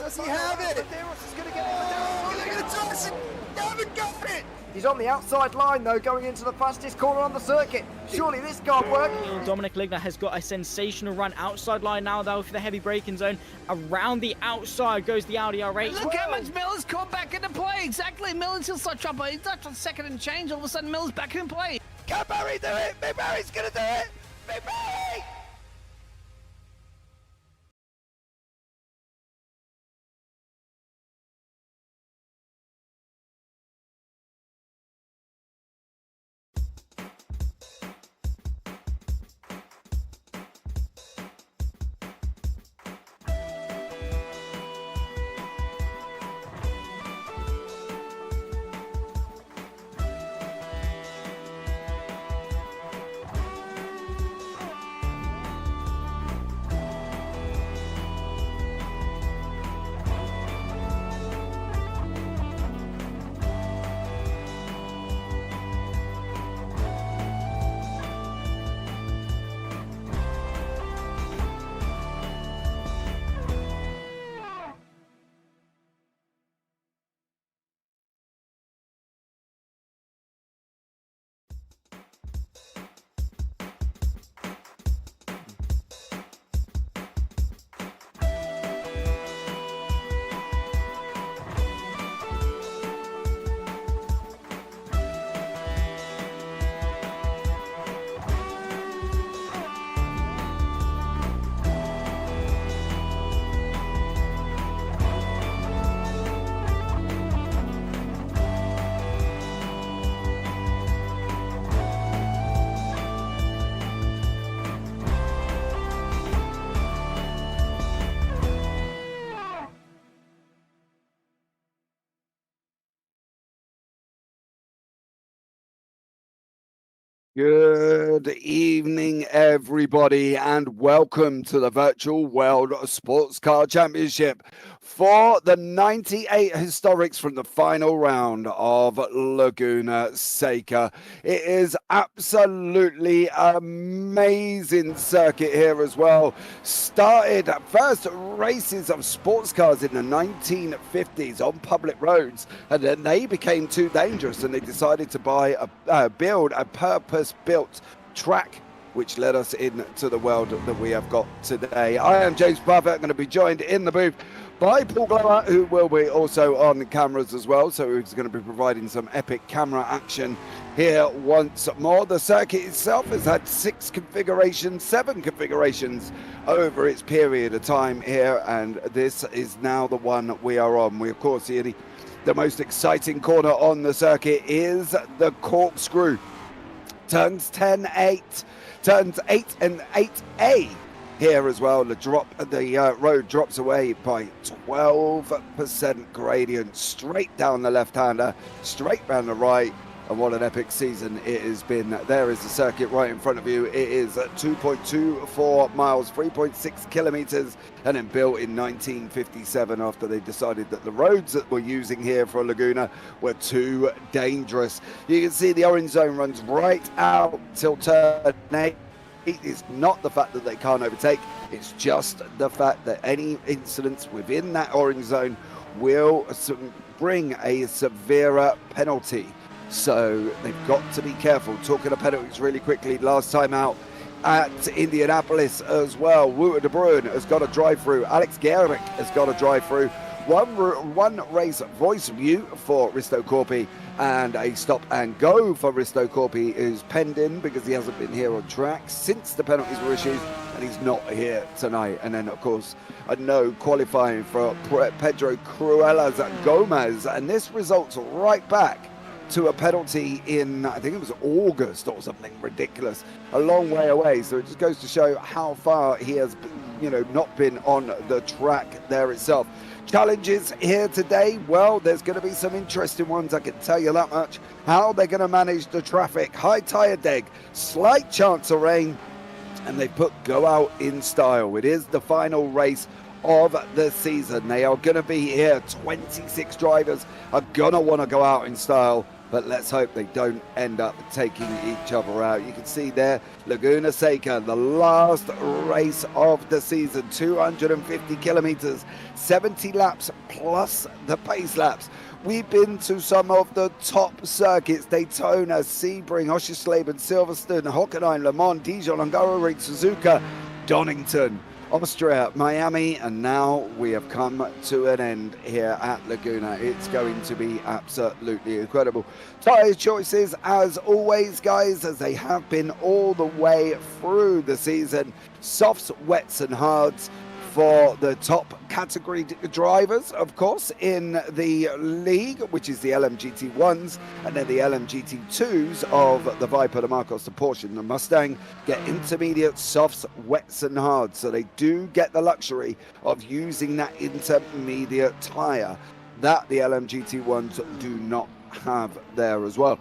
Does he have it? Medeiros is going to get it. They're going to toss it. They haven't got it. He's on the outside line, though, going into the fastest corner on the circuit. Surely this can't work. Dominic Ligner has got a sensational run outside line now, though, for the heavy braking zone. Around the outside goes the Audi R8. Look how much Miller's caught back into play. Exactly. Miller's still start trouble. He's not on second and change. All of a sudden, Miller's back in play. Can Barry do it? Big Barry's going to do it. Big Barry! Good evening, everybody, and welcome to the Virtual World Sports Car Championship for the 98 Historics from the final round of Laguna Seca. It is absolutely amazing circuit here as well. Started first races of sports cars in the 1950s on public roads, and then they became too dangerous and they decided to build a purpose-built track, which led us into the world that we have got today. I am James Buffett, going to be joined in the booth by Paul Glover, who will be also on cameras as well, so he's going to be providing some epic camera action here once more. The circuit itself has had 7 configurations over its period of time here, and this is now the one we are on. We, of course, see the most exciting corner on the circuit is the corkscrew. Turns 10, 8, turns 8 and 8A here as well. The road drops away by 12% gradient, straight down the left-hander, straight down the right. And what an epic season it has been. There is the circuit right in front of you. It is 2.24 miles, 3.6 kilometers, and then built in 1957 after they decided that the roads that we're using here for Laguna were too dangerous. You can see the orange zone runs right out till turn 8. It's not the fact that they can't overtake, it's just the fact that any incidents within that orange zone will bring a severer penalty. So they've got to be careful. Talking of penalties really quickly, last time out at Indianapolis as well, Wouter de Bruin has got a drive-through. Alex Gehrig has got a drive-through. One race voice view for Risto Corpi, and a stop and go for Risto Corpi is pending because he hasn't been here on track since the penalties were issued, and he's not here tonight. And then, of course, a no qualifying for Pedro Cruelas Gomez, and this results right back to a penalty in, I think it was August or something ridiculous, a long way away. So it just goes to show how far he has, not been on the track there itself. Challenges here today, well, there's going to be some interesting ones, I can tell you that much. How they're going to manage the traffic, high tire deg, slight chance of rain, and they put go out in style. It is the final race of the season. They are going to be here. 26 drivers are going to want to go out in style but let's hope they don't end up taking each other out. You can see there, Laguna Seca, the last race of the season, 250 kilometers, 70 laps plus the pace laps. We've been to some of the top circuits: Daytona, Sebring, Oschersleben, Silverstone, Hockenheim, Le Mans, Dijon, Hungaroring, Suzuka, Donington, Austria, Miami, and now we have come to an end here at Laguna. It's going to be absolutely incredible. Tyre choices, as always, guys, as they have been all the way through the season. Softs, wets and hards for the top category drivers, of course, in the league, which is the LMGT1s, and then the LMGT2s of the Viper, the Marcos, the Porsche and the Mustang get intermediate, softs, wets and hards. So they do get the luxury of using that intermediate tyre that the LMGT1s do not have there as well.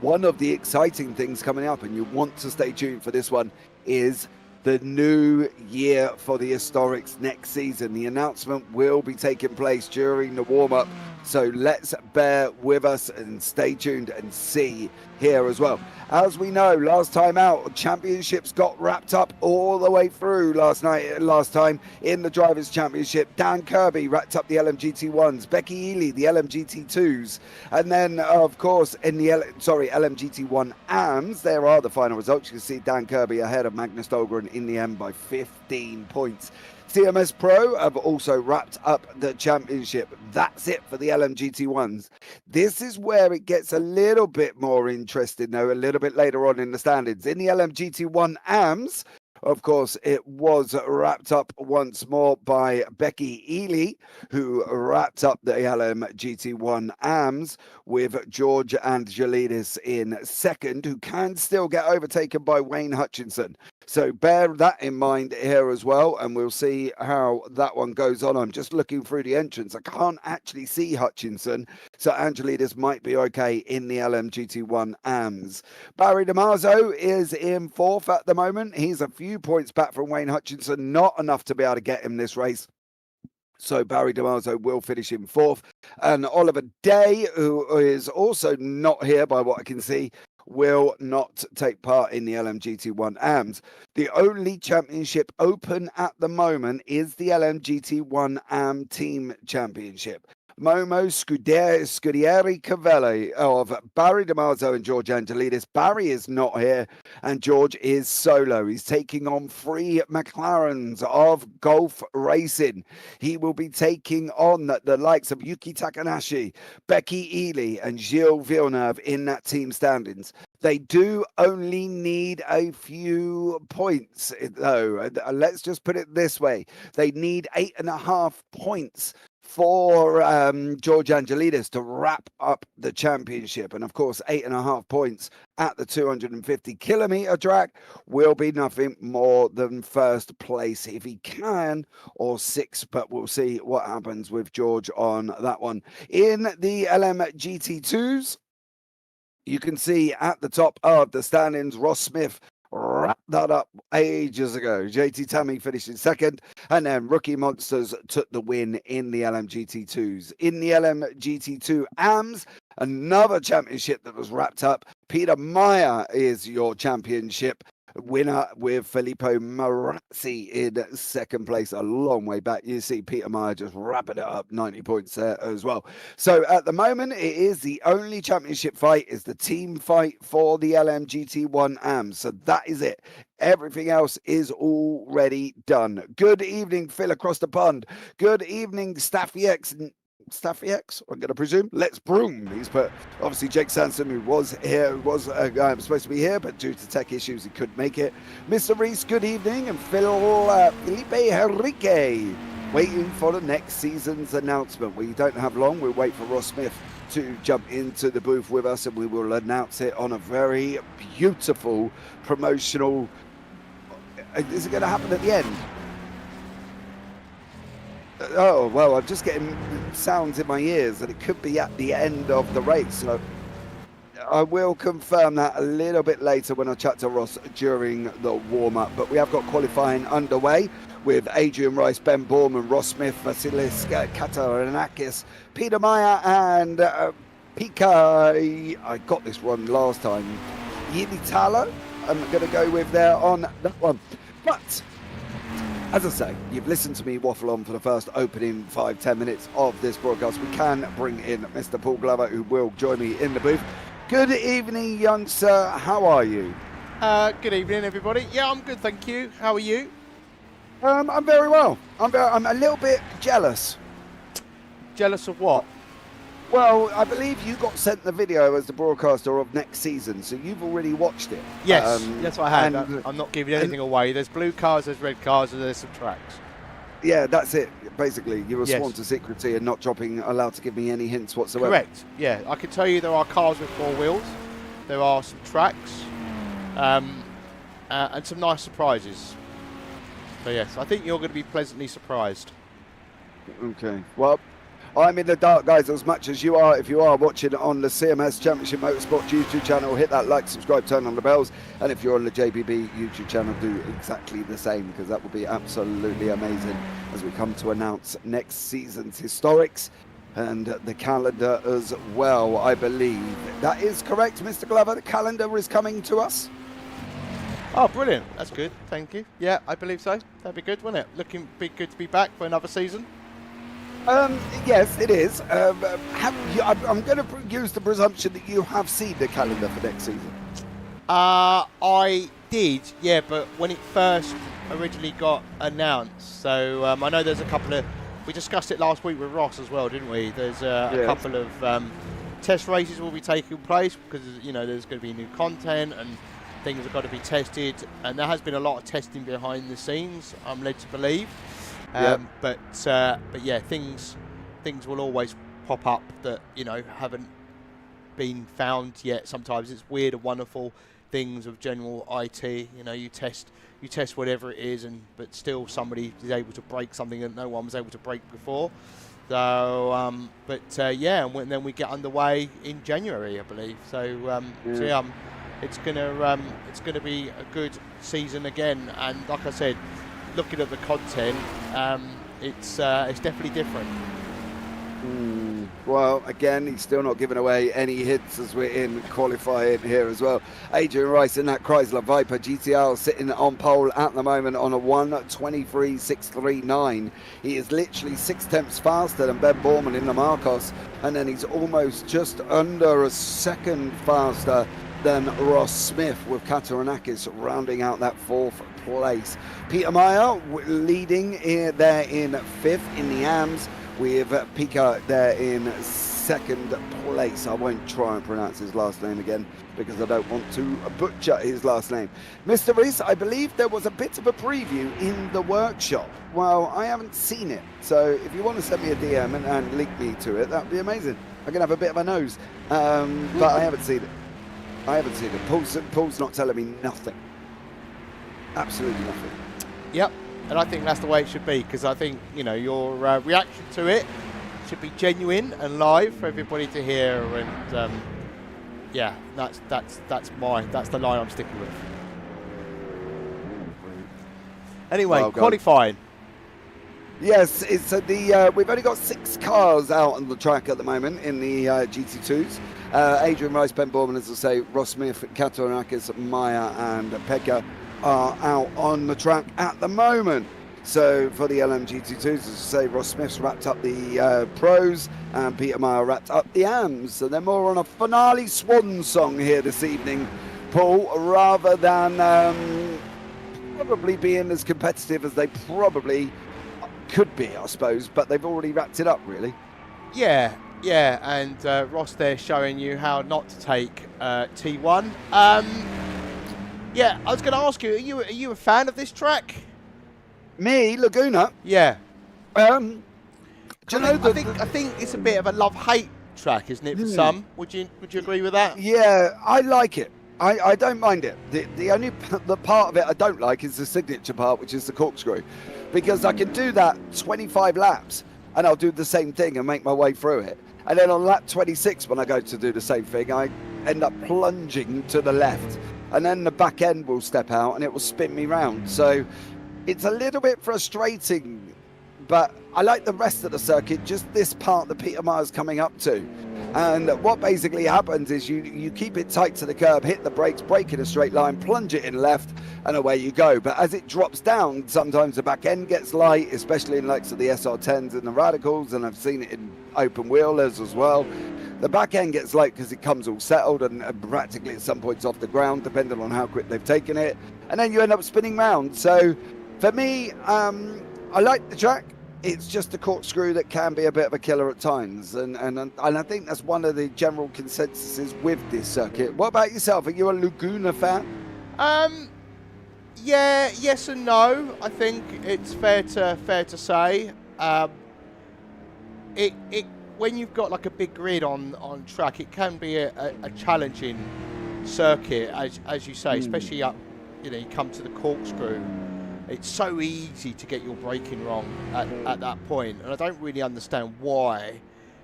One of the exciting things coming up, and you want to stay tuned for this one, is the new year for the Historics next season. The announcement will be taking place during the warm-up, so let's bear with us and stay tuned and see here as well. As we know, last time out, championships got wrapped up all the way through last time in the Drivers' Championship. Dan Kirby wrapped up the LMGT1s, Becky Ely the LMGT2s, and then of course in the LMGT1 AMs, there are the final results. You can see Dan Kirby ahead of Magnus Dahlgren in the end by 15 points. CMS Pro have also wrapped up the championship. That's it for the LMGT1s. This is where it gets a little bit more interesting, though, a little bit later on in the standings. In the LMGT1 AMs, of course, it was wrapped up once more by Becky Ely, who wrapped up the LMGT1 AMs with George Angelidis in second, who can still get overtaken by Wayne Hutchinson. So bear that in mind here as well, and we'll see how that one goes on. I'm just looking through the entrance. I can't actually see Hutchinson, so Angelidis might be okay in the LMGT1 AMs. Barry Dimarzo is in fourth at the moment. He's a few points back from Wayne Hutchinson, not enough to be able to get him this race. So Barry Dimarzo will finish in fourth. And Oliver Day, who is also not here by what I can see, will not take part in the LMGT1 AMs. The only championship open at the moment is the LMGT1 AM Team Championship. Momo Scudieri Cavelli of Barry Dimarzo and George Angelidis. Barry is not here and George is solo. He's taking on 3 McLarens of Golf Racing. He will be taking on the likes of Yuki Takanashi, Becky Ely and Gilles Villeneuve in that team standings. They do only need a few points, though. Let's just put it this way. They need 8.5 points for George Angelidis to wrap up the championship. And of course, 8.5 points at the 250 kilometer track will be nothing more than first place if he can, or 6th, but we'll see what happens with George on that one. In the LMGT2s, you can see at the top of the standings, Ross Smith wrapped that up ages ago. JT Tammy finished in second, and then Rookie Monsters took the win in the LMGT2s. In the LMGT2 AMs, another championship that was wrapped up. Peter Meyer is your championship winner with Filippo Marazzi in second place, a long way back. You see Peter Meyer just wrapping it up, 90 points there as well. So at the moment, it is the only championship fight is the team fight for the LMGT1 AMs. So that is it. Everything else is already done. Good evening, Phil across the pond. Good evening, Staffy X, I'm going to presume. Let's Broom. He's put, obviously, Jake Sanson, who was here, was supposed to be here, but due to tech issues, he couldn't make it. Mr. Reese, good evening. And Felipe Henrique, waiting for the next season's announcement. We don't have long. We'll wait for Ross Smith to jump into the booth with us, and we will announce it on a very beautiful promotional. Is it going to happen at the end? Oh, well, I'm just getting sounds in my ears that it could be at the end of the race. So I will confirm that a little bit later when I chat to Ross during the warm-up. But we have got qualifying underway with Adrian Rice, Ben Borman, Ross Smith, Vasilis Kataranakis, Peter Meyer and Pika, I got this one last time. Yilitala, I'm going to go with there on that one. But, as I say, you've listened to me waffle on for the first opening 5-10 minutes of this broadcast. We can bring in Mr. Paul Glover, who will join me in the booth. Good evening, young sir. How are you? Good evening, everybody. Yeah, I'm good, thank you. How are you? I'm very well. I'm a little bit jealous. Jealous of what? Well, I believe you got sent the video as the broadcaster of next season, so you've already watched it. Yes, yes, I had. and- I'm not giving anything away. There's blue cars, there's red cars, and there's some tracks. Yeah, that's it. Basically, you were Yes. sworn to secrecy and not allowed to give me any hints whatsoever. Correct. Yeah, I can tell you there are cars with 4 wheels. There are some tracks, and some nice surprises. So yes, I think you're going to be pleasantly surprised. Okay. Well, I'm in the dark, guys, as much as you are. If you are watching on the CMS Championship Motorsport YouTube channel, hit that like, subscribe, turn on the bells. And if you're on the JBB YouTube channel, do exactly the same, because that would be absolutely amazing as we come to announce next season's historics and the calendar as well, I believe. That is correct, Mr. Glover. The calendar is coming to us. Oh, brilliant. That's good. Thank you. Yeah, I believe so. That'd be good, wouldn't it? Be good to be back for another season. Yes, it is. I'm going to use the presumption that you have seen the calendar for next season. I did, yeah, but when it first originally got announced, so I know there's a couple of, we discussed it last week with Ross as well, didn't we? There's a couple of test races will be taking place because, you know, there's going to be new content and things have got to be tested, and there has been a lot of testing behind the scenes, I'm led to believe. But yeah, things will always pop up that, you know, haven't been found yet. Sometimes it's weird and wonderful things of general IT. You know, you test whatever it is, but still somebody is able to break something that no one was able to break before. So, yeah, and then we get underway in January, I believe. So, it's gonna be a good season again. And like I said, looking at the content, it's definitely different. Well, again, he's still not giving away any hints as we're in qualifying here as well. Adrian Rice in that Chrysler Viper GTR sitting on pole at the moment on a 1:23.639. He is literally 6 tenths faster than Ben Borman in the Marcos, and then he's almost just under a second faster than Ross Smith, with Kataranakis rounding out that 4th place. Peter Meyer leading there in 5th in the AMS, with Pika there in 2nd place. I won't try and pronounce his last name again because I don't want to butcher his last name. Mr. Reese, I believe there was a bit of a preview in the workshop. Well, I haven't seen it, so if you want to send me a DM and link me to it, that'd be amazing. I'm going to have a bit of a nose, but I haven't seen it. Paul's not telling me nothing. Absolutely nothing. Yep, and I think that's the way it should be, because I think, you know, your reaction to it should be genuine and live for everybody to hear, and yeah, that's the line I'm sticking with. Anyway, well, qualifying. Yes, it's we've only got 6 cars out on the track at the moment in the GT2s. Adrian Rice, Ben Borman, as I say, Ross Smith, Kataranakis, Maya and Pekka are out on the track at the moment. So for the LMGT2s, as I say, Ross Smith's wrapped up the pros and Peter Meyer wrapped up the AMS. So they're more on a finale swan song here this evening, Paul, rather than probably being as competitive as they probably could be, I suppose, but they've already wrapped it up, really. Yeah, and Ross there showing you how not to take T1. Yeah, I was going to ask you, are you a fan of this track? Me, Laguna? Yeah. Do you know I think it's a bit of a love-hate track, isn't it, for some? Would you agree with that? Yeah, I like it. I don't mind it. The part of it I don't like is the signature part, which is the corkscrew, because I can do that 25 laps and I'll do the same thing and make my way through it. And then on lap 26, when I go to do the same thing, I end up plunging to the left, and then the back end will step out and it will spin me round. So it's a little bit frustrating, but I like the rest of the circuit, just this part that Peter Myers coming up to. And what basically happens is you keep it tight to the curb, hit the brakes, brake in a straight line, plunge it in left, and away you go. But as it drops down, sometimes the back end gets light, especially in likes of the SR10s and the Radicals, and I've seen it in open wheelers as well. The back end gets light because it comes all settled and practically at some points off the ground, depending on how quick they've taken it. And then you end up spinning round. So for me, I like the track. It's just a corkscrew that can be a bit of a killer at times, and I think that's one of the general consensuses with this circuit. What about yourself? Are you a Laguna fan? Yeah, yes and no. I think it's fair to say. When you've got like a big grid on track, it can be a challenging circuit, as you say, especially up. You come to the corkscrew. It's so easy to get your braking wrong at that point, and I don't really understand why.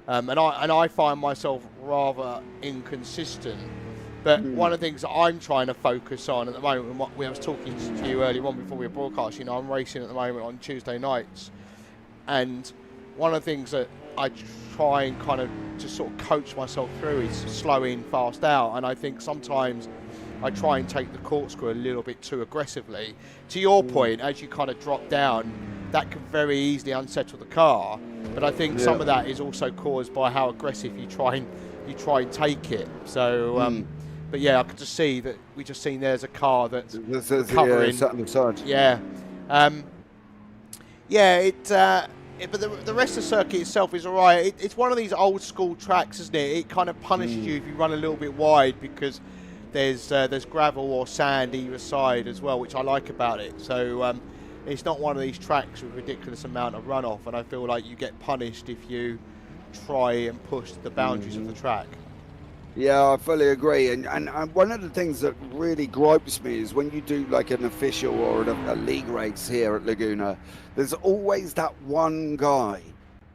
And I find myself rather inconsistent. But one of the things that I'm trying to focus on at the moment, and what I was talking to you earlier on before we were broadcasting, I'm racing at the moment on Tuesday nights, and one of the things that I try and kind of just sort of coach myself through is slow in, fast out, and I think sometimes I try and take the corkscrew a little bit too aggressively. To your point, as you kind of drop down, that can very easily unsettle the car. But I think some of that is also caused by how aggressive you try and take it. So, but yeah, I could just see that we just seen there's a car that's recovering. Yeah, but the rest of the circuit itself is alright. It's one of these old school tracks, isn't it? It kind of punishes you if you run a little bit wide because there's gravel or sand either side as well, which I like about it. So it's not one of these tracks with ridiculous amount of runoff, and I feel like you get punished if you try and push the boundaries of the track. Yeah, I fully agree. And one of the things that really gripes me is when you do like an official or a league race here at Laguna, there's always that one guy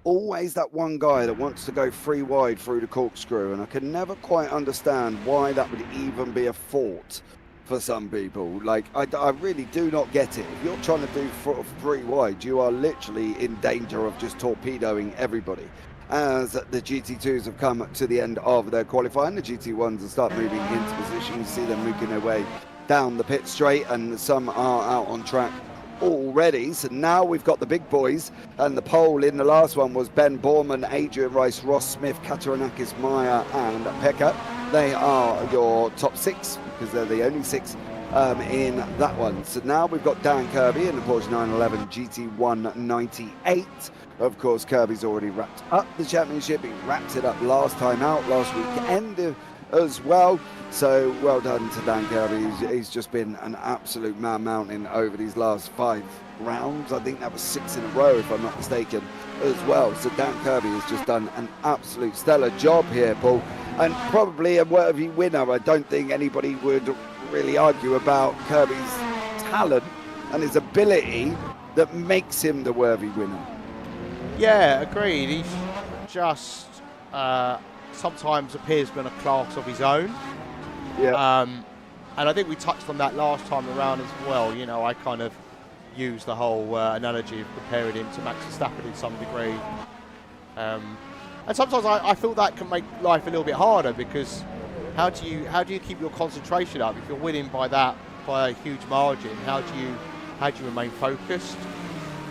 that wants to go free wide through the corkscrew, and I can never quite understand why that would even be a fault for some people. Like, I really do not get it. If you're trying to do free wide, you are literally in danger of just torpedoing everybody. As the GT2s have come to the end of their qualifying, the GT1s will start moving into position. You see them making their way down the pit straight, and some are out on track already. So now we've got the big boys, and the pole in the last one was Ben Borman, Adrian Rice, Ross Smith, Kataranakis, Meyer and Pekka. They are your top six because they're the only six in that one. So now we've got Dan Kirby in the Porsche 911 GT198. Of course, Kirby's already wrapped up the championship. He wrapped it up last time out, last weekend as well. So well done to Dan Kirby. He's just been an absolute man mountain over these last 5 rounds. I think that was 6 in a row, if I'm not mistaken, as well. So Dan Kirby has just done an absolute stellar job here, Paul. And probably a worthy winner. I don't think anybody would really argue about Kirby's talent and his ability that makes him the worthy winner. Yeah, agreed. He's just sometimes appears to be in a class of his own. Yeah. And I think we touched on that last time around as well. You know, I kind of used the whole analogy of comparing him to Max Verstappen in some degree. And sometimes I feel that can make life a little bit harder, because how do you keep your concentration up if you're winning by a huge margin? How do you remain focused?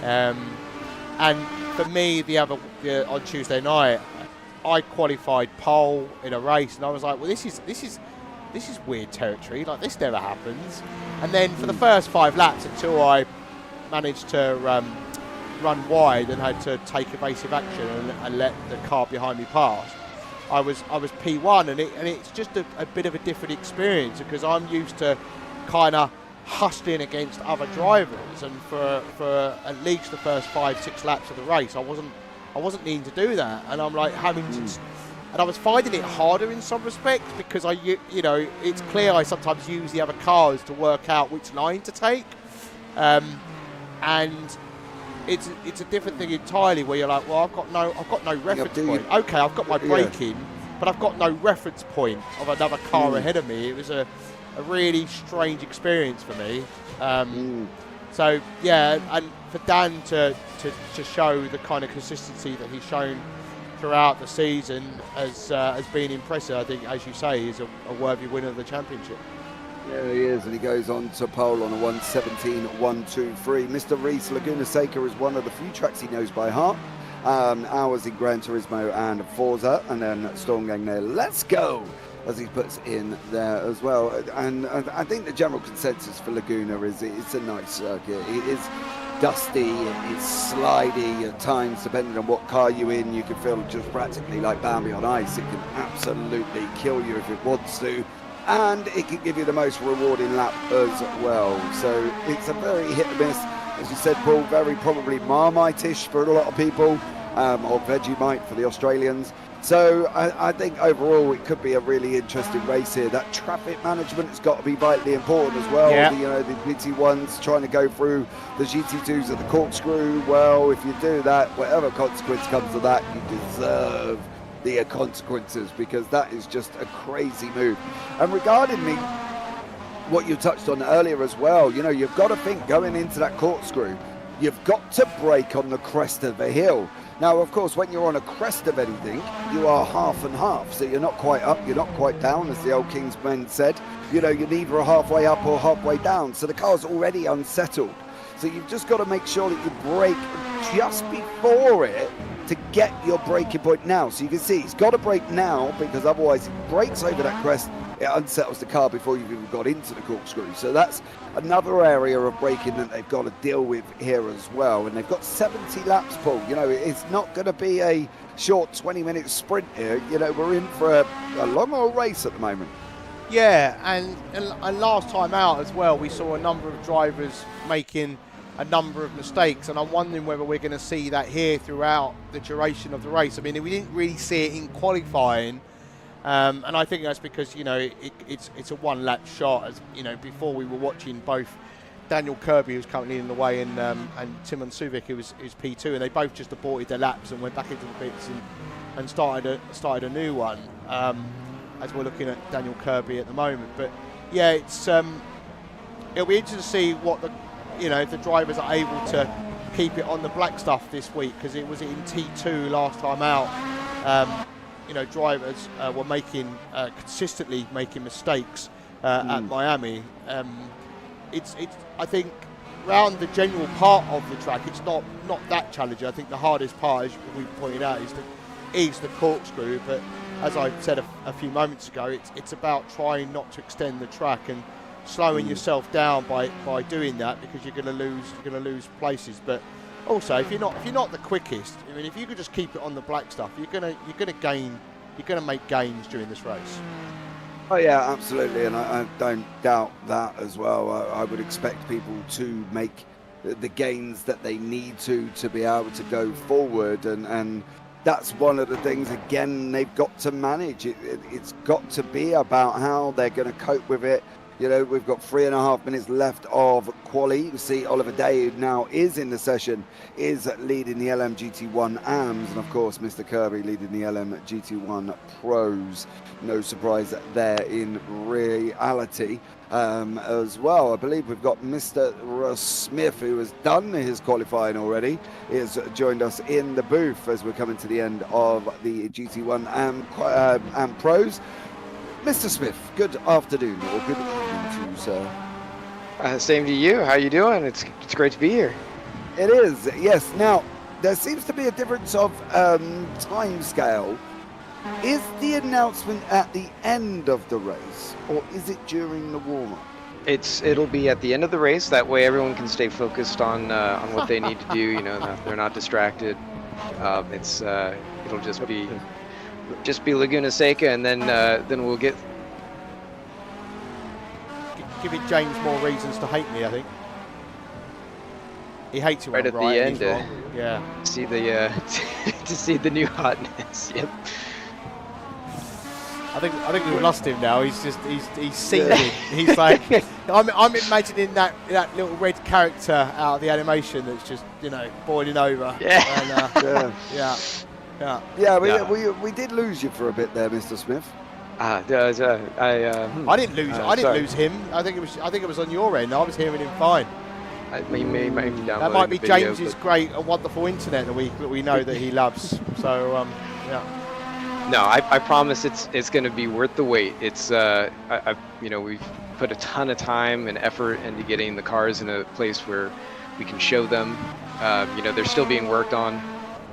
And for me, on Tuesday night, I qualified pole in a race, and I was like, well, this is weird territory. Like, this never happens. And then for the first 5 laps, until I managed to run wide and had to take evasive action and let the car behind me pass, I was P1, and it's just a bit of a different experience, because I'm used to kind of hustling against other drivers, and for at least the first 5-6 laps of the race, I wasn't needing to do that, and I'm like having to, and I was finding it harder in some respects, because it's clear I sometimes use the other cars to work out which line to take, and it's a different thing entirely, where you're like, well, I've got no reference point. Okay, I've got my braking, but I've got no reference point of another car ahead of me. It was a really strange experience for me. So yeah, and for Dan to show the kind of consistency that he's shown throughout the season has been impressive. I think, as you say, he's a worthy winner of the championship. Yeah, he is, and he goes on to pole on a 1:17.123. Mr. Reese, Laguna Seca is one of the few tracks he knows by heart. Hours in Gran Turismo and Forza, and then Stormgang there. Let's go, as he puts in there as well. And I think the general consensus for Laguna is it's a nice circuit. It is dusty, it's slidey at times, depending on what car you're in. You can feel just practically like Bambi on ice. It can absolutely kill you if it wants to, and it can give you the most rewarding lap as well. So it's a very hit and miss, as you said, Paul, very probably Marmite-ish for a lot of people, or Vegemite for the Australians. So I think overall it could be a really interesting race here. That traffic management has got to be vitally important as well. Yeah. The GT1s trying to go through the GT2s at the corkscrew. Well, if you do that, whatever consequence comes of that, you deserve the consequences, because that is just a crazy move. And regarding me, what you touched on earlier as well, you've got to think going into that corkscrew, you've got to brake on the crest of a hill. Now, of course, when you're on a crest of anything, you are half and half. So you're not quite up, you're not quite down, as the old Kingsmen said. You're neither halfway up or halfway down. So the car's already unsettled. So you've just got to make sure that you brake just before it to get your braking point now. So you can see he's got to brake now, because otherwise he brakes over that crest, it unsettles the car before you've even got into the corkscrew. So that's another area of braking that they've got to deal with here as well. And they've got 70 laps, Paul. It's not going to be a short 20-minute sprint here. We're in for a long old race at the moment. Yeah, and last time out as well, we saw a number of drivers making a number of mistakes, and I'm wondering whether we're going to see that here throughout the duration of the race. I mean, we didn't really see it in qualifying, and I think that's because it's a one-lap shot. As before we were watching both Daniel Kirby, who's currently in the way, and Timon Suvik, who's P2, and they both just aborted their laps and went back into the pits and started a new one. As we're looking at Daniel Kirby at the moment, but yeah, it'll be interesting to see what if the drivers are able to keep it on the black stuff this week, because it was in T2 last time out. Drivers were consistently making mistakes at Miami. I think around the general part of the track, it's not that challenging. I think the hardest part, as we pointed out, is the corkscrew. But as I said a few moments ago, it's about trying not to extend the track and slowing yourself down by doing that, because you're going to lose places. But also, if you're not the quickest, I mean, if you could just keep it on the black stuff, you're going to make gains during this race. Oh yeah, absolutely, and I don't doubt that as well. I would expect people to make the gains that they need to be able to go forward, and that's one of the things, again, they've got to manage. It's got to be about how they're going to cope with it. We've got 3.5 minutes left of quali. You see Oliver Day, who now is in the session, is leading the LMGT1 AMs, and of course Mr. Kirby leading the LMGT1 Pros. No surprise there in reality as well. I believe we've got Mr. Russ Smith, who has done his qualifying already. He has joined us in the booth as we're coming to the end of the GT1 AM Pros. Mr. Smith, good afternoon, or good evening to you, sir. Same to you. How you doing? It's great to be here. It is, yes. Now, there seems to be a difference of time scale. Is the announcement at the end of the race, or is it during the warm-up? It'll be at the end of the race. That way, everyone can stay focused on what they need to do. They're not distracted. It'll just be Laguna Seca, and then we'll get. Giving James more reasons to hate me, I think. He hates it right when at I'm right, the and end. he's wrong. Yeah. See to see the new hotness. Yep. I think we've lost him now. He's seething. He's like, I'm imagining that little red character out of the animation that's just boiling over. Yeah. And, We did lose you for a bit there, Mr. Smith. I didn't lose. I didn't lose him. I think it was on your end. I was hearing him fine. He may be downloading That might be the video, James's but- great and wonderful internet that we know that he loves. So yeah. No, I promise it's going to be worth the wait. It's we've put a ton of time and effort into getting the cars in a place where we can show them. They're still being worked on,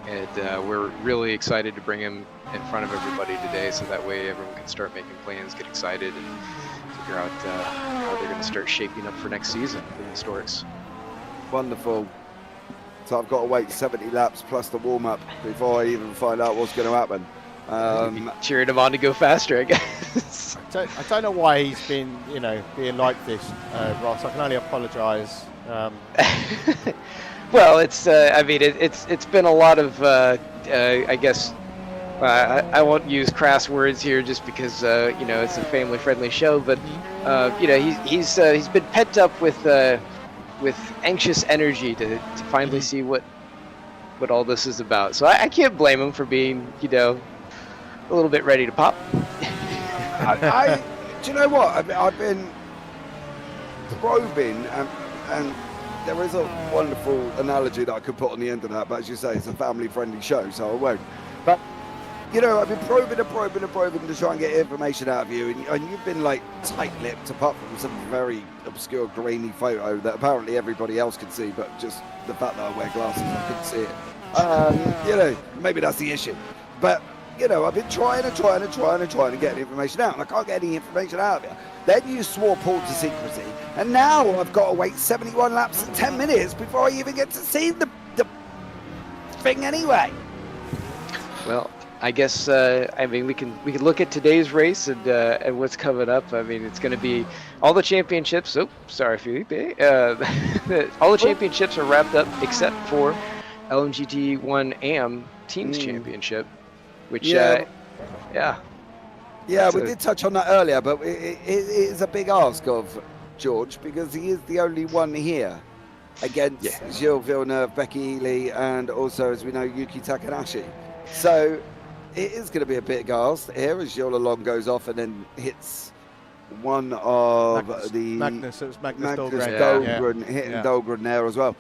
and we're really excited to bring them in front of everybody today, so that way everyone can start making plans, get excited, and figure out how they're going to start shaping up for next season for the Historics. Wonderful. So I've got to wait 70 laps plus the warm-up before I even find out what's going to happen. Cheering him on to go faster, I guess. I don't know why he's been, being like this, Ross. I can only apologise. Well, it's been a lot of I guess I won't use crass words here just because it's a family-friendly show, but he's been pent up with anxious energy to finally see what all this is about. So I can't blame him for being a little bit ready to pop. Do you know what? I've been probing, and there is a wonderful analogy that I could put on the end of that, but as you say, it's a family-friendly show, so I won't. But, I've been probing to try and get information out of you, and you've been, like, tight-lipped, apart from some very obscure grainy photo that apparently everybody else could see, but just the fact that I wear glasses, I couldn't see it. Maybe that's the issue. But, I've been trying to get the information out, and I can't get any information out of you. Then you swore Paul to secrecy, and now I've got to wait 71 laps and 10 minutes before I even get to see the thing anyway. Well, I guess we can look at today's race and what's coming up. I mean, it's going to be all the championships. Oh, sorry, Felipe. All the championships are wrapped up except for LMGT1 AM Teams Championship, which Yeah, we So- did touch on that earlier, but it is a big ask of George because he is the only one here against Gilles Villeneuve, Becky Ely, and also, as we know, Yuki Takanashi. So it is going to be a big ask here as Gilles Lalonde goes off and then hits one of Magnus Dahlgren Dahlgren. hitting Dahlgren there as well.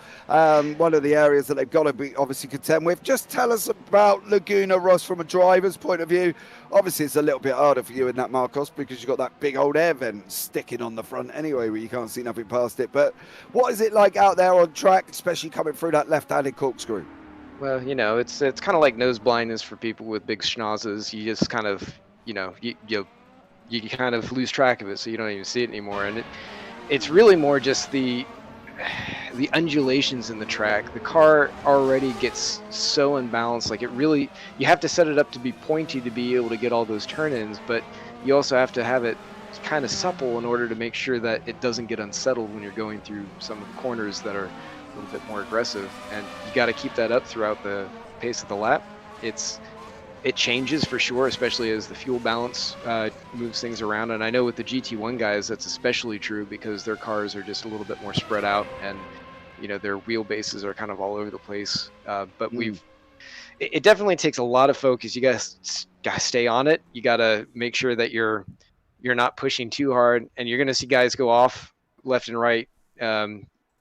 One of the areas that they've got to be obviously contend with. Just tell us about Laguna, Ross, from a driver's point of view. Obviously, it's a little bit harder for you in that Marcos because you've got that big old air vent sticking on the front anyway, where you can't see nothing past it. But what is it like out there on track, especially coming through that left-handed corkscrew? Well, it's kind of like nose blindness for people with big schnozzes. You just kind of, you kind of lose track of it, so you don't even see it anymore. And it's really more just the undulations in the track. The car already gets so unbalanced. Like you have to set it up to be pointy to be able to get all those turn-ins, but you also have to have it kind of supple in order to make sure that it doesn't get unsettled when you're going through some of the corners that are a little bit more aggressive. And you got to keep that up throughout the pace of the lap. It changes for sure, especially as the fuel balance moves things around. And I know with the GT1 guys, that's especially true because their cars are just a little bit more spread out and, their wheelbases are kind of all over the place. But it definitely takes a lot of focus. You guys got to stay on it. You got to make sure that you're not pushing too hard, and you're going to see guys go off left and right,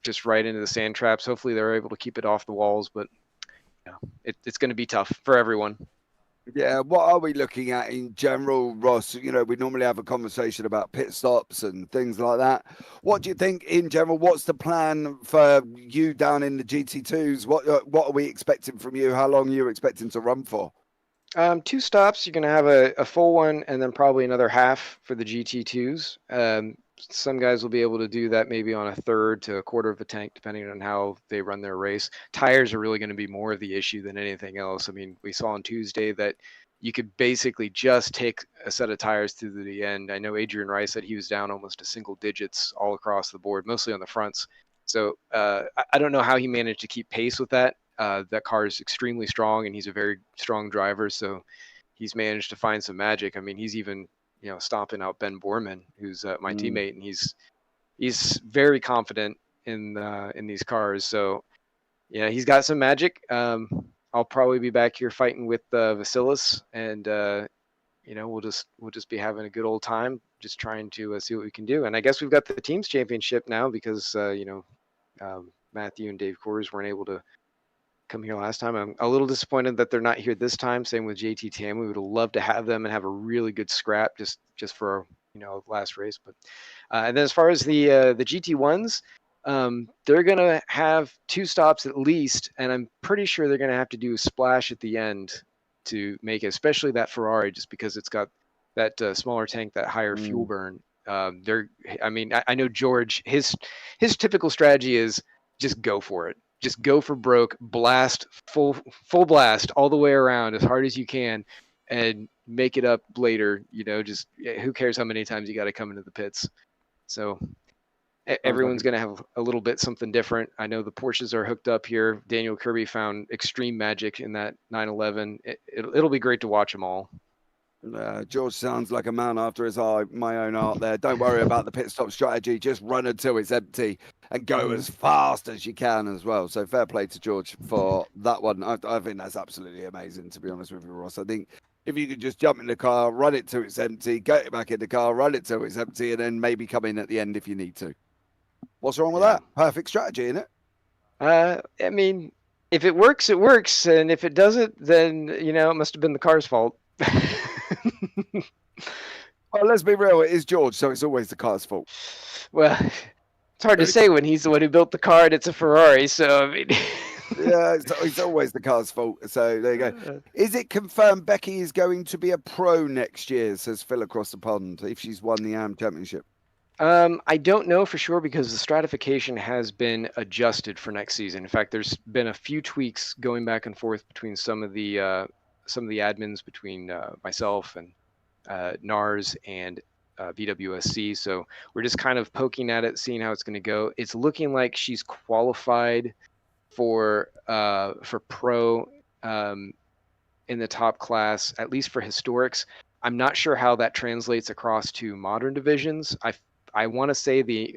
just right into the sand traps. Hopefully they're able to keep it off the walls, but it's going to be tough for everyone. Yeah, what are we looking at in general, Ross? We normally have a conversation about pit stops and things like that. What do you think in general? What's the plan for you down in the GT2s? What are we expecting from you? How long are you expecting to run for? 2 stops. You're going to have a full one and then probably another half for the GT2s. Some guys will be able to do that maybe on a third to a quarter of a tank, depending on how they run their race. Tires are really going to be more of the issue than anything else. I mean, we saw on Tuesday that you could basically just take a set of tires through the end. I know Adrian Rice said he was down almost to single digits all across the board, mostly on the fronts. So I don't know how he managed to keep pace with that. That car is extremely strong, and he's a very strong driver. So he's managed to find some magic. I mean, he's even stomping out Ben Borman, who's my teammate, and he's very confident in these cars. So yeah, he's got some magic. I'll probably be back here fighting with Vasilis, and we'll just be having a good old time, just trying to see what we can do. And I guess we've got the teams championship now because Matthew and Dave Coors weren't able to come here last time. I'm a little disappointed that they're not here this time. Same with JT Tam. We would have loved to have them and have a really good scrap just for last race. But and then as far as the GT1s, they're gonna have 2 stops at least, and I'm pretty sure they're gonna have to do a splash at the end to make it, especially that Ferrari, just because it's got that smaller tank, that higher fuel burn. I know George, his typical strategy is just go for it. Just go for broke, blast, full blast all the way around as hard as you can and make it up later. Just who cares how many times you got to come into the pits. So everyone's going to have a little bit something different. I know the Porsches are hooked up here. Daniel Kirby found extreme magic in that 911. It'll be great to watch them all. George sounds like a man after his eye, my own art there. Don't worry about the pit stop strategy. Just run until it's empty and go as fast as you can as well. So fair play to George for that one. I think that's absolutely amazing, to be honest with you, Ross. I think if you could just jump in the car, run it till it's empty, get back in the car, run it till it's empty, and then maybe come in at the end if you need to. What's wrong with that? Perfect strategy, isn't it? I mean, if it works, it works. And if it doesn't, then, it must have been the car's fault. Well, let's be real. It is George, so it's always the car's fault. Well, it's hard to say when he's the one who built the car and it's a Ferrari. So I mean, yeah, it's always the car's fault. So there you go. Is it confirmed Becky is going to be a pro next year? Says Phil across the pond. If she's won the AM Championship. I don't know for sure because the stratification has been adjusted for next season. In fact, there's been a few tweaks going back and forth between some of the admins between myself and NARS and BWSC. So we're just kind of poking at it, seeing how it's going to go. It's looking like she's qualified for pro in the top class, at least for historics. I'm not sure how that translates across to modern divisions. I want to say the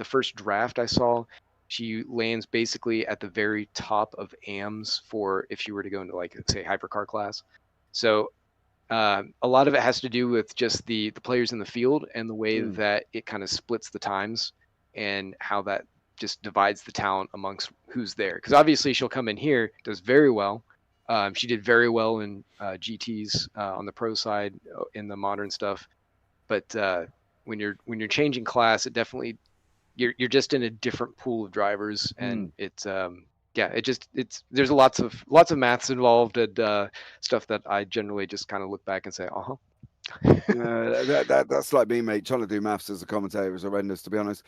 first draft I saw, she lands basically at the very top of AMs for if she were to go into, like, say, hypercar class. So a lot of it has to do with just the players in the field and the way that it kind of splits the times and how that just divides the talent amongst who's there. Because obviously she'll come in here, does very well. She did very well in GTs on the pro side in the modern stuff. But when you're changing class, it definitely you're just in a different pool of drivers, and it's there's lots of maths involved and stuff that I generally just kind of look back and say, that's like me, mate. Trying to do maths as a commentator is horrendous, to be honest.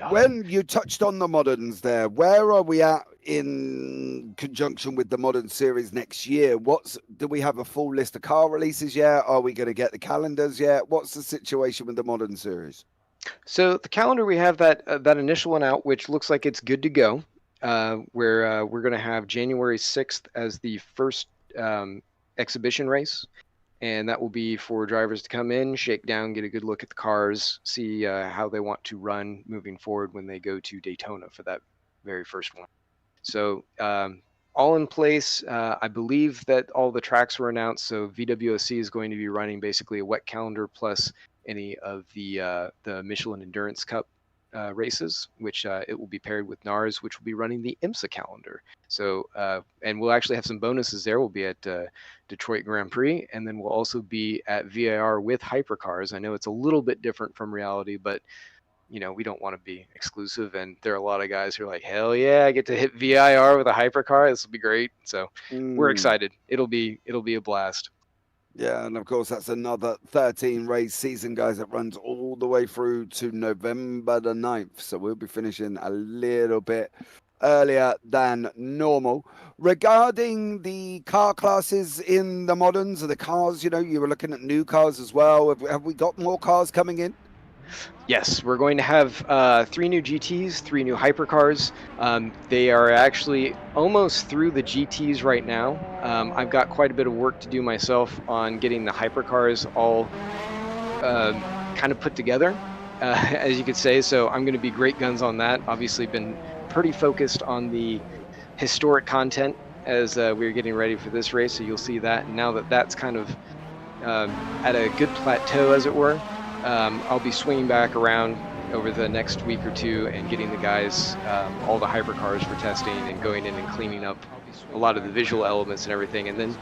When you touched on the moderns there, where are we at in conjunction with the modern series next year? Do we have a full list of car releases yet? Are we going to get the calendars yet? What's the situation with the modern series? So the calendar, we have that initial one out, which looks like it's good to go. We're going to have January 6th as the first exhibition race. And that will be for drivers to come in, shake down, get a good look at the cars, see how they want to run moving forward when they go to Daytona for that very first one. So all in place. I believe that all the tracks were announced. So VWSC is going to be running basically a wet calendar plus any of the Michelin Endurance Cup races, which it will be paired with NARS, which will be running the IMSA calendar. So, and we'll actually have some bonuses there. We'll be at Detroit Grand Prix, and then we'll also be at VIR with hypercars. I know it's a little bit different from reality, but we don't want to be exclusive, and there are a lot of guys who are like, hell yeah, I get to hit VIR with a hypercar. This will be great. So we're excited. It'll be a blast. Yeah, and of course that's another 13 race season, guys, that runs all the way through to November the 9th. So we'll be finishing a little bit earlier than normal. Regarding the car classes in the moderns, the cars, you were looking at new cars as well. Have we got more cars coming in? Yes, we're going to have 3 new GTs, 3 new hypercars. They are actually almost through the GTs right now. I've got quite a bit of work to do myself on getting the hypercars all kind of put together, as you could say. So I'm going to be great guns on that. Obviously been pretty focused on the historic content as we're getting ready for this race. So you'll see that. And now that that's kind of at a good plateau, as it were, I'll be swinging back around over the next week or two and getting the guys all the hypercars for testing and going in and cleaning up a lot of the visual elements and everything. And then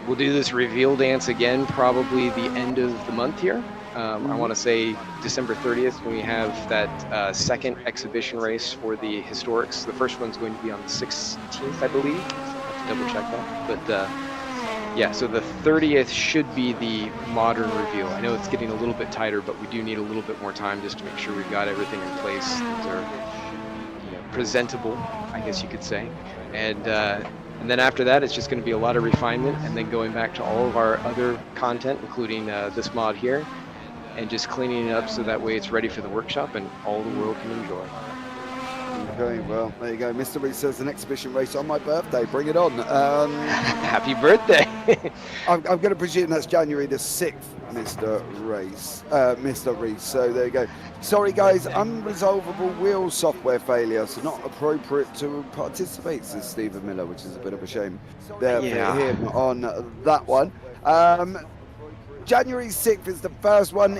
we'll do this reveal dance again, probably the end of the month here. I want to say December 30th when we have that second exhibition race for the historics. The first one's going to be on the 16th, I believe. I have to double check that. But yeah, so the 30th should be the modern reveal. I know it's getting a little bit tighter, but we do need a little bit more time just to make sure we've got everything in place. Things are, presentable, I guess you could say. And then after that, it's just going to be a lot of refinement, and then going back to all of our other content, including this mod here, and just cleaning it up so that way it's ready for the workshop and all the world can enjoy. Okay, well, there you go. Mr. Reese says an exhibition race on my birthday. Bring it on. Happy birthday! I'm going to presume that's January the 6th, Mr. Reese. So there you go. Sorry, guys, unresolvable wheel software failure, so not appropriate to participate, says Stephen Miller, which is a bit of a shame there for him on that one. January 6th is the first one.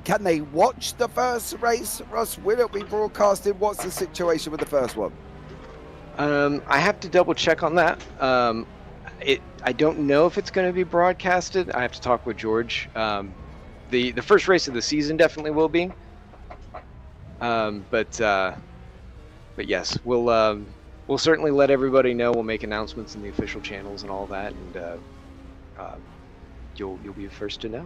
Can they watch the first race, Russ? Will it be broadcasted? What's the situation with the first one? I have to double check on that. I don't know if it's going to be broadcasted. I have to talk with George. The first race of the season definitely will be. But yes, we'll certainly let everybody know. We'll make announcements in the official channels and all that, and you'll be the first to know.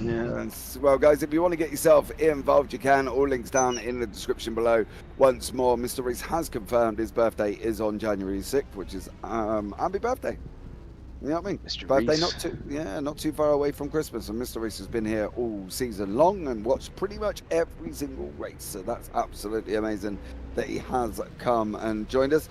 Yes. Well, guys, if you want to get yourself involved, you can. All links down in the description below. Once more, Mr. Reese has confirmed his birthday is on January 6th, which is happy birthday. You know what I mean? Mr. Birthday Reese. not too far away from Christmas, and Mr. Reese has been here all season long and watched pretty much every single race. So that's absolutely amazing that he has come and joined us.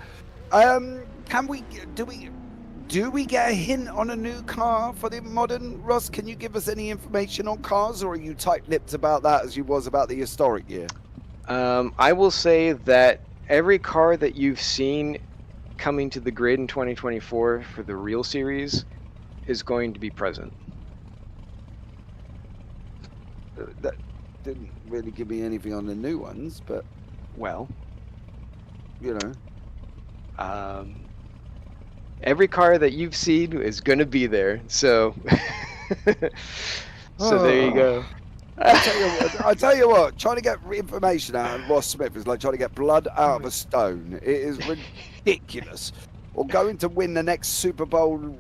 Do we get a hint on a new car for the modern? Ross, can you give us any information on cars, or are you tight-lipped about that as you was about the historic year? I will say that every car that you've seen coming to the grid in 2024 for the real series is going to be present. That didn't really give me anything on the new ones, but, Well, every car that you've seen is going to be there, so there you go. I tell you what, trying to get information out of Ross Smith is like trying to get blood out of a stone. It is ridiculous. Or going to win the next Super Bowl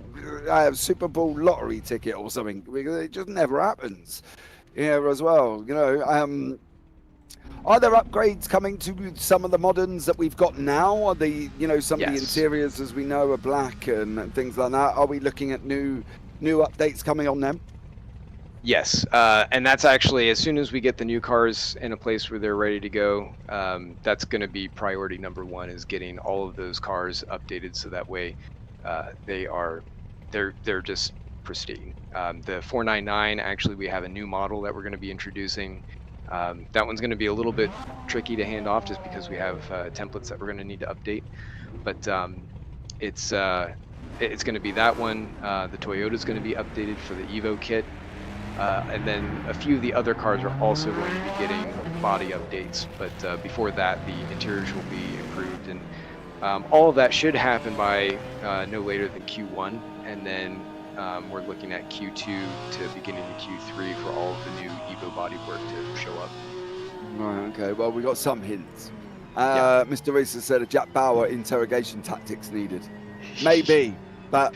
lottery ticket or something, because it just never happens here as well. Are there upgrades coming to some of the moderns that we've got now? Are some of the interiors, as we know, are black and things like that? Are we looking at new updates coming on them? Yes, and that's actually, as soon as we get the new cars in a place where they're ready to go, that's going to be priority number one, is getting all of those cars updated so that way they're just pristine. The 499, actually, we have a new model that we're going to be introducing. That one's going to be a little bit tricky to hand off just because we have templates that we're going to need to update, but it's going to be that one. The Toyota's going to be updated for the Evo kit, and then a few of the other cars are also going to be getting body updates, but before that the interiors will be improved, and all of that should happen by no later than Q1, and then we're looking at Q2 to beginning of Q3 for all of the new Evo bodywork to show up. Right, okay, well, we got some hints. Mr. Reese said a Jack Bauer interrogation tactics needed. Maybe, but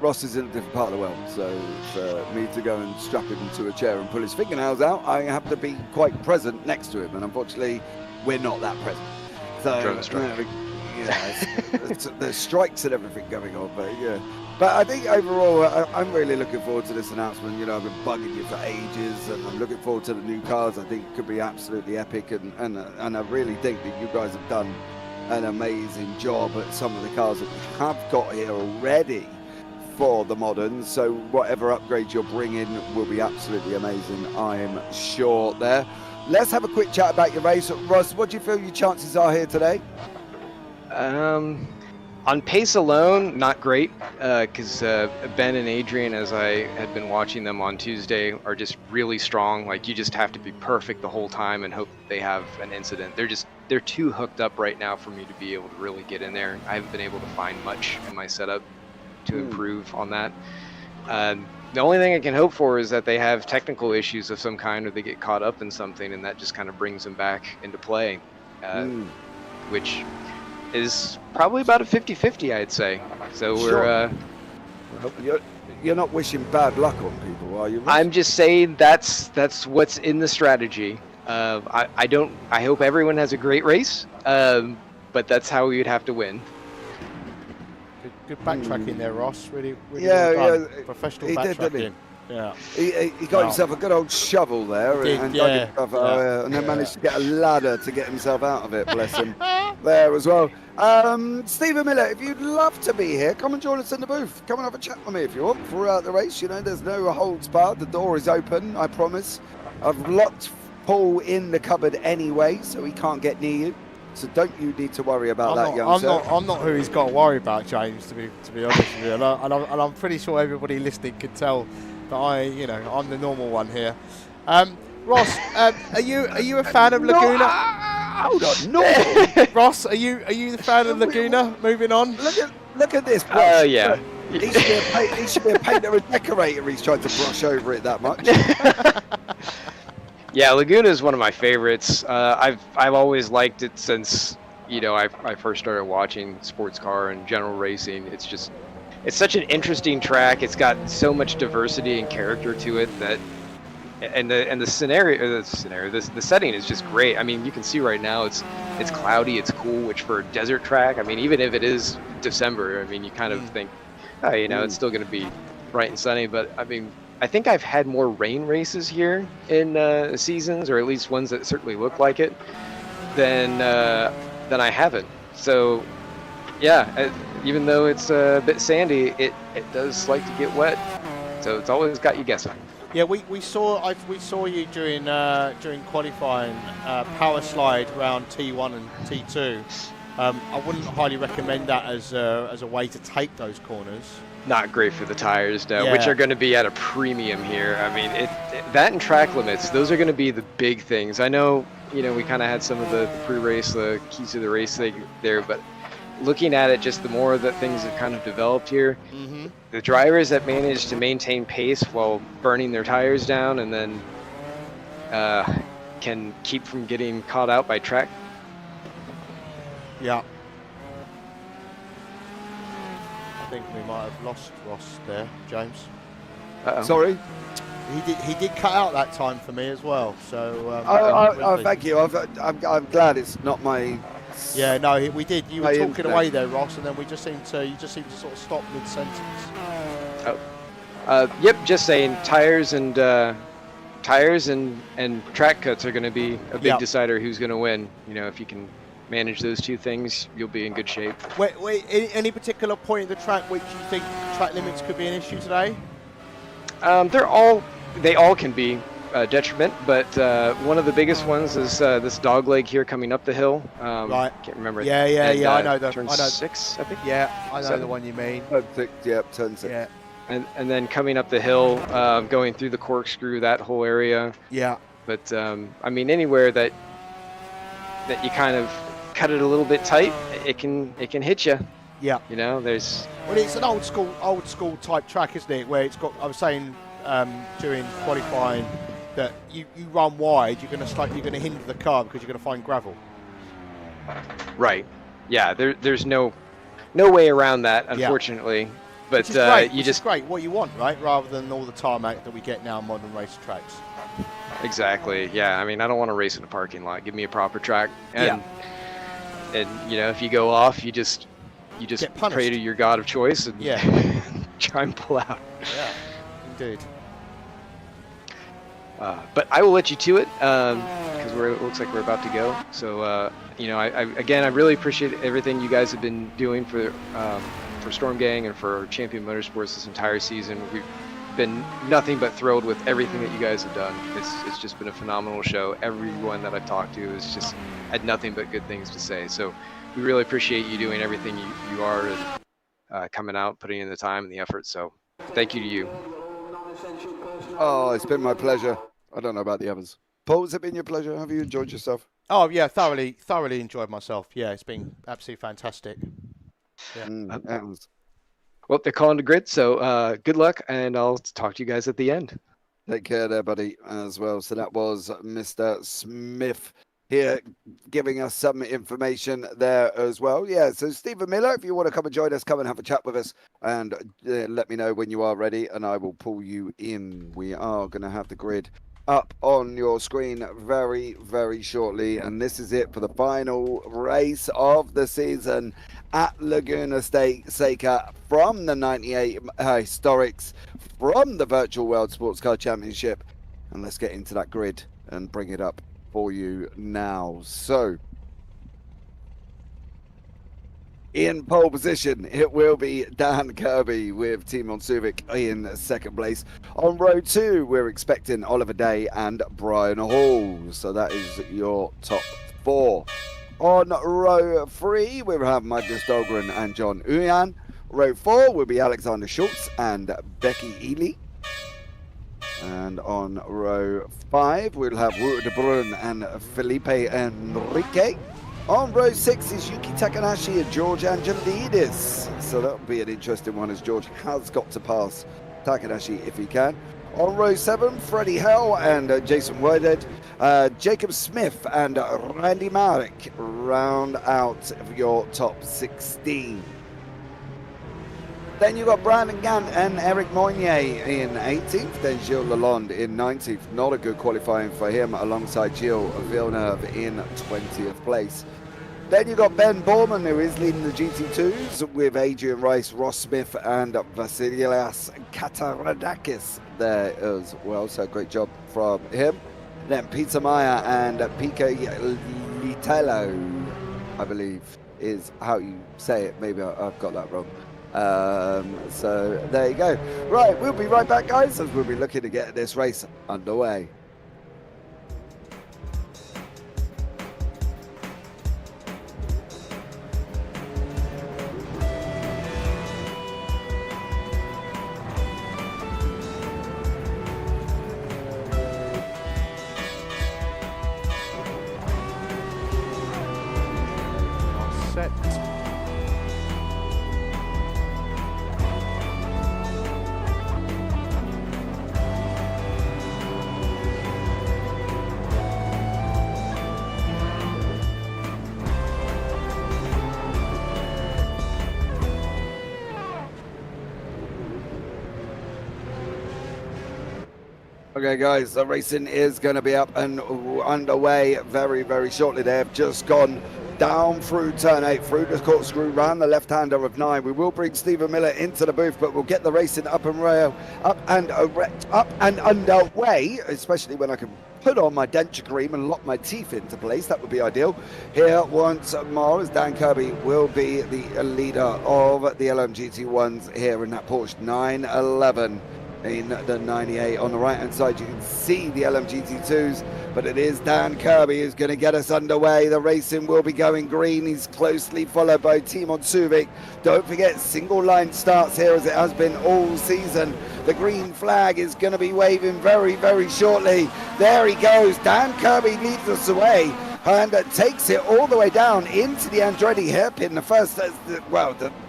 Ross is in a different part of the world, so for me to go and strap him to a chair and pull his fingernails out, I have to be quite present next to him, and unfortunately, we're not that present. So, there's strikes and everything going on, but yeah. But I think overall, I'm really looking forward to this announcement. I've been bugging you for ages, and I'm looking forward to the new cars. I think it could be absolutely epic, and I really think that you guys have done an amazing job at some of the cars that we have got here already for the moderns. So whatever upgrades you're bringing will be absolutely amazing, I'm sure there. Let's have a quick chat about your race. Ross, what do you feel your chances are here today? On pace alone, not great, because Ben and Adrian, as I had been watching them on Tuesday, are just really strong. Like, you just have to be perfect the whole time and hope that they have an incident. They're too hooked up right now for me to be able to really get in there. I haven't been able to find much in my setup to improve on that. The only thing I can hope for is that they have technical issues of some kind, or they get caught up in something, and that just kind of brings them back into play, which is probably about a 50-50, I'd say. So we're you're not wishing bad luck on people, are you? Rich? I'm just saying that's what's in the strategy. I hope everyone has a great race, but that's how we would have to win. Good backtracking there, Ross. Really well done. Professional backtracking. Yeah. He got himself a good old shovel there, and then managed to get a ladder to get himself out of it. Bless him. There as well. Stephen Miller, if you'd love to be here, come and join us in the booth. Come and have a chat with me if you want throughout the race. You know, there's no holds barred. The door is open, I promise. I've locked Paul in the cupboard anyway, so he can't get near you. So don't you need to worry about that, young sir. I'm not who he's got to worry about, James. To be honest with you, and I'm pretty sure everybody listening can tell that I'm the normal one here. Ross, are you a fan of Laguna? Hold on, no. Ross, are you the fan of Laguna? Moving on. Look at this. Oh yeah. He should be a painter and decorator. He's trying to brush over it that much. Yeah, Laguna is one of my favorites. I've always liked it since I first started watching sports car and general racing. It's such an interesting track. It's got so much diversity and character to it that, and the setting is just great. I mean, you can see right now it's cloudy, it's cool, which for a desert track, I mean, even if it is December, I mean, you kind of think, it's still going to be bright and sunny. But I mean, I think I've had more rain races here in seasons, or at least ones that certainly look like it, than I haven't. So, yeah, even though it's a bit sandy, it does like to get wet. So it's always got you guessing. Yeah, we saw you during qualifying power slide around T1 and T2. I wouldn't highly recommend that as a way to take those corners. Not great for the tires, though, Yeah. which are going to be at a premium here. I mean, that and track limits, those are going to be the big things. I know, we kind of had some of the pre-race, the keys to the race thing there, but looking at it, just the more that things have kind of developed here, the drivers that manage to maintain pace while burning their tires down and then can keep from getting caught out by track. Yeah. I think we might have lost Ross there, James. Sorry? He did cut out that time for me as well. So. Thank you. I'm glad it's not my. Yeah, no, we did. You were my talking internet. away there, Ross, and then you just seemed to sort of stop mid-sentence. Yep, just saying tires and track cuts are going to be a big decider who's going to win. If you can manage those two things, you'll be in good shape. Wait, any particular point of the track which you think track limits could be an issue today? They all can be detriment, but one of the biggest ones is this dog leg here coming up the hill. Right. Can't remember. Yeah, I know that. Turn 6, I think. Yeah, I know 7. the one you mean. Turn 6. Yeah. And then coming up the hill, going through the corkscrew, that whole area. Yeah. But I mean, anywhere that you kind of cut it a little bit tight, it can hit you. Yeah. There's. Well, it's an old school type track, isn't it? Where it's got. I was saying during qualifying that you run wide, you're going to hinder the car because you're going to find gravel. Right. Yeah. There's no way around that, unfortunately. Yeah. But which is great. you just great. What you want, right? Rather than all the tarmac that we get now on modern race tracks. Exactly. Yeah. I mean, I don't want to race in a parking lot. Give me a proper track. And if you go off, you just pray to your god of choice and try and pull out. Yeah. Indeed. But I will let you to it because it looks like we're about to go. So I really appreciate everything you guys have been doing for Storm Gang and for Champion Motorsports this entire season. been nothing but thrilled with everything that you guys have done. It's just been a phenomenal show. Everyone that I've talked to has just had nothing but good things to say. So we really appreciate you doing everything you are and coming out, putting in the time and the effort. So thank you to you. Oh, it's been my pleasure. I don't know about the others. Paul, has it been your pleasure? Have you enjoyed yourself? Oh yeah, thoroughly enjoyed myself. Yeah, it's been absolutely fantastic. Yeah. Well, they're calling the grid, so good luck, and I'll talk to you guys at the end. Take care there, buddy, as well. So that was Mr. Smith here giving us some information there as well. Yeah, so Stephen Miller, if you want to come and join us, come and have a chat with us, and let me know when you are ready, and I will pull you in. We are going to have the grid up on your screen very, very shortly, and this is it for the final race of the season at Laguna Seca from the 98 Historics, from the Virtual World Sports Car Championship. And let's get into that grid and bring it up for you now. So in pole position, it will be Dan Kirby with Team Monsuvic in second place. On row 2, we're expecting Oliver Day and Brian Hall. So that is your top 4. On row 3, we will have Magnus Dahlgren and John Uyan. Row 4 will be Alexander Schultz and Becky Ely. And on row 5, we'll have Wouter de Bruin and Felipe Enrique. On row 6 is Yuki Takanashi and George Angelidis. So that'll be an interesting one, as George has got to pass Takanashi if he can. On row 7, Freddie Hell and Jason Whitehead. Jacob Smith and Randy Marek round out your top 16. Then you've got Brandon Gant and Eric Moynier in 18th. Then Gilles Lalonde in 19th. Not a good qualifying for him, alongside Gilles Villeneuve in 20th place. Then you've got Ben Borman, who is leading the GT2s, with Adrian Rice, Ross Smith, and Vasilias Kataradakis there as well. So great job from him. Then Peter Meyer and Pika Litello, I believe is how you say it. Maybe I've got that wrong. So there you go. Right, we'll be right back, guys, as we'll be looking to get this race underway. Okay, guys, the racing is going to be up and underway very, very shortly. They have just gone down through turn 8, through the corkscrew, round the left-hander of 9. We will bring Stephen Miller into the booth, but we'll get the racing up and underway, especially when I can put on my denture cream and lock my teeth into place. That would be ideal. Here once more, as Dan Kirby will be the leader of the LMGT1s here in that Porsche 911. In the 98 on the right hand side, you can see the LMGT2s, but it is Dan Kirby who's going to get us underway. The racing will be going green. He's closely followed by Team Monsuvic. Don't forget, single line starts here as it has been all season. The green flag is going to be waving very, very shortly. There he goes. Dan Kirby leads us away and takes it all the way down into the Andretti hairpin. The first,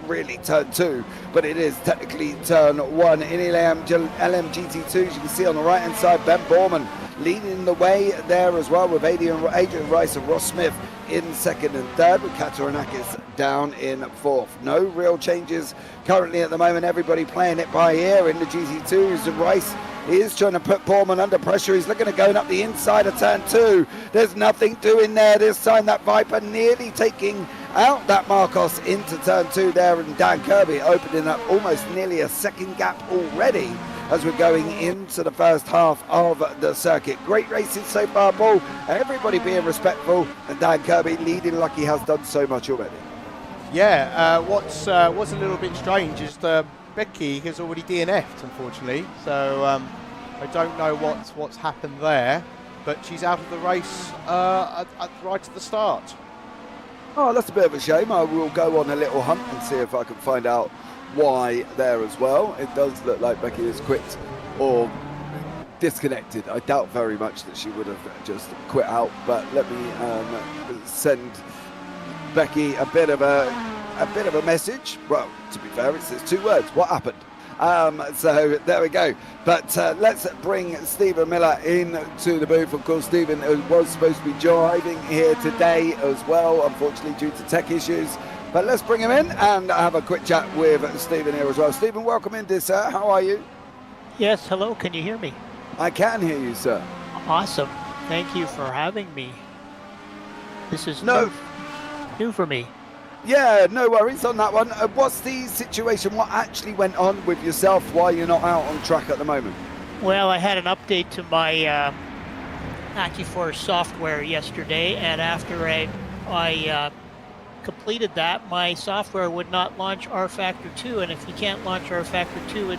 really turn 2, but it is technically turn 1 in LMGT2s. You can see on the right hand side, Ben Borman leading the way there as well, with Adrian Rice and Ross Smith in second and third, with Kataranakis down in fourth. No real changes currently at the moment. Everybody playing it by ear in the GT2s. And Rice is trying to put Borman under pressure. He's looking at going up the inside of turn 2. There's nothing doing there this time. That Viper nearly taking out that Marcos into turn 2 there, and Dan Kirby opening up almost nearly a second gap already as we're going into the first half of the circuit. Great racing so far, Paul. Everybody being respectful, and Dan Kirby leading like he has done so much already. Yeah, what's a little bit strange is the Becky has already DNF'd, unfortunately. So I don't know what's happened there, but she's out of the race right at the start. Oh, that's a bit of a shame. I will go on a little hunt and see if I can find out why there as well. It does look like Becky has quit or disconnected. I doubt very much that she would have just quit out, but let me send Becky a bit of a message. Well, to be fair, it says 2 words. What happened? So there we go. But let's bring Stephen Miller into the booth. Of course, Stephen was supposed to be driving here today as well, unfortunately due to tech issues. But let's bring him in and have a quick chat with Stephen here as well. Stephen, welcome in, dear sir. How are you? Yes, hello. Can you hear me? I can hear you, sir. Awesome. Thank you for having me. This is new for me. Yeah, no worries on that one. What's the situation? What actually went on with yourself? Why you're not out on track at the moment? Well, I had an update to my AccuForce software yesterday, and after I completed that, my software would not launch rFactor 2, and if you can't launch rFactor 2,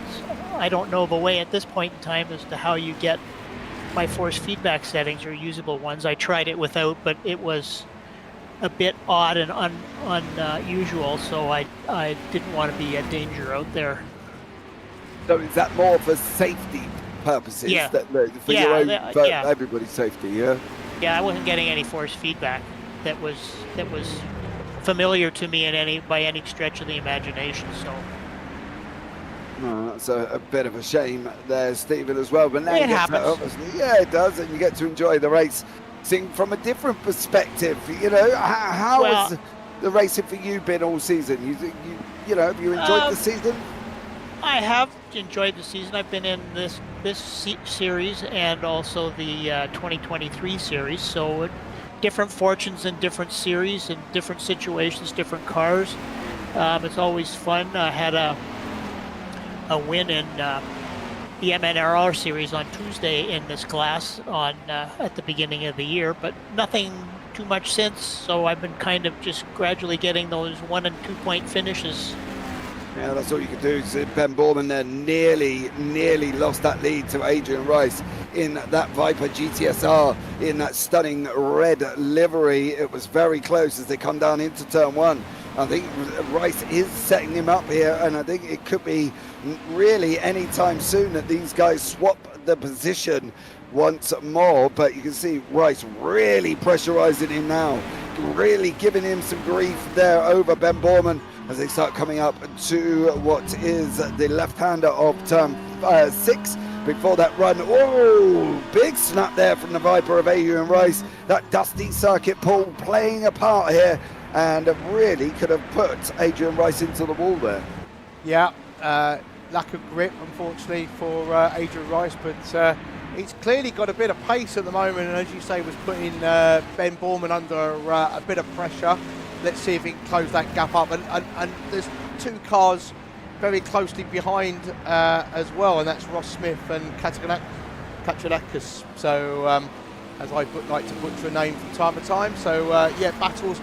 I don't know of a way at this point in time as to how you get my force feedback settings or usable ones. I tried it without, but it was a bit odd and unusual, so I didn't want to be a danger out there. So is that more for safety purposes? Yeah. For your own, for everybody's safety, yeah? Yeah, I wasn't getting any force feedback that was familiar to me by any stretch of the imagination, so. No, that's a bit of a shame there, Stephen, as well. But now it you get happens. obviously, yeah, it does, and you get to enjoy the race. Seeing from a different perspective, you know, how has the racing for you been all season? You know, have you enjoyed the season? I have enjoyed the season. I've been in this series and also the 2023 series. So different fortunes in different series and different situations, different cars. It's always fun. I had a win in the MNRL series on Tuesday in this class at the beginning of the year, but nothing too much since. So I've been kind of just gradually getting those 1 and 2 point finishes. Yeah, that's all you can do. So Ben Borman there nearly lost that lead to Adrian Rice in that Viper GTSR in that stunning red livery. It was very close as they come down into turn 1. I think Rice is setting him up here, and I think it could be really any time soon that these guys swap the position once more. But you can see Rice really pressurizing him now, really giving him some grief there over Ben Borman as they start coming up to what is the left-hander of turn 6 before that run. Oh, big snap there from the Viper of Adrian Rice. That dusty circuit pull playing a part here, and really could have put Adrian Rice into the wall there. Yeah, lack of grip, unfortunately, for Adrian Rice, but he's clearly got a bit of pace at the moment, and as you say, was putting Ben Borman under a bit of pressure. Let's see if he can close that gap up. And there's 2 cars very closely behind as well, and that's Ross Smith and Katranakis. So, as I like to butcher a name from time to time. So, yeah, battles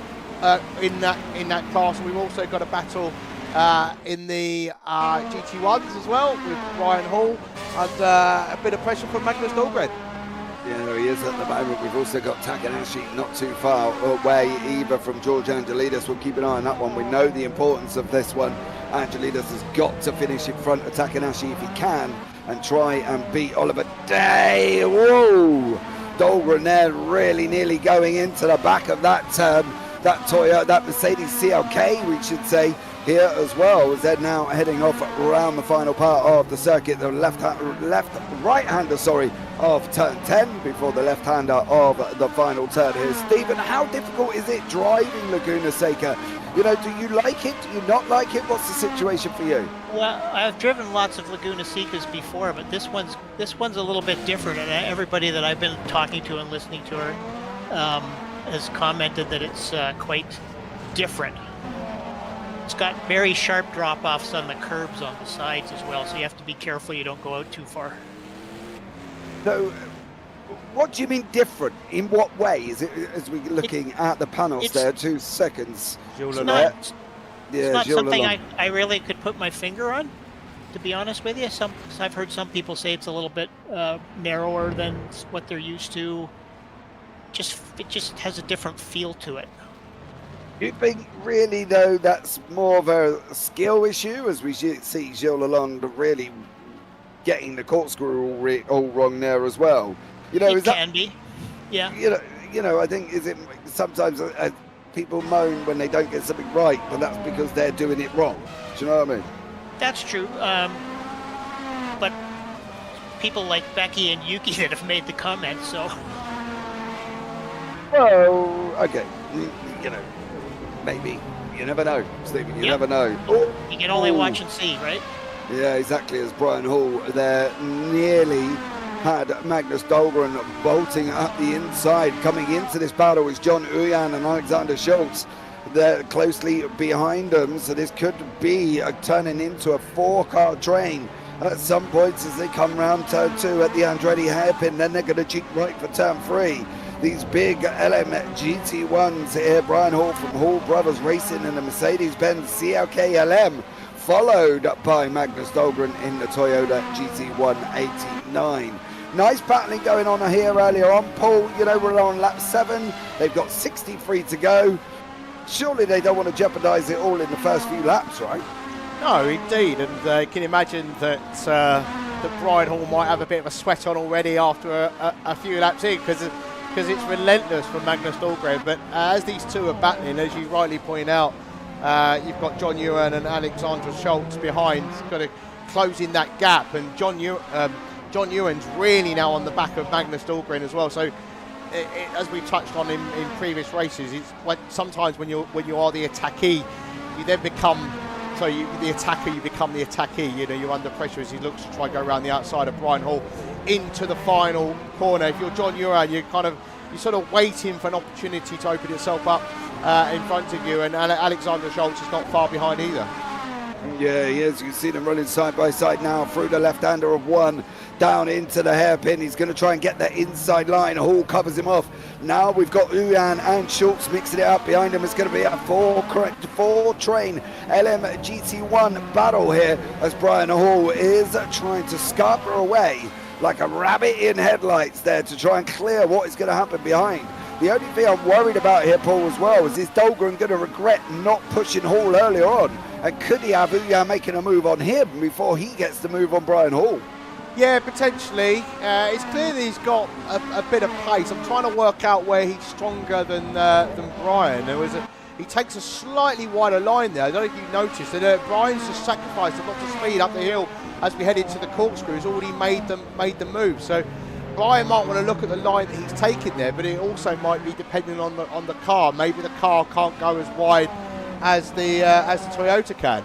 in that class. And we've also got a battle in the GT1s as well with Ryan Hall, and a bit of pressure from Magnus Dahlgren. Yeah, there he is at the moment. We've also got Takanashi not too far away either from George Angelidis. We'll keep an eye on that one. We know the importance of this one. Angelidis has got to finish in front of Takanashi if he can and try and beat Oliver Day. Whoa! Dahlgren there really nearly going into the back of that Toyota, that Mercedes CLK, we should say, here as well, as they're now heading off around the final part of the circuit, the right-hander, of turn 10 before the left-hander of the final turn here. Stephen, how difficult is it driving Laguna Seca? You know, do you like it? Do you not like it? What's the situation for you? Well, I've driven lots of Laguna Secas before, but this one's a little bit different, and everybody that I've been talking to and listening to her has commented that it's quite different. It's got very sharp drop-offs on the curbs on the sides as well, so you have to be careful you don't go out too far. So, what do you mean different? In what way? Is it, as we're looking at the panels there, 2 seconds. It's not something I really could put my finger on. to be honest with you. I've heard some people say it's a little bit narrower than what they're used to. It just has a different feel to it. You think really though that's more of a skill issue, as we see Gilles Lalonde really getting the corkscrew all wrong there as well? You know, It can be, yeah. You know, I think is it sometimes people moan when they don't get something right, but that's because they're doing it wrong. Do you know what I mean? That's true. But people like Becky and Yuki that have made the comment, so. Well, okay, you know, maybe. You never know, Stephen, you never know. Oh, you can only watch and see, right? yeah, exactly, as Brian Hall there nearly had Magnus Dahlgren bolting up the inside. Coming into this battle is John Uyan and Alexander Schultz. They're closely behind them, so this could be turning into a 4-car train at some points as they come round turn 2 at the Andretti hairpin. Then they're going to cheat right for turn 3. These big LM GT1s here. Brian Hall from Hall Brothers Racing in the Mercedes-Benz CLK LM, followed by Magnus Dahlgren in the Toyota GT189. Nice battling going on here earlier on, Paul. You know, we're on lap 7. They've got 63 to go. Surely they don't want to jeopardise it all in the first few laps, right? No, indeed, and can you imagine that that Brian Hall might have a bit of a sweat on already after a few laps in, because it's relentless for Magnus Dahlgren. But as these two are battling, as you rightly point out, you've got John Ewan and Alexander Schultz behind, got to close in that gap, and John Ewan's really now on the back of Magnus Dahlgren as well. So, as we touched on in previous races, it's sometimes when you are the attackee, you then become the attacker. You become the attackee. You know, you're under pressure as he looks to try to go around the outside of Brian Hall into the final corner. If you're John Ewan, you're sort of waiting for an opportunity to open itself up in front of you, and Alexander Schultz is not far behind either. Yeah, he is. You can see them running side by side now through the left-hander of one, down into the hairpin. He's going to try and get that inside line. Hall covers him off. Now we've got Uyan and Schultz mixing it up. Behind him is going to be a four-train LM GT1 battle here, as Brian Hall is trying to scupper away like a rabbit in headlights there to try and clear what is going to happen behind. The only thing I'm worried about here, Paul, as well, is Dahlgren going to regret not pushing Hall earlier on? And could he have Uyan making a move on him before he gets the move on Brian Hall? Yeah, potentially. It's clear that he's got a bit of pace. I'm trying to work out where he's stronger than Brian. He takes a slightly wider line there. I don't know if you noticed that Brian's just sacrificed a lot of speed up the hill as we head into the corkscrew. He's already made the move. So Brian might want to look at the line that he's taking there, but it also might be depending on the car. Maybe the car can't go as wide as the Toyota can.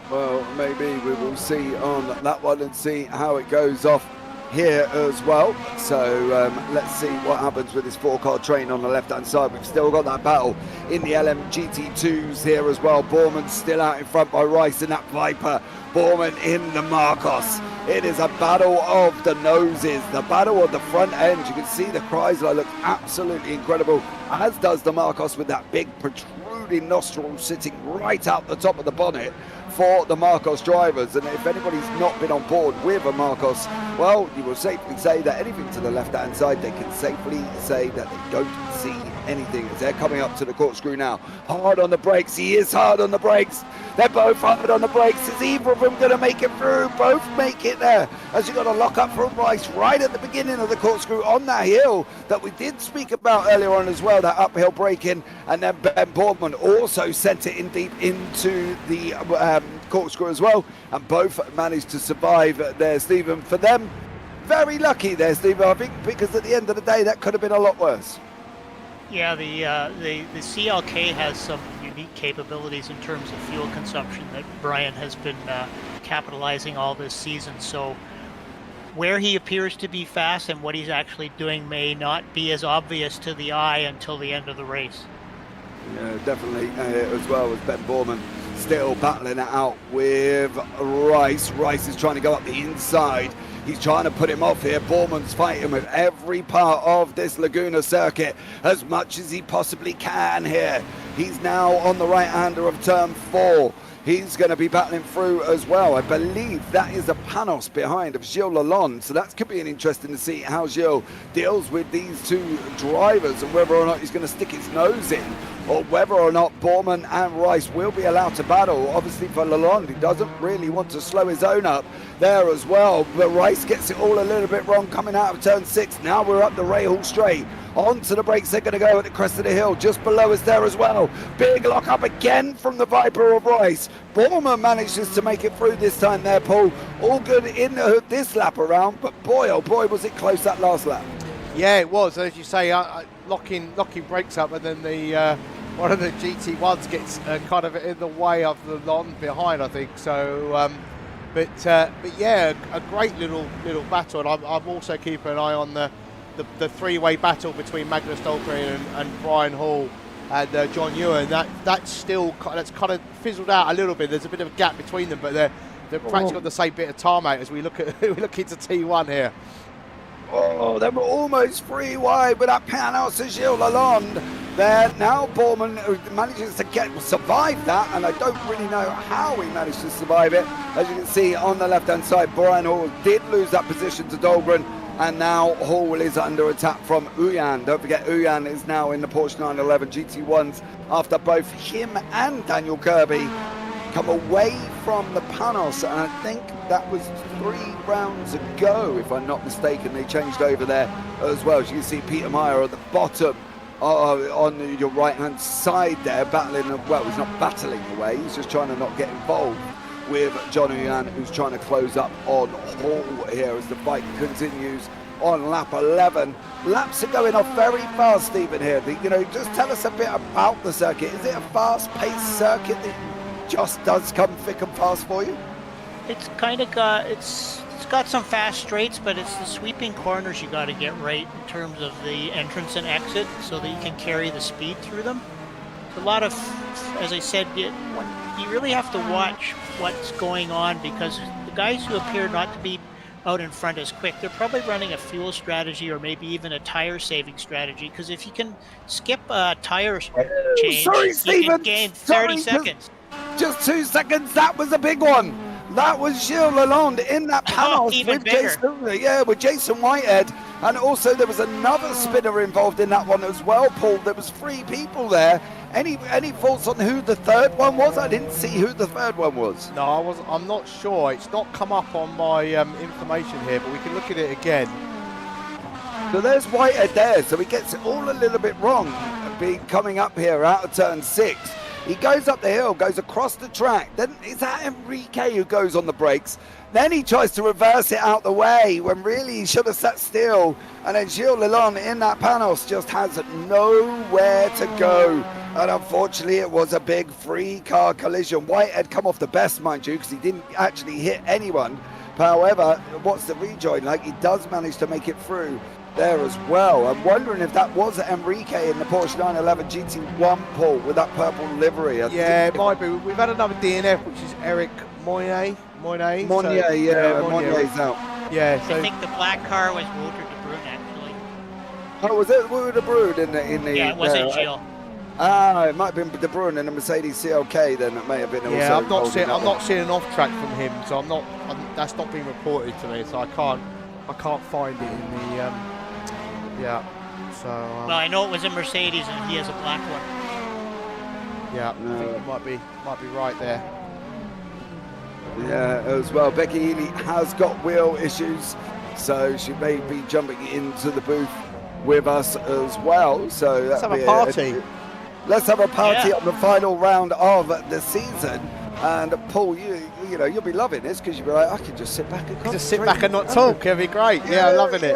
Well, maybe we will see on that one and see how it goes off here as well. So let's see what happens with this 4-car train on the left-hand side. We've still got that battle in the LM GT2s here as well. Borman's still out in front by Rice in that Viper. Borman in the Marcos. It is a battle of the noses, the battle of the front end. You can see the Chrysler looks absolutely incredible, as does the Marcos, with that big protruding nostril sitting right out the top of the bonnet for the Marcos drivers. And if anybody's not been on board with a Marcos, well, you will safely say that anything to the left-hand side, they can safely say that they don't see anything as they're coming up to the corkscrew now. Hard on the brakes. He is hard on the brakes. They're both hard on the brakes. Is either of them going to make it through? Both make it there, as you got a lock up from Rice right at the beginning of the corkscrew on that hill that we did speak about earlier on as well, that uphill braking. And then Ben Boardman also sent it in deep into the corkscrew as well, and both managed to survive there, Stephen. For them, very lucky there, Stephen, I think, because at the end of the day that could have been a lot worse. Yeah, the CLK has some unique capabilities in terms of fuel consumption that Brian has been capitalizing all this season. So where he appears to be fast and what he's actually doing may not be as obvious to the eye until the end of the race. Yeah, definitely, as well as Ben Borman still battling it out with Rice. Rice is trying to go up the inside. He's trying to put him off here. Borman's fighting with every part of this Laguna circuit as much as he possibly can here. He's now on the right-hander of turn 4. He's going to be battling through as well. I believe that is a Panos behind of Gilles Lalonde. So that could be an interesting to see how Gilles deals with these two drivers and whether or not he's going to stick his nose in, or whether or not Borman and Rice will be allowed to battle. Obviously for Lalonde, he doesn't really want to slow his own up there as well. But Rice gets it all a little bit wrong coming out of turn 6. Now we're up the Rahal straight. Onto the brakes, they're going to go at the crest of the hill. Just below us there as well. Big lock up again from the Viper of Rice. Borman manages to make it through this time there, Paul. All good in this lap around, but boy, oh boy, was it close that last lap. Yeah, it was. As you say, locking brakes up, and then the one of the GT1s gets kind of in the way of the Lon behind, I think. So, but yeah, a great little battle. And I'm also keeping an eye on the three-way battle between Magnus Dahlgren and Brian Hall and John Ewan. That's kind of fizzled out a little bit. There's a bit of a gap between them, but they're practically on the same bit of tarmac as we look into T1 here. Oh, they were almost 3 wide with that Panos to Gilles Lalonde there. Now Borman manages to survive that, and I don't really know how he managed to survive it. As you can see on the left-hand side, Brian Hall did lose that position to Dahlgren, and now Hall is under attack from Uyan. Don't forget, Uyan is now in the Porsche 911 GT1s after both him and Daniel Kirby come away from the Panos, and I think that was 3 rounds ago, if I'm not mistaken. They changed over there as well. As you can see, Peter Meyer at the bottom on your right-hand side there, battling. Well, he's not battling away, he's just trying to not get involved with John Uyan, who's trying to close up on Hall here as the fight continues on lap 11. Laps are going off very fast, Stephen, here. You know, just tell us a bit about the circuit. Is it a fast-paced circuit that just does come thick and fast for you? It's kind of got it's got some fast straights, but it's the sweeping corners you got to get right in terms of the entrance and exit, so that you can carry the speed through them. It's a lot of, as I said, you really have to watch what's going on, because the guys who appear not to be out in front as quick, they're probably running a fuel strategy or maybe even a tire saving strategy, because if you can skip a tire change, you can gain 30 seconds. Just 2 seconds, that was a big one. That was Gilles Lalonde in that panel with Jason Whitehead. And also there was another spinner involved in that one as well, Paul. There was 3 people there. Any thoughts on who the third one was? I didn't see who the third one was. No, I'm not sure. It's not come up on my information here, but we can look at it again. So there's Whitehead there, so he gets it all a little bit wrong, coming up here out of turn 6. He goes up the hill, goes across the track. Then is that Enrique who goes on the brakes? Then he tries to reverse it out the way when really he should have sat still. And then Gilles Lalonde in that Panos just has nowhere to go. And unfortunately, it was a big 3-car collision. Whitehead come off the best, mind you, because he didn't actually hit anyone. However, what's the rejoin like? He does manage to make it through there as well. I'm wondering if that was Enrique in the Porsche 911 GT1, Paul, with that purple livery. Yeah, it might be. We've had another DNF, which is Eric Monnier. Monier's out. Yeah, so I think the black car was Wouter de Bruin, actually. Oh, was it Wouter de Bruin in the? Yeah, it wasn't Gilles. It might have been De Bruin in the Mercedes CLK. Then it may have been. Yeah, also I'm not seeing an off track from him, so that's not been reported to me, so I can't find it in the. Yeah. So. Well, I know it was a Mercedes, and he has a black one. Yeah, I think you might be right there. Yeah, as well. Becky Healy has got wheel issues, so she may be jumping into the booth with us as well. So let's have a party. Let's have a party on the final round of the season. And Paul, you'll be loving this, because you'll be like, I can just sit back and not talk. It'll be great. Yeah, I'm loving it.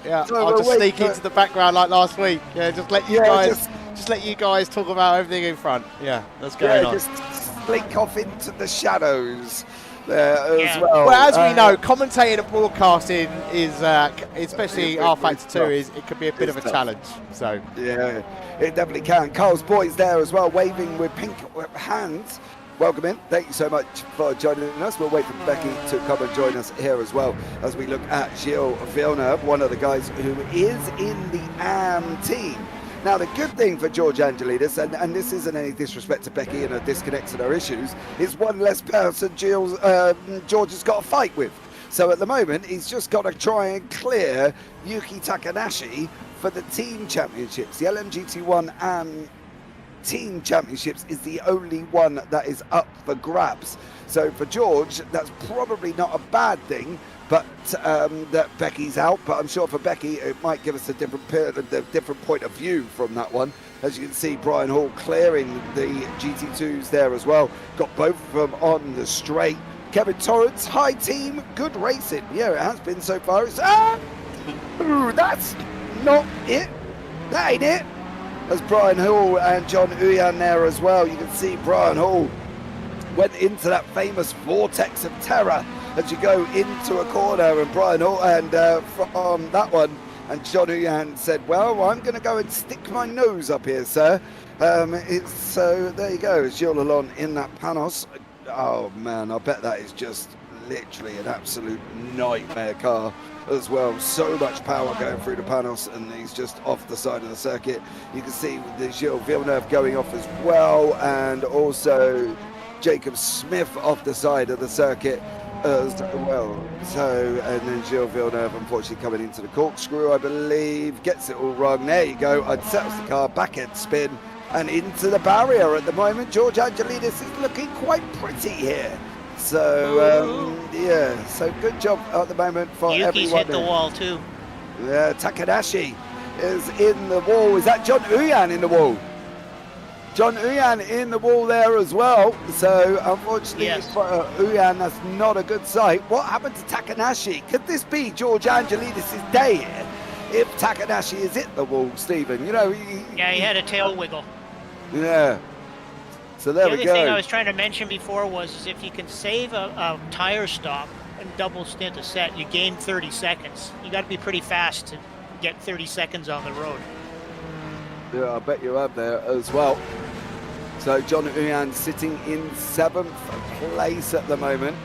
Yeah. So I'll just sneak into the background like last week. Yeah, just let you guys talk about everything in front. Yeah, that's going on. Just blink off into the shadows there as well. Well, as we know, commentating and broadcasting is, especially R Factor 2, it could be a bit of a challenge. So yeah, it definitely can. Carl's boys there as well, waving with pink hands. Welcome in. Thank you so much for joining us. We'll wait for Becky to come and join us here as well as we look at Gilles Villeneuve, one of the guys who is in the AM team Now, the good thing for George Angelidis, and this isn't any disrespect to Becky and her disconnects and her issues, is one less person George has got to fight with. So at the moment, he's just got to try and clear Yuki Takanashi for the team championships. The LMGT1 team championships is the only one that is up for grabs. So for George, that's probably not a bad thing, but that Becky's out. But I'm sure for Becky, it might give us a different point of view from that one. As you can see, Brian Hall clearing the GT2s there as well. Got both of them on the straight. Kevin Torrance, high team, good racing. Yeah, it has been so far. It's, that's not it. That ain't it. As Brian Hall and John Uyan there as well. You can see Brian Hall went into that famous vortex of terror as you go into a corner, and Brian Hall and from that one, and John Uyan said, well, I'm going to go and stick my nose up here, sir. So there you go, Gilles Lalonde in that Panos. Oh man, I bet that is just literally an absolute nightmare car as well. So much power going through the Panos, and he's just off the side of the circuit. You can see the Gilles Villeneuve going off as well, and also Jacob Smith off the side of the circuit as well. So, and then Gilles Villeneuve unfortunately coming into the corkscrew, I believe, gets it all wrong. There you go, unsettles the car, back end spin, and into the barrier at the moment. George Angelidis is looking quite pretty here. So, yeah, so good job at the moment for Yuki's everyone. hit the wall too. Yeah, Takanashi is in the wall. Is that John Uyan in the wall? John Uyan in the wall there as well. So, unfortunately, yes, for Uyan, that's not a good sight. What happened to Takanashi? Could this be George Angelidis' day here? If Takanashi is hit the wall, Stephen, you know. He had a tail wiggle. Yeah. So there we The go. other thing I was trying to mention before was if you can save a tire stop and double stint a set, you gain 30 seconds. You got to be pretty fast to get 30 seconds on the road. Yeah, I bet you have there as well. So John Uyan sitting in 7th place at the moment.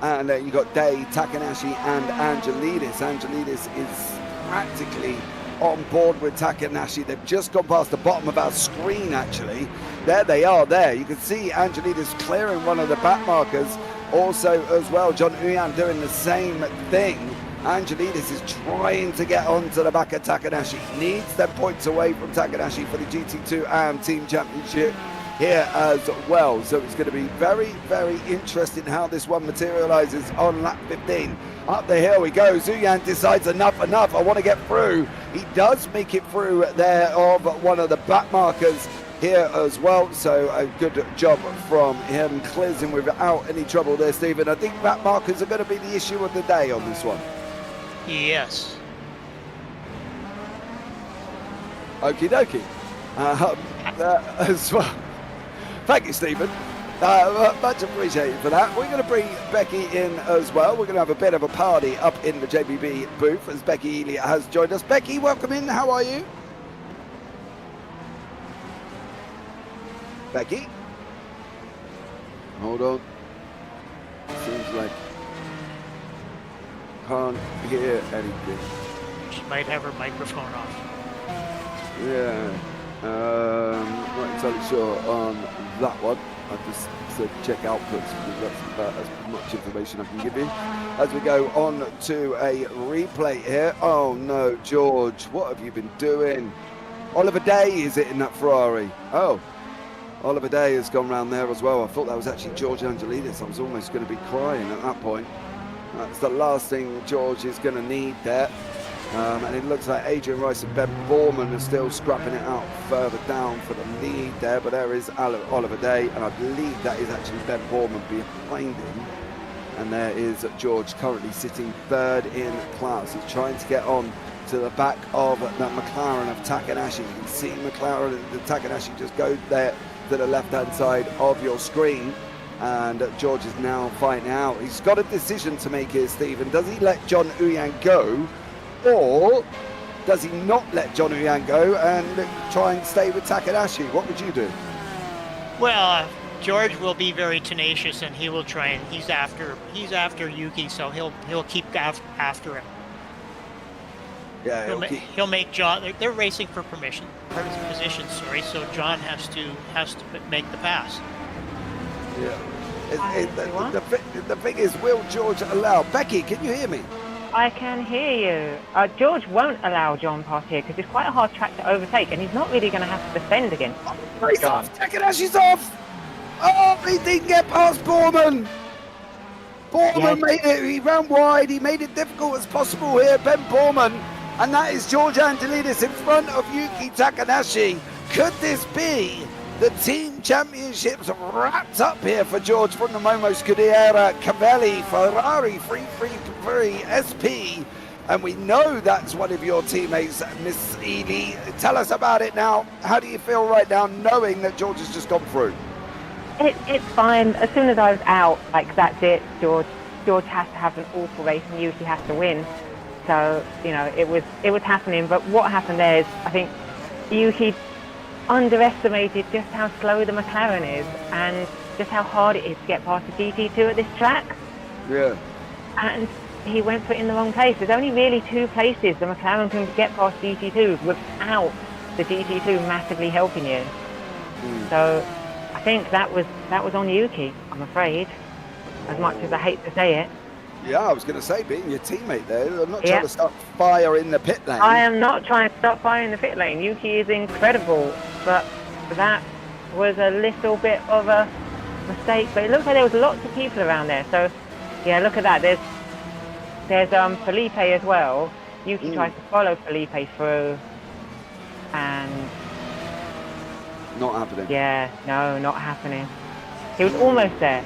And you've got Day, Takanashi and Angelidis. Angelidis is practically on board with Takanashi. They've just gone past the bottom of our screen, actually. There they are there. You can see Angelidis clearing one of the back markers. Also as well, John Uyan doing the same thing. Angelidis is trying to get onto the back of Takanashi. Needs them points away from Takanashi for the GT2 AM Team Championship here as well. So it's going to be very, very interesting how this one materializes on lap 15. Up the hill he goes. Uyan decides enough, I want to get through. He does make it through there of one of the back markers here as well. So a good job from him, clears him without any trouble there, Stephen. I think back markers are going to be the issue of the day on this one. Yes. Okie dokie. As well. Thank you, Stephen. Much appreciated for that. We're going to bring Becky in as well. We're going to have a bit of a party up in the JBB booth as Becky Ely has joined us. Becky, welcome in. How are you? Becky? Hold on. Seems like can't hear anything. She might have her microphone off. Yeah. Not entirely sure on that one. I just said check outputs because that's about as much information I can give you. As we go on to a replay here. Oh no, George, what have you been doing? Oliver Day, is it in that Ferrari? Oh, Oliver Day has gone round there as well. I thought that was actually George Angelidis. I was almost going to be crying at that point. That's the last thing George is going to need there. And it looks like Adrian Rice and Ben Borman are still scrapping it out further down for the lead there. But there is Oliver Day, and I believe that is actually Ben Borman behind him. And there is George currently sitting 3rd in class. He's trying to get on to the back of that McLaren of Takanashi. You can see McLaren, the Takanashi just go there to the left-hand side of your screen. And George is now fighting out. He's got a decision to make here, Stephen. Does he let John Uyan go? Or does he not let John Uyan go and try and stay with Takanashi? What would you do? Well, George will be very tenacious, and he will try, and he's after Yuki, so he'll keep after him. Yeah, He'll make John. They're racing for position. Sorry, so John has to make the pass. Yeah. The thing is, will George allow? Becky, can you hear me? I can hear you. George won't allow John past here because it's quite a hard track to overtake, and he's not really going to have to defend against. He's off. Takadashi's off. Oh, he didn't get past Borman. Borman made it. He ran wide. He made it difficult as possible here. Ben Borman, and that is George Angelidis in front of Yuki Takanashi. Could this be the team championships wrapped up here for George from the Momo Scuderia Cavalli Ferrari 333 SP? And we know that's one of your teammates, Miss Ely. Tell us about it now. How do you feel right now knowing that George has just gone through? It's fine. As soon as I was out, like, that's it. George has to have an awful race and Yuki has to win. So, you know, it was happening. But what happened there is, I think Yuki underestimated just how slow the McLaren is and just how hard it is to get past the GT2 at this track. Yeah. And he went for it in the wrong place. There's only really two places the McLaren can get past GT2 without the GT2 massively helping you. So I think that was on Yuki, I'm afraid, as much as I hate to say it. Yeah, I was going to say, being your teammate there, I'm not trying to start fire in the pit lane. I am not trying to start fire in the pit lane. Yuki is incredible, but that was a little bit of a mistake. But it looks like there was lots of people around there. So, yeah, look at that. There's Felipe as well. Yuki tries to follow Felipe through, and not happening. Yeah, no, not happening. He was almost there.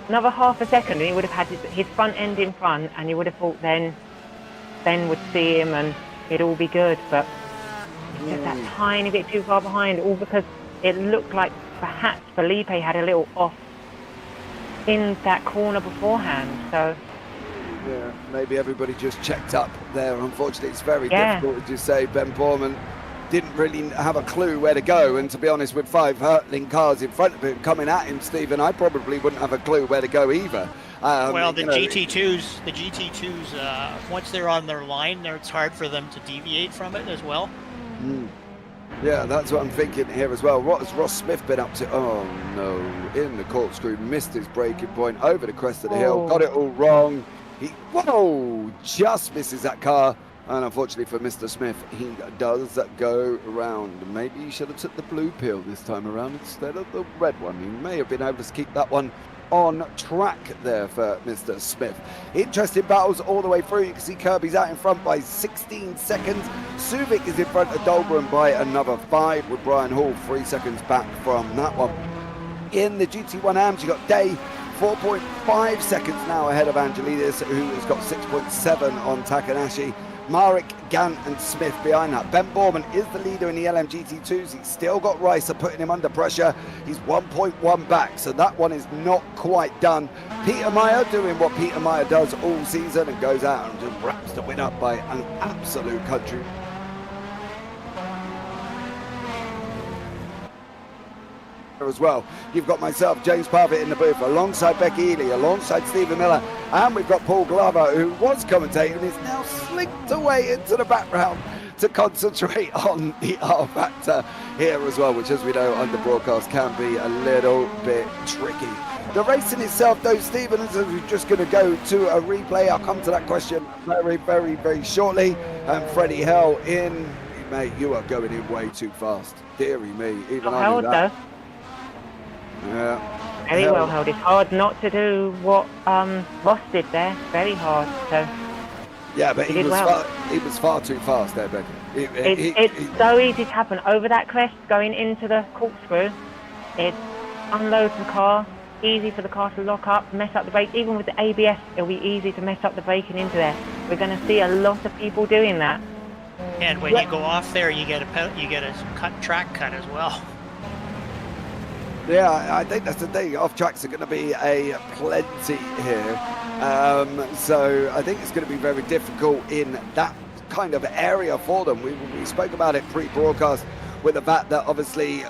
Another half a second and he would have had his front end in front, and you would have thought then Ben would see him and it'd all be good, but he's just that tiny bit too far behind, all because it looked like perhaps Felipe had a little off in that corner beforehand. So yeah, maybe everybody just checked up there. Unfortunately, it's very difficult, as you say. Ben Borman didn't really have a clue where to go, and to be honest, with 5 hurtling cars in front of him coming at him, Stephen, I probably wouldn't have a clue where to go either. Well, the GT2s, once they're on their line, it's hard for them to deviate from it as well. Yeah, that's what I'm thinking here as well. What has Ross Smith been up to? Oh no, in the corkscrew, missed his braking point over the crest of the hill, got it all wrong. He just misses that car. And unfortunately for Mr. Smith, he does go around. Maybe he should have took the blue pill this time around instead of the red one. He may have been able to keep that one on track there for Mr. Smith. Interesting battles all the way through. You can see Kirby's out in front by 16 seconds. Suvic is in front of Dahlgren by another 5, with Brian Hall 3 seconds back from that one. In the GT1 AMs, you got Day 4.5 seconds now ahead of Angelidis, who has got 6.7 on Takanashi. Marek, Gant and Smith behind that. Ben Borman is the leader in the LMGT2s. He's still got Reiser putting him under pressure. He's 1.1 back, so that one is not quite done. Peter Meyer doing what Peter Meyer does all season and goes out and just wraps the win up by an absolute country. As well, you've got myself, James Parfitt, in the booth alongside Becky Ely, alongside Stephen Miller, and we've got Paul Glover, who was commentating and is now slinked away into the background to concentrate on the R Factor here as well, which, as we know, under broadcast can be a little bit tricky. The racing itself, though, Stephen, is just going to go to a replay. I'll come to that question very, very, very shortly. And Freddie Hell in, mate, you are going in way too fast. Deary me, even I knew that. Yeah. Very well held. It's hard not to do what Ross did there. Very hard. So yeah, but he was far too fast there, Becky. It's so easy to happen over that crest going into the corkscrew. It unloads the car. Easy for the car to lock up, mess up the brake. Even with the ABS, it'll be easy to mess up the braking into there. We're going to see a lot of people doing that. And when you go off there, you get a track cut as well. Yeah, I think that's the thing. Off tracks are going to be a plenty here. So I think it's going to be very difficult in that kind of area for them. We spoke about it pre-broadcast with the fact that obviously,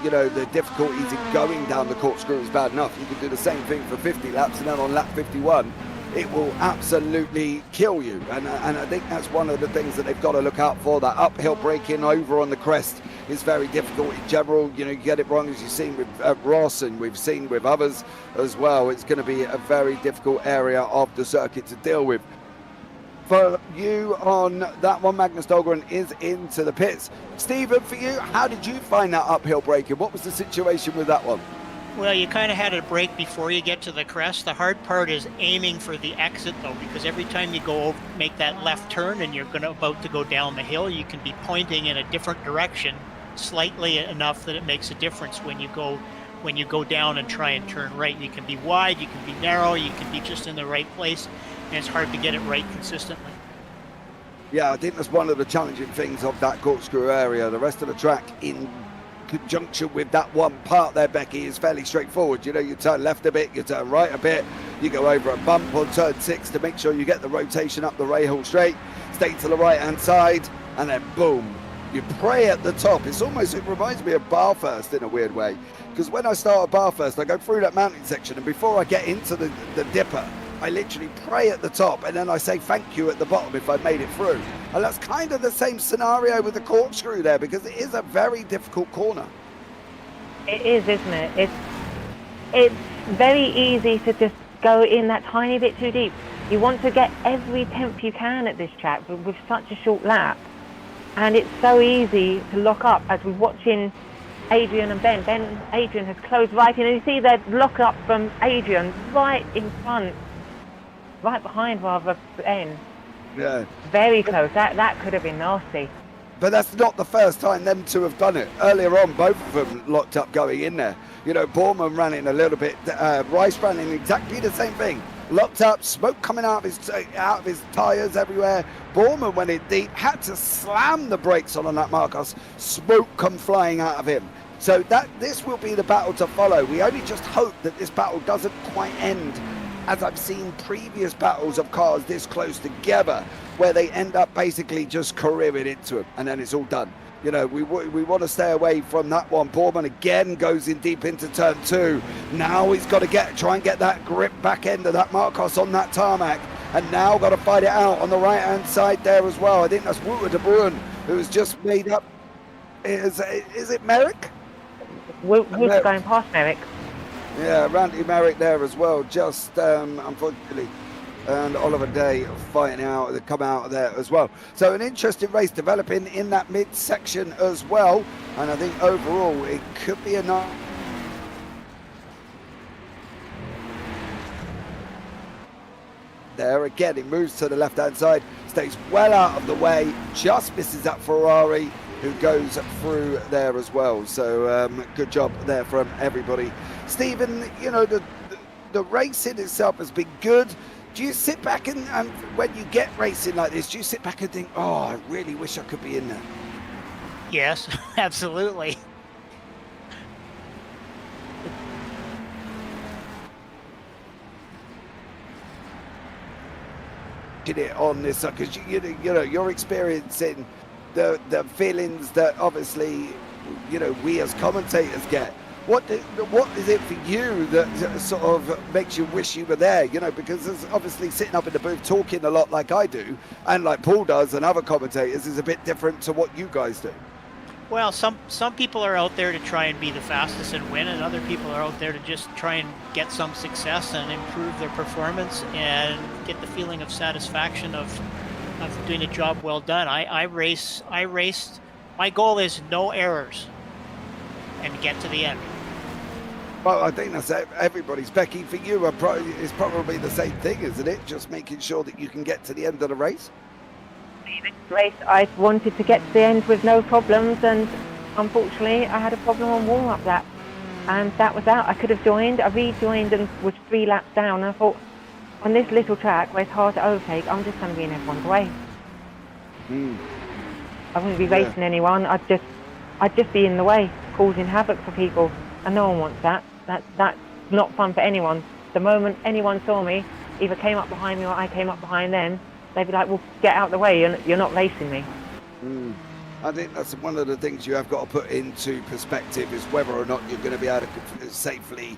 you know, the difficulties in going down the corkscrew is bad enough. You can do the same thing for 50 laps, and then on lap 51, it will absolutely kill you. And I think that's one of the things that they've got to look out for. That uphill braking over on the crest is very difficult in general. You know, you get it wrong, as you've seen with Ross, and we've seen with others as well. It's going to be a very difficult area of the circuit to deal with. For you on that one, Magnus Dahlgren is into the pits. Stephen, for you, how did you find that uphill braking? What was the situation with that one? Well, you kind of had a break before you get to the crest. The hard part is aiming for the exit, though, because every time you go make that left turn and you're about to go down the hill, you can be pointing in a different direction slightly enough that it makes a difference when you go down and try and turn right. You can be wide, you can be narrow, you can be just in the right place, and it's hard to get it right consistently. Yeah, I think that's one of the challenging things of that corkscrew area. The rest of the track, in conjunction with that one part there, Becky, is fairly straightforward. You know, you turn left a bit, you turn right a bit, you go over a bump on turn 6 to make sure you get the rotation up the Rahal straight, stay to the right hand side, and then boom, you pray at the top. It reminds me of Barfirst in a weird way, because when I start at Barfirst, I go through that mountain section, and before I get into the dipper, I literally pray at the top, and then I say thank you at the bottom if I made it through. And that's kind of the same scenario with the corkscrew there, because it is a very difficult corner. It is, isn't it? It's very easy to just go in that tiny bit too deep. You want to get every tenth you can at this track with such a short lap. And it's so easy to lock up, as we're watching Adrian and Ben. Adrian has closed right in, and you see that lock up from Adrian right in front. Right behind, rather, Ben. Yeah. Very close. That could have been nasty. But that's not the first time them two have done it. Earlier on, both of them locked up going in there. You know, Borman ran in a little bit. Rice ran in exactly the same thing. Locked up, smoke coming out of his tyres everywhere. Borman went in deep, had to slam the brakes on that Marcos. Smoke come flying out of him. So this will be the battle to follow. We only just hope that this battle doesn't quite end, as I've seen previous battles of cars this close together, where they end up basically just careering into them, and then it's all done. You know, we want to stay away from that one. Borman again goes in deep into turn 2. Now he's got to try and get that grip back end of that Marcos on that tarmac, and now got to fight it out on the right-hand side there as well. I think that's Wouter de Bruin, who has just made up. Is it Merrick? Wouter going past Merrick. Yeah, Randy Merrick there as well, just unfortunately, and Oliver Day fighting out, they come out of there as well. So an interesting race developing in that mid-section as well, and I think overall it could be enough. There again, it moves to the left-hand side, stays well out of the way, just misses that Ferrari, who goes through there as well. So good job there from everybody. Stephen, you know, the racing itself has been good. Do you sit back and when you get racing like this, do you sit back and think, oh, I really wish I could be in there? Yes, absolutely. Did it on this, because you know you're experiencing the feelings that obviously, you know, we as commentators get. What is it for you that sort of makes you wish you were there? You know, because there's obviously sitting up in the booth talking a lot like I do, and like Paul does, and other commentators, is a bit different to what you guys do. Well, some people are out there to try and be the fastest and win, and other people are out there to just try and get some success and improve their performance and get the feeling of satisfaction of doing a job well done. I raced. My goal is no errors and get to the end. Well, I think that's everybody's. Becky, for you, it's probably the same thing, isn't it? Just making sure that you can get to the end of the race. Race, I wanted to get to the end with no problems, and unfortunately I had a problem on warm-up lap, and that was out. I could have joined. I rejoined and was 3 laps down, and I thought, on this little track where it's hard to overtake, I'm just going to be in everyone's way. I wouldn't be racing anyone. I'd just be in the way, causing havoc for people, and no one wants that. That's not fun for anyone. The moment anyone saw me, either came up behind me or I came up behind them, they'd be like, well, get out of the way, you're not racing me. I think that's one of the things you have got to put into perspective, is whether or not you're going to be able to safely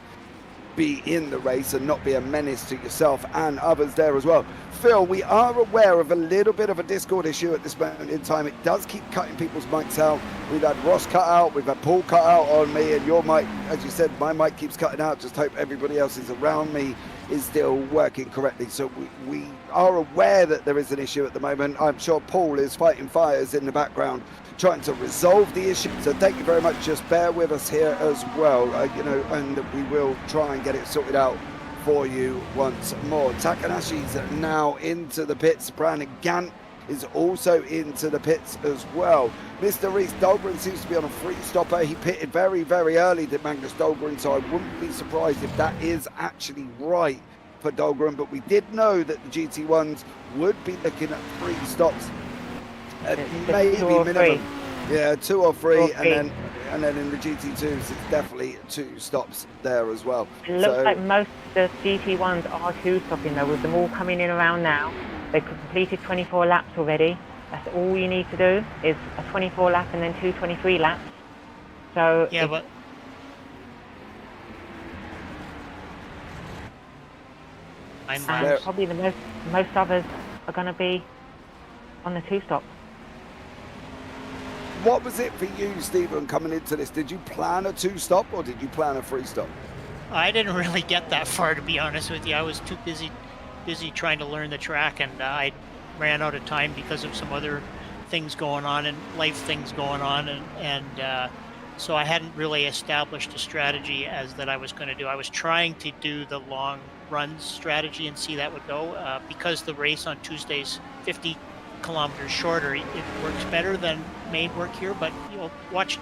be in the race and not be a menace to yourself and others there as well. Phil, we are aware of a little bit of a Discord issue at this moment in time. It does keep cutting people's mics out. We've had Ross cut out, we've had Paul cut out on me, and your mic, as you said, my mic keeps cutting out. Just hope everybody else is around me is still working correctly. So we are aware that there is an issue at the moment. I'm sure Paul is fighting fires in the background trying to resolve the issue, so thank you very much. Just bear with us here as well, and we will try and get it sorted out for you once more. Takahashi's now into the pits. Brandon Gant is also into the pits as well. Mr. Reese Dahlgren seems to be on a free stopper. He pitted very, very early, did Magnus Dahlgren, so I wouldn't be surprised if that is actually right for Dahlgren, but we did know that the GT1s would be looking at 3 stops. Maybe minimum, yeah, 2 or 3, and then in the GT2s it's definitely 2 stops there as well. It looks like most of the GT1s are 2 stopping though, with them all coming in around now. They've completed 24 laps already. That's all you need to do is a 24 lap and then 2 23 laps. So yeah, but and probably the most others are going to be on the 2 stop. What was it for you, Stephen, coming into this? Did you plan a 2 stop or did you plan a 3 stop? I didn't really get that far, to be honest with you. I was too busy trying to learn the track, and I ran out of time because of some other things going on and life things going on, and so I hadn't really established a strategy as that I was going to do. I was trying to do the long runs strategy and see that would go because the race on Tuesday's 50 kilometers shorter. It works better than main work here, but you'll watch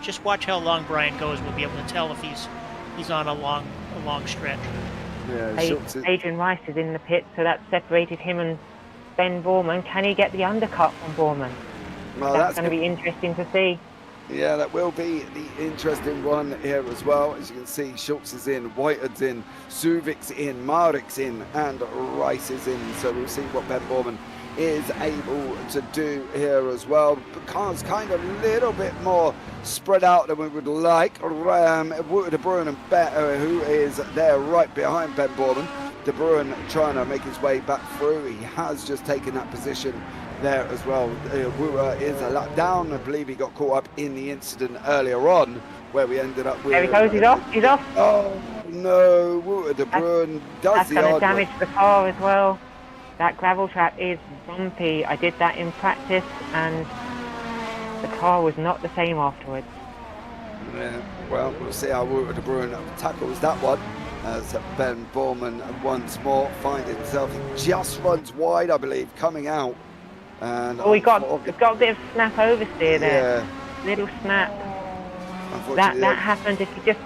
how long Brian goes. We'll be able to tell if he's on a long stretch. Yeah, Adrian Rice is in the pit, so that separated him and Ben Borman. Can he get the undercut on Borman? Well, that's going to be interesting to see. Yeah, that will be the interesting one here as well. As you can see, Schultz is in, Whitehead's in, Suvik's in, Marek's in, and Rice is in. So we'll see what Ben Borman is able to do here as well. The car's kind of a little bit more spread out than we would like. De Bruin and who is there right behind Ben Borman. De Bruin trying to make his way back through. He has just taken that position there as well. Wooer is a lap down. I believe he got caught up in the incident earlier on where we ended up with... There he goes, he's off. Oh no, Wooer De Bruin does the That's going hard to damage work. the car as well. That gravel track is bumpy. I did that in practice and the car was not the same afterwards. Yeah, well, we'll see how Wooter De Bruin tackles that one as Ben Borman once more finds himself. He just runs wide, I believe, coming out. And we got a bit of snap oversteer there. Yeah. Little snap. That happened if you just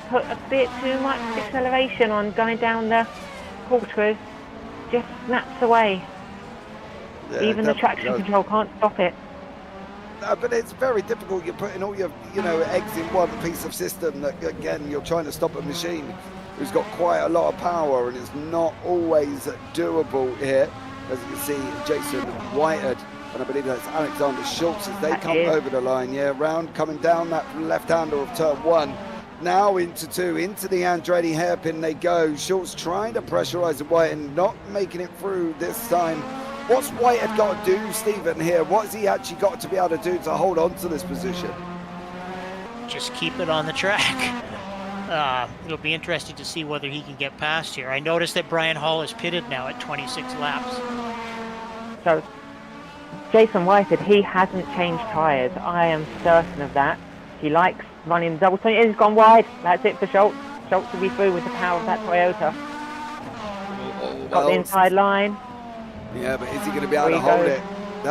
put a bit too much acceleration on going down the corkscrew. Just snaps away. Yeah, even the traction control can't stop it. No, but it's very difficult. You're putting all your, eggs in one piece of system. That again, you're trying to stop a machine who's got quite a lot of power, and it's not always doable here. As you can see, Jason Whitehead, and I believe that's Alexander Schultz as they come over the line. Yeah, round coming down that left-hander of turn 1. Now into 2, into the Andretti hairpin they go. Schultz trying to pressurize Whitehead and not making it through this time. What's Whitehead got to do, Stephen, here? What has he actually got to be able to do to hold on to this position? Just keep it on the track. It'll be interesting to see whether he can get past here. I noticed that Brian Hall is pitted now at 26 laps. So, Jason Whitehead, he hasn't changed tyres. I am certain of that. He likes running double 20. He's gone wide. That's it for Schultz. Schultz will be through with the power of that Toyota. Got the inside line. Yeah, but is he going to be able to hold it?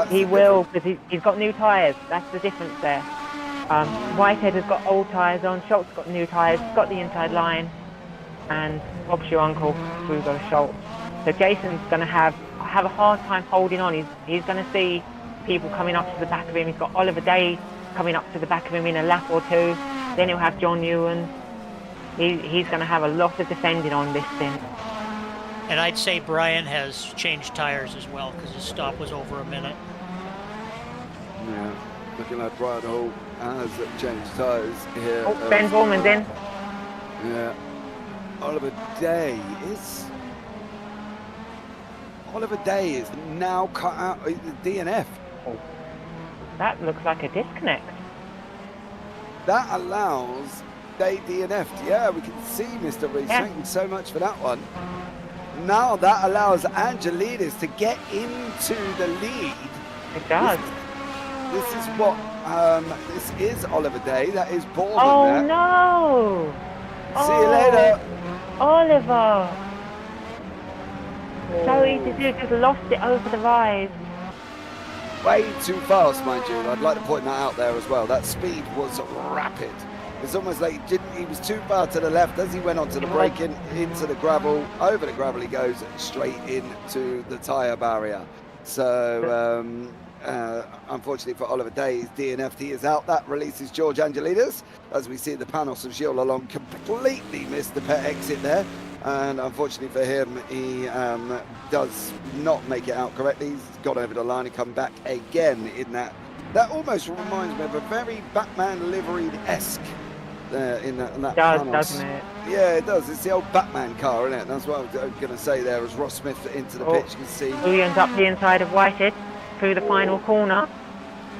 He will, because he's got new tyres. That's the difference there. Whitehead has got old tyres on. Schultz got new tyres. He's got the inside line. And Bob's your uncle. Through goes Schultz. So Jason's going to have a hard time holding on. He's going to see people coming up to the back of him. He's got Oliver Day coming up to the back of him in a lap or 2. Then he'll have John Ewan. He's going to have a lot of defending on this stint. And I'd say Brian has changed tires as well, because his stop was over a minute. Yeah, looking like Brian Hall has changed tyres here. Oh, Ben Borman's in. Yeah. Oliver Day is now cut out DNF. That looks like a disconnect. That allows Day DNF'd. Yeah, we can see Mr. Reese. Yeah. Thank you so much for that one. Now that allows Angelidis to get into the lead. It does. This is what, this is Oliver Day. That is Bourne Oh there. no! See you later. Oliver! So easy to do, just lost it over the rise. Way too fast, mind you. I'd like to point that out there as well. That speed was rapid. It's almost like he was too far to the left as he went onto the brake into the gravel. Over the gravel he goes straight into the tyre barrier. So unfortunately for Oliver Day, his DNF, he is out. That releases George Angelidis. As we see the Panos of Gilles Lalonde completely missed the pit exit there. And unfortunately for him, he does not make it out correctly. He's gone over the line and come back again in that. That almost reminds me of a very Batman liveried-esque in that Does, Panos. doesn't it? Yeah, it does. It's the old Batman car, isn't it? That's what I was going to say there as Ross Smith into the pitch. You can see. Who ends up the inside of Whitehead through the final corner.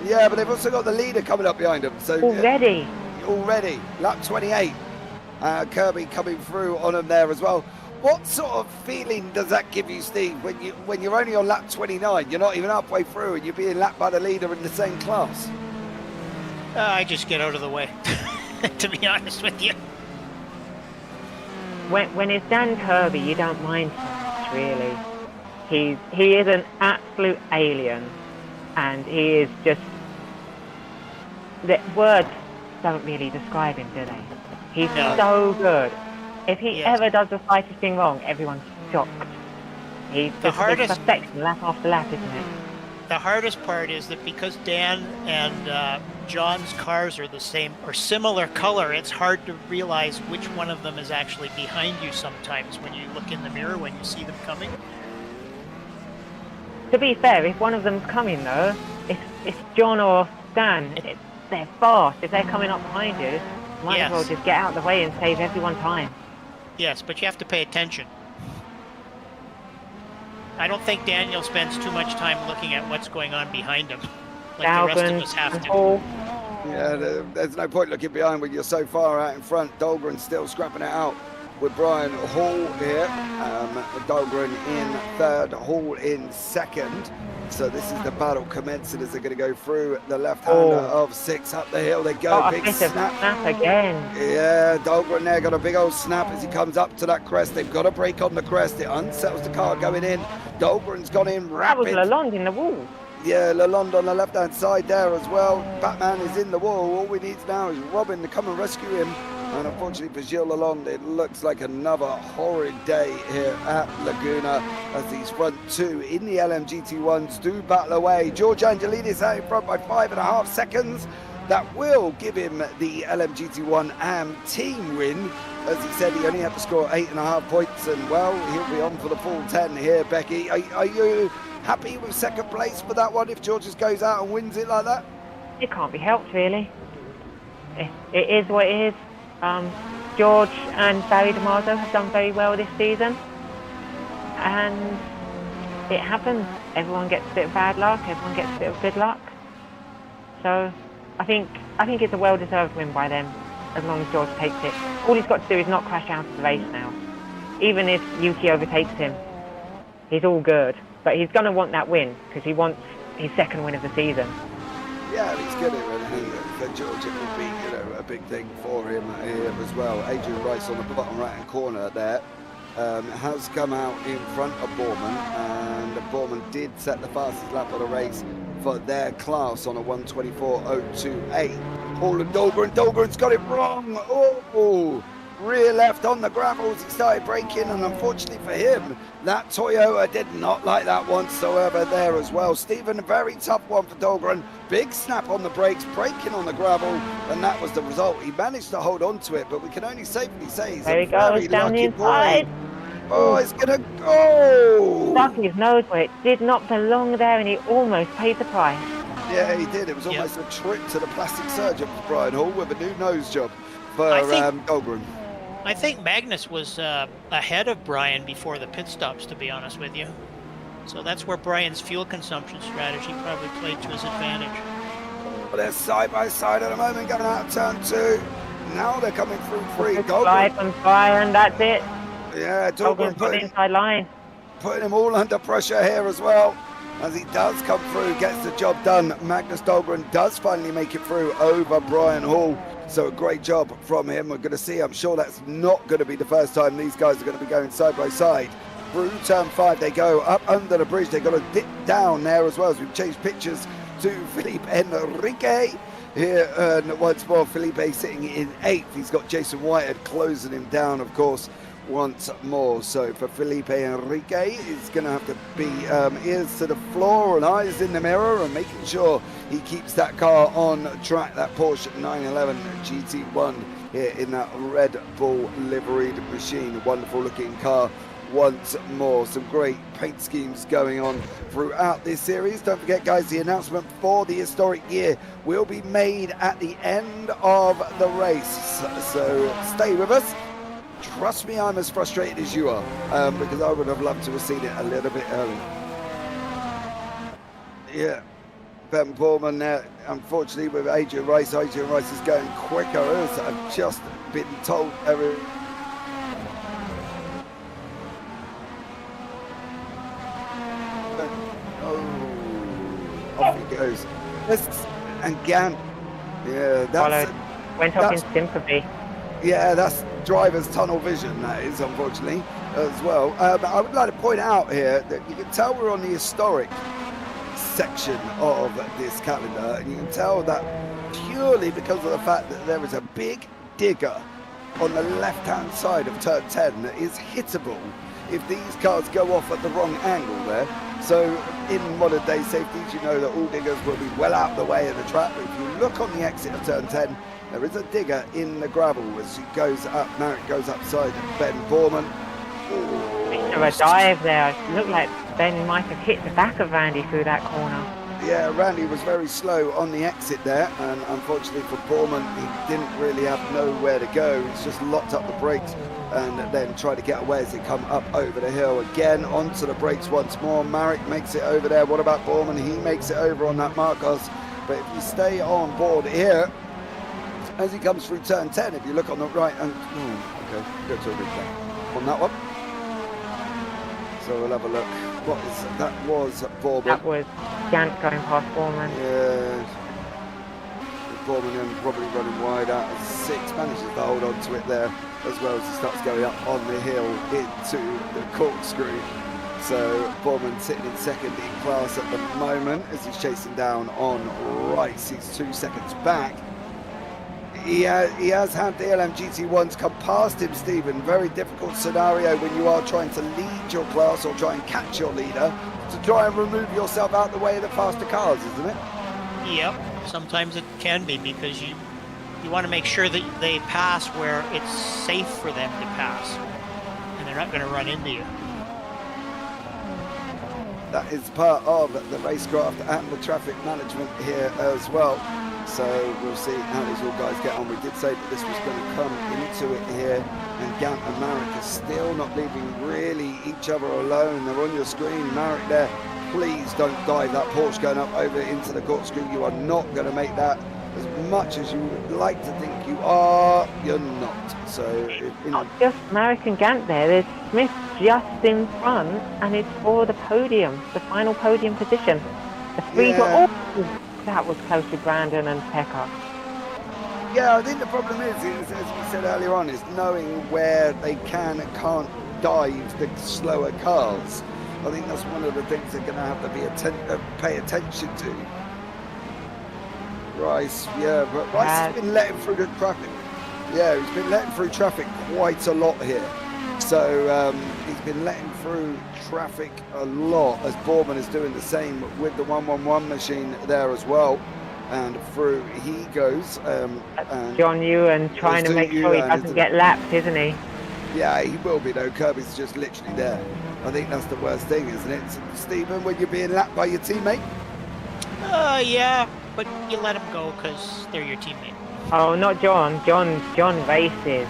Yeah, but they've also got the leader coming up behind them. So Already. already, lap 28. Kirby coming through on them there as well. What sort of feeling does that give you, Steve, when you're only on lap 29? You're not even halfway through, and you're being lapped by the leader in the same class. I just get out of the way, to be honest with you. When it's Dan Kirby, you don't mind so much, really. He is an absolute alien, and he is just. The words don't really describe him, do they? He's so good. If he ever does the slightest thing wrong, everyone's shocked. He's just perfection lap after lap, isn't it? The hardest part is that because Dan and John's cars are the same or similar color, it's hard to realize which one of them is actually behind you sometimes when you look in the mirror when you see them coming. To be fair, if one of them's coming though, it's John or Dan. They're fast. If they're coming up behind you, might as well just get out of the way and save everyone time. Yes, but you have to pay attention. I don't think Daniel spends too much time looking at what's going on behind him, like the rest of us have to. Yeah, there's no point looking behind when you're so far out in front. Dahlgren still scrapping it out with Brian Hall here. Dahlgren in third, Hall in second. So this is the battle commencing as they're going to go through the left-hander of 6 up the hill. They go, big snap again. Yeah, Dahlgren there got a big old snap as he comes up to that crest. They've got to brake on the crest. It unsettles the car going in. Dahlgren's gone in rapid. That was Lalonde in the wall. Yeah, Lalonde on the left-hand side there as well. Batman is in the wall. All we need now is Robin to come and rescue him. And unfortunately for Gilles Lalonde, it looks like another horrid day here at Laguna as these front two in the LMGT1s do battle away. George Angelidis out in front by 5.5 seconds. That will give him the LMGT1 AM team win. As he said, he only had to score 8.5 points, and well, he'll be on for the full 10 here, Becky. Are you happy with second place for that one if George just goes out and wins it like that? It can't be helped, really. It is what it is. George and Barry Dimarzo have done very well this season, and it happens. Everyone gets a bit of bad luck, everyone gets a bit of good luck. So I think it's a well-deserved win by them, as long as George takes it. All he's got to do is not crash out of the race now. Even if Yuki overtakes him, he's all good. But he's going to want that win, because he wants his second win of the season. Yeah, he's good at it. For George, it will be, a big thing for him here as well. Adrian Rice on the bottom right-hand corner there has come out in front of Borman, and Borman did set the fastest lap of the race for their class on a 1:24.028. Paul and Dahlgren. Dahlgren's got it wrong. Oh, rear left on the gravels. He started braking, and unfortunately for him, that Toyota did not like that whatsoever there as well. Stephen, a very tough one for Dahlgren. Big snap on the brakes, braking on the gravel, and that was the result. He managed to hold on to it, but we can only safely say he's there a very down the lucky inside. boy. Oh, it's going to go! Stuck his nose where it did not belong there, and he almost paid the price. Yeah, he did. It was almost a trip to the plastic surgeon for Brian Hall with a new nose job for Dahlgren. I think Magnus was ahead of Brian before the pit stops, to be honest with you. So that's where Brian's fuel consumption strategy probably played to his advantage. Well, they're side by side at the moment, going out of turn 2. Now they're coming through 3. Slide from Byron, that's it. Yeah, Dahlgren's got the inside line. Putting him all under pressure here as well. As he does come through, gets the job done. Magnus Dahlgren does finally make it through over Brian Hall. So a great job from him. We're going to see, I'm sure that's not going to be the first time these guys are going to be going side by side. Through turn 5, they go up under the bridge. They've got to dip down there as well, as we've changed pictures to Felipe Enrique. Here, and once more, Felipe sitting in 8th. He's got Jason Whitehead closing him down, of course, once more. So for Felipe Enrique, he's going to have to be ears to the floor and eyes in the mirror and making sure he keeps that car on track, that Porsche 911 GT1 here in that Red Bull liveried machine. Wonderful looking car. Once more, some great paint schemes going on throughout this series. Don't forget, guys, the announcement for the historic year will be made at the end of the race. So stay with us. Trust me, I'm as frustrated as you are, because I would have loved to have seen it a little bit earlier. Yeah, Ben Borman there, unfortunately, with Adrian Rice is going quicker, as I've just been told. Off he goes. And Gant, yeah, that's went up in sympathy. Yeah, that's driver's tunnel vision, that is, unfortunately, as well. But I would like to point out here that you can tell we're on the historic section of this calendar, and you can tell that purely because of the fact that there is a big digger on the left-hand side of turn 10 that is hittable if these cars go off at the wrong angle there. So in modern day safeties, you know that all diggers will be well out of the way of the track. But if you look on the exit of turn 10, there is a digger in the gravel as he goes up. Merrick goes upside Ben Borman. Bit of a dive there. It looked like Ben might have hit the back of Randy through that corner. Yeah, Randy was very slow on the exit there, and unfortunately for Borman, he didn't really have nowhere to go. He's just locked up the brakes and then tried to get away as he come up over the hill again, onto the brakes once more. Marek makes it over there. What about Borman? He makes it over on that Marcos. But if you stay on board here, as he comes through turn 10, if you look on the right, and okay, go to a replay on that one. So we'll have a look. What is that? Was Borman. That was Gant going past Borman. Yeah. Borman then probably running wide out of 6, manages to hold on to it there, as well as he starts going up on the hill into the corkscrew. So Borman sitting in second in class at the moment as he's chasing down on Rice. He's 2 seconds back. He has had the LMGT1s come past him, Stephen. Very difficult scenario when you are trying to lead your class or try and catch your leader, to try and remove yourself out the way of the faster cars, isn't it? Yep. Sometimes it can be, because you want to make sure that they pass where it's safe for them to pass, and they're not going to run into you. That is part of the racecraft and the traffic management here as well. So we'll see how these all guys get on. We did say that this was going to come into it here, and Gant and Marek are still not leaving really each other alone. They're on your screen. Marek there, please don't dive that Porsche going up over into the corkscrew. You are not going to make that. As much as you would like to think you are, you're not. So not just Marek and Gant there. There's Smith just in front, and it's for the podium, the final podium position. The three were all. That was close to Brandon and Seca. Yeah, I think the problem is, as we said earlier on, is knowing where they can and can't dive the slower cars. I think that's one of the things they're going to have to be pay attention to. Rice, yeah, but Rice has been letting through the traffic. Yeah, he's been letting through traffic quite a lot here. So he's been letting through traffic a lot, as Borman is doing the same with the 111 machine there as well. And through he goes. And John Ewan trying to make sure he doesn't get lapped, isn't he? Yeah, he will be though. Kirby's just literally there. I think that's the worst thing, isn't it, Stephen, when you're being lapped by your teammate? Yeah, but you let them go because they're your teammate. Oh, not John. John races.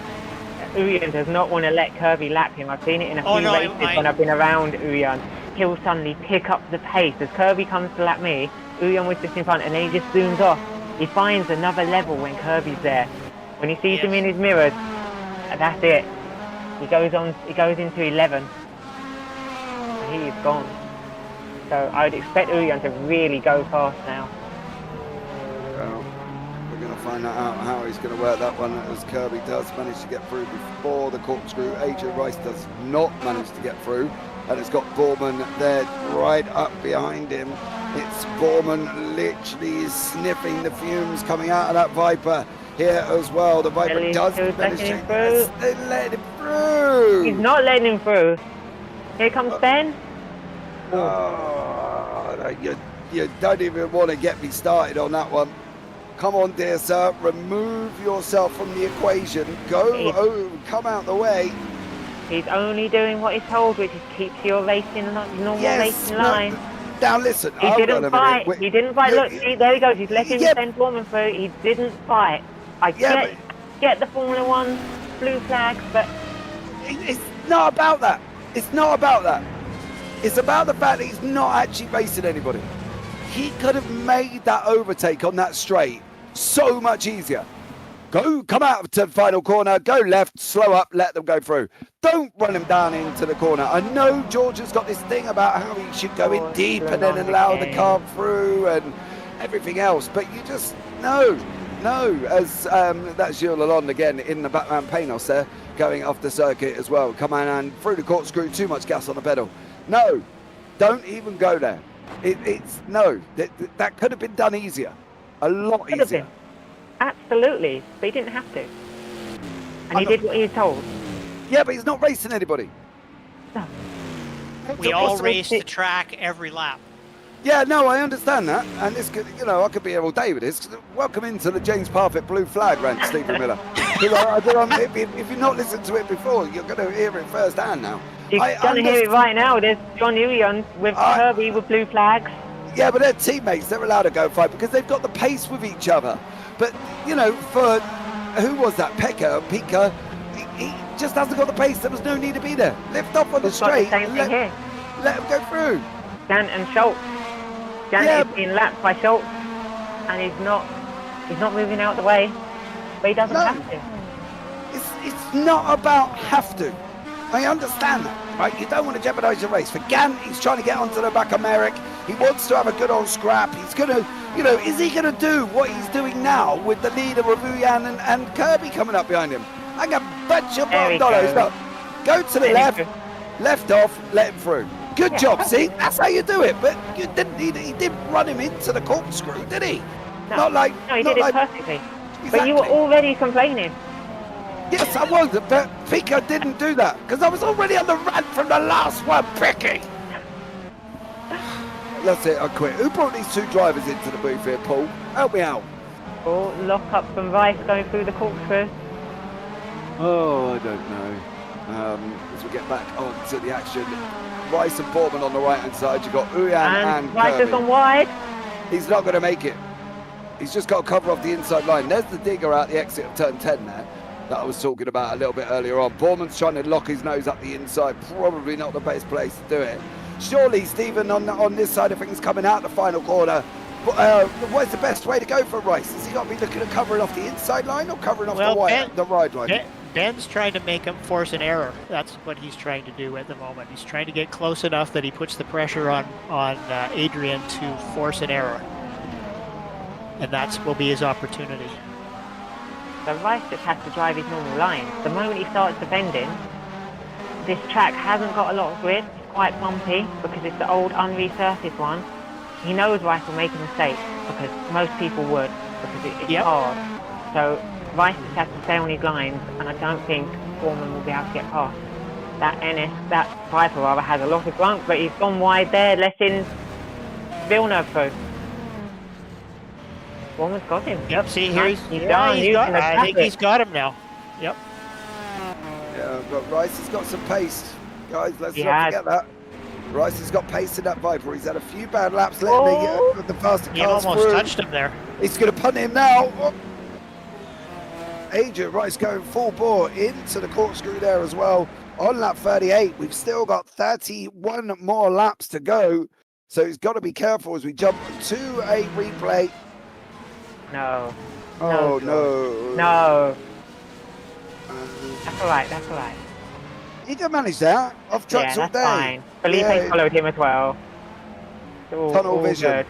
Uyan does not want to let Kirby lap him. I've seen it in a Oh, few no, races when I've been around Uyan. He'll suddenly pick up the pace. As Kirby comes to lap me, Uyan was just in front and then he just zooms off. He finds another level when Kirby's there. When he sees him in his mirrors, and that's it. He goes into 11. And he is gone. So I would expect Uyan to really go fast now. Well, we're going to find out how he's going to work that one, as Kirby does manage to get through before the corkscrew. AJ Rice does not manage to get through, and it's got Borman there right up behind him. It's Borman literally sniffing the fumes coming out of that Viper here as well. The Viper does finish it. Yes, they let him through. He's not letting him through. Here comes Ben. Oh, no, you don't even want to get me started on that one. Come on, dear sir, remove yourself from the equation. Come out the way. He's only doing what he's told, which is keep your racing normal racing line. Now listen, He didn't fight. He didn't fight. Look, see, there he goes. He's letting the send Foreman through. He didn't fight. I get the Formula One blue flags, but it's not about that. It's not about that. It's about the fact that he's not actually racing anybody. He could have made that overtake on that straight so much easier. Come out to the final corner, go left, slow up, let them go through. Don't run him down into the corner. I know George has got this thing about how he should go in deep and then allow the car through and everything else, but you just, no, as that's Jules Lalonde again in the Batman Panos there, going off the circuit as well. Come on, and through the corkscrew, too much gas on the pedal. No, don't even go there. That could have been done easier, a lot easier. Absolutely, but he didn't have to. And he did what he was told. Yeah, but he's not racing anybody. No. We all race the track every lap. Yeah, no, I understand that, and this could, I could be here all day with this. Welcome into the James Parfitt blue flag rant, Stephen Miller. If you've not listened to it before, you're going to hear it firsthand now. You're going to hear it right now. There's John Uyan with Kirby with blue flags. Yeah, but they're teammates. They're allowed to go fight because they've got the pace with each other. But, for who was that? Pika, he just hasn't got the pace. There was no need to be there. Lift off on the straight. Same thing here. Let him go through. Gant and Schultz. Gant is being lapped by Schultz, and he's not moving out the way, but he doesn't have to. It's not about have to. I understand that, right? You don't want to jeopardise your race. For Gant, he's trying to get onto the back of Merrick. He wants to have a good old scrap. He's going to, is he going to do what he's doing now with the leader of Uyan and Kirby coming up behind him? I can bet you $1. Look, go to the left off, let him through. Good job, see? That's how you do it. But he didn't run him into the corkscrew, did he? No, he did it perfectly. Exactly. But you were already complaining. Yes, I was, but Pika didn't do that because I was already on the run from the last one, Picky. That's it, I quit. Who brought these two drivers into the booth here, Paul? Help me out. Oh, lock up from Rice going through the corkscrew. Oh, I don't know. As we get back onto the action, Rice and Borman on the right-hand side. You've got Uyan and Rice has gone wide. He's not going to make it. He's just got to cover off the inside line. There's the digger out the exit of turn 10 there that I was talking about a little bit earlier on. Borman's trying to lock his nose up the inside. Probably not the best place to do it. Surely, Stephen, on this side of things, coming out the final corner, what's the best way to go for Rice? Has he got to be looking at covering off the inside line or covering off the wide line? Ben's trying to make him force an error. That's what he's trying to do at the moment. He's trying to get close enough that he puts the pressure on Adrian to force an error. And that will be his opportunity. So Rice just has to drive his normal lines. The moment he starts defending, this track hasn't got a lot of grid. It's quite bumpy because it's the old unresurfaced one. He knows Rice will make a mistake because most people would because it's hard. So Rice just has to stay on his lines, and I don't think Foreman will be able to get past. That Viper rather has a lot of grunt, but he's gone wide there, letting Villeneuve through. Foreman's got him. Yep, see here I think he's got him now. Yep. Yeah, but Rice has got some pace. Guys, let's not forget that. Rice has got pace in that Viper. He's had a few bad laps letting the faster cars he almost through. Touched him there. He's going to punt him now. Adrian Rice going full bore into the corkscrew there as well. On lap 38, we've still got 31 more laps to go. So he's got to be careful as we jump to a replay. No. Oh, no. no. No. That's all right. That's all right. He did manage that. Off tracks Yeah, all that's day. fine. Felipe followed him as well. Tunnel vision. Good.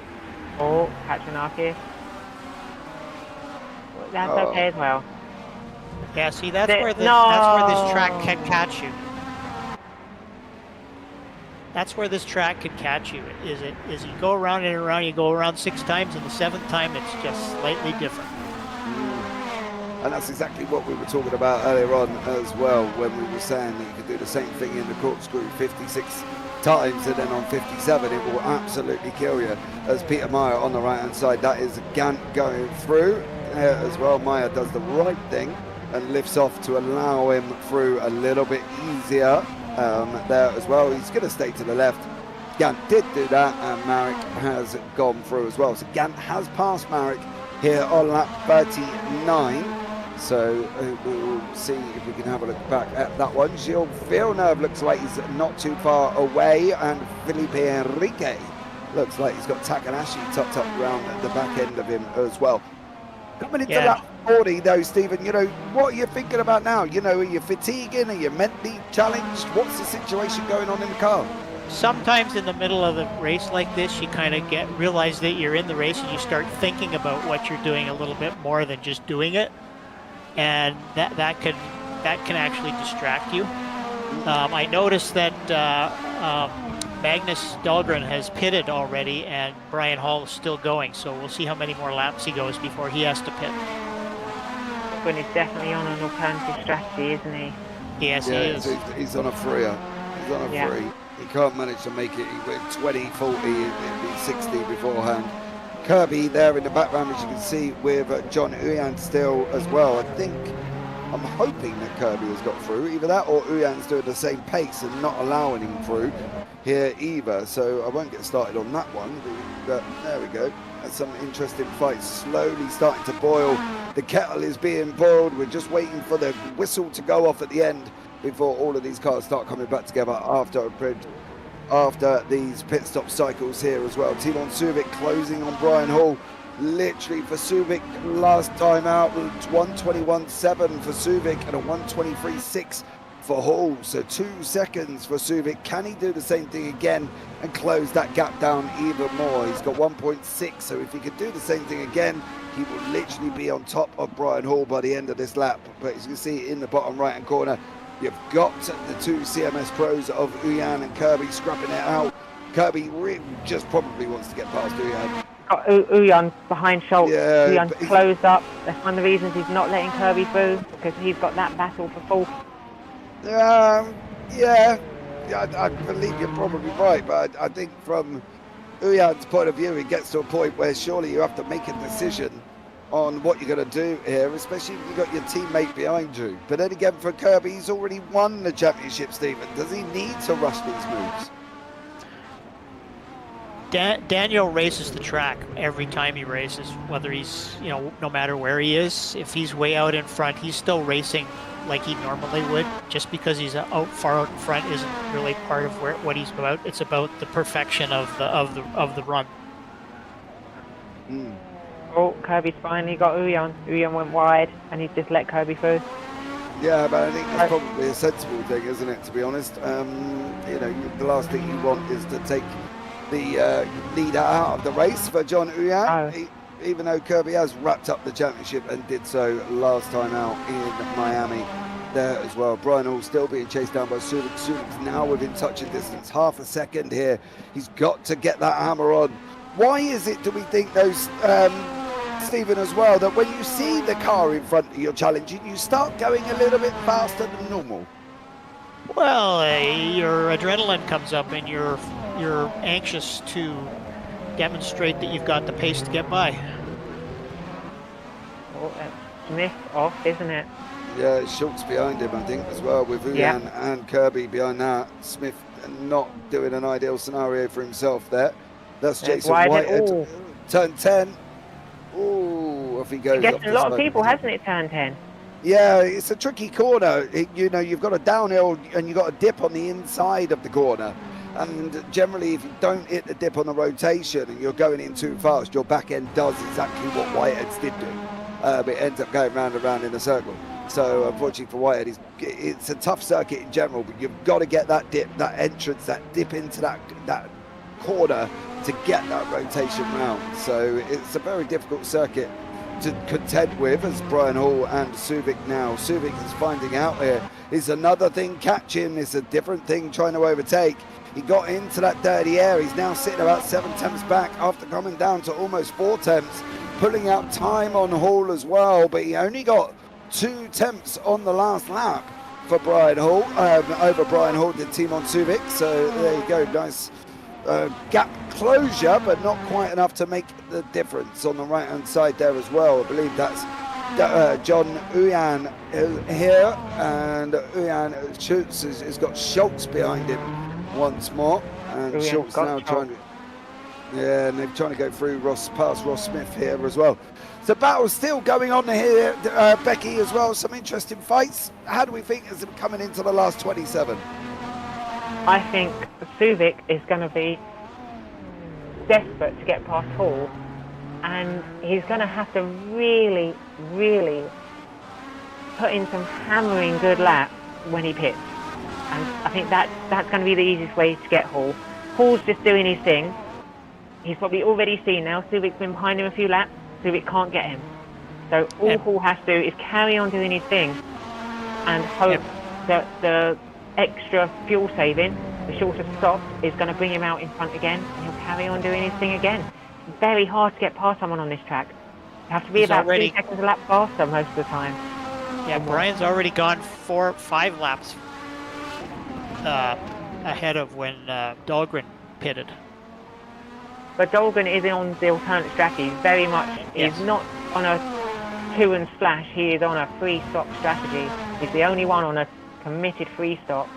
Oh, Katranakis. That's okay as well. Yeah, see, that's Th- where this no. track can catch you. That's where this track can catch you. Is you go around and around, you go around 6 times, and the 7th time it's just slightly different. And that's exactly what we were talking about earlier on as well, when we were saying that you could do the same thing in the corkscrew 56 times, and then on 57 it will absolutely kill you. As Peter Meyer on the right hand side, that is Gant going through as well. Meyer does the right thing and lifts off to allow him through a little bit easier there as well. He's going to stay to the left. Gant did do that, and Marek has gone through as well. So Gant has passed Marek here on lap 39. So we'll see if we can have a look back at that one. Gilles Villeneuve looks like he's not too far away, and Felipe Enrique looks like he's got Takahashi tucked up around the back end of him as well. Coming into lap 40 though, Stephen, you know, what are you thinking about now? You know, are you fatiguing? Are you mentally challenged? What's the situation going on in the car? Sometimes in the middle of the race like this, you kind of realize that you're in the race, and you start thinking about what you're doing a little bit more than just doing it. And that can actually distract you. I noticed that Magnus Dahlgren has pitted already, and Brian Hall is still going. So we'll see how many more laps he goes before he has to pit. But he's definitely on an alternative strategy, isn't he? Yes, he is. He's on a freer. He's on a free. He can't manage to make it. He went 20, 40, it'd be 60 beforehand. Kirby there in the background, as you can see, with John Uyan still as well. I'm hoping that Kirby has got through. Either that or Uyan's doing the same pace and not allowing him through here either. So I won't get started on that one. But there we go. That's some interesting fights slowly starting to boil. The kettle is being boiled. We're just waiting for the whistle to go off at the end before all of these cars start coming back together after these pit stop cycles here as well. Timon Suvic closing on Brian Hall. Literally for Suvic last time out, 1:21.7 for Suvic and a 1:23.6 for Hall. So 2 seconds for Suvic. Can he do the same thing again and close that gap down even more? He's got 1.6, so if he could do the same thing again, he will literally be on top of Brian Hall by the end of this lap. But as you can see in the bottom right hand corner, you've got the 2 CMS pros of Uyan and Kirby scrapping it out. Kirby really just probably wants to get past Uyan. Got Uyan behind Schultz. Yeah, Uyan closed up. That's one of the reasons he's not letting Kirby through, because he's got that battle for fourth. I believe you're probably right, but I think from Uyan's point of view, it gets to a point where surely you have to make a decision on what you're going to do here, especially if you've got your teammate behind you. But then again, for Kirby, he's already won the championship, Stephen. Does he need to rush these moves? Daniel races the track every time he races, whether he's, no matter where he is. If he's way out in front, he's still racing like he normally would. Just because he's far out in front isn't really part of what he's about. It's about the perfection of the run. Oh, Kirby's finally got Uyan. Uyan went wide, and he just let Kirby through. Yeah, but I think that's probably a sensible thing, isn't it, to be honest? The last thing you want is to take the leader out of the race for John Uyan, even though Kirby has wrapped up the championship and did so last time out in Miami there as well. Brian Hall still being chased down by Sulik. Sulik's now within touching distance, half a second here. He's got to get that hammer on. Why is it, do we think, those Stephen, as well, that when you see the car in front of you challenging, you start going a little bit faster than normal? Well, your adrenaline comes up, and you're anxious to demonstrate that you've got the pace to get by. Oh, that's Smith off, isn't it? Yeah, Schultz behind him, I think, as well, with Uyan and Kirby behind that. Smith not doing an ideal scenario for himself there. That's Jason Whitehead. Turn 10. Ooh, off he goes. It's getting a lot of people, hasn't it, turn 10? Yeah, it's a tricky corner. You know, you've got a downhill and you've got a dip on the inside of the corner. And generally, if you don't hit the dip on the rotation and you're going in too fast, your back end does exactly what Whitehead's did do. It ends up going round and round in a circle. So unfortunately for Whitehead, it's a tough circuit in general, but you've got to get that dip, that entrance, that dip into that corner to get that rotation round. So it's a very difficult circuit to contend with, as Brian Hall and Subic now. Subic is finding out here. It's another thing catching. It's a different thing trying to overtake. He got into that dirty air. He's now sitting about 7 tenths back after coming down to almost 4 tenths, pulling out time on Hall as well, but he only got 2 tenths on the last lap for Brian Hall. Over Brian Hall did team on Subic, so there you go. Nice gap closure, but not quite enough to make the difference on the right hand side there as well. I believe that's John Uyan here, and Uyan Schultz has got Schultz behind him once more, and Schultz now trying to, yeah, and they're trying to go through past Ross Smith here as well. So battle still going on here, Becky, as well. Some interesting fights. How do we think is coming into the last 27? I think Subic is going to be desperate to get past Hall, and he's going to have to really, really put in some hammering good laps when he pits. And I think that's going to be the easiest way to get Hall. Hall's just doing his thing. He's probably already seen now. Subic's been behind him a few laps. Subic can't get him. So all Hall has to do is carry on doing his thing and hope that the extra fuel saving, the shorter stop, is going to bring him out in front again, and he'll carry on doing his thing again. It's very hard to get past someone on this track. You have to be about 3 seconds a lap faster most of the time. Yeah, Brian's already gone 4 or 5 laps ahead of when Dahlgren pitted. But Dahlgren is on the alternate strategy. Very much, he's not on a 2 and splash, he is on a 3-stop strategy. He's the only one on a committed 3-stop.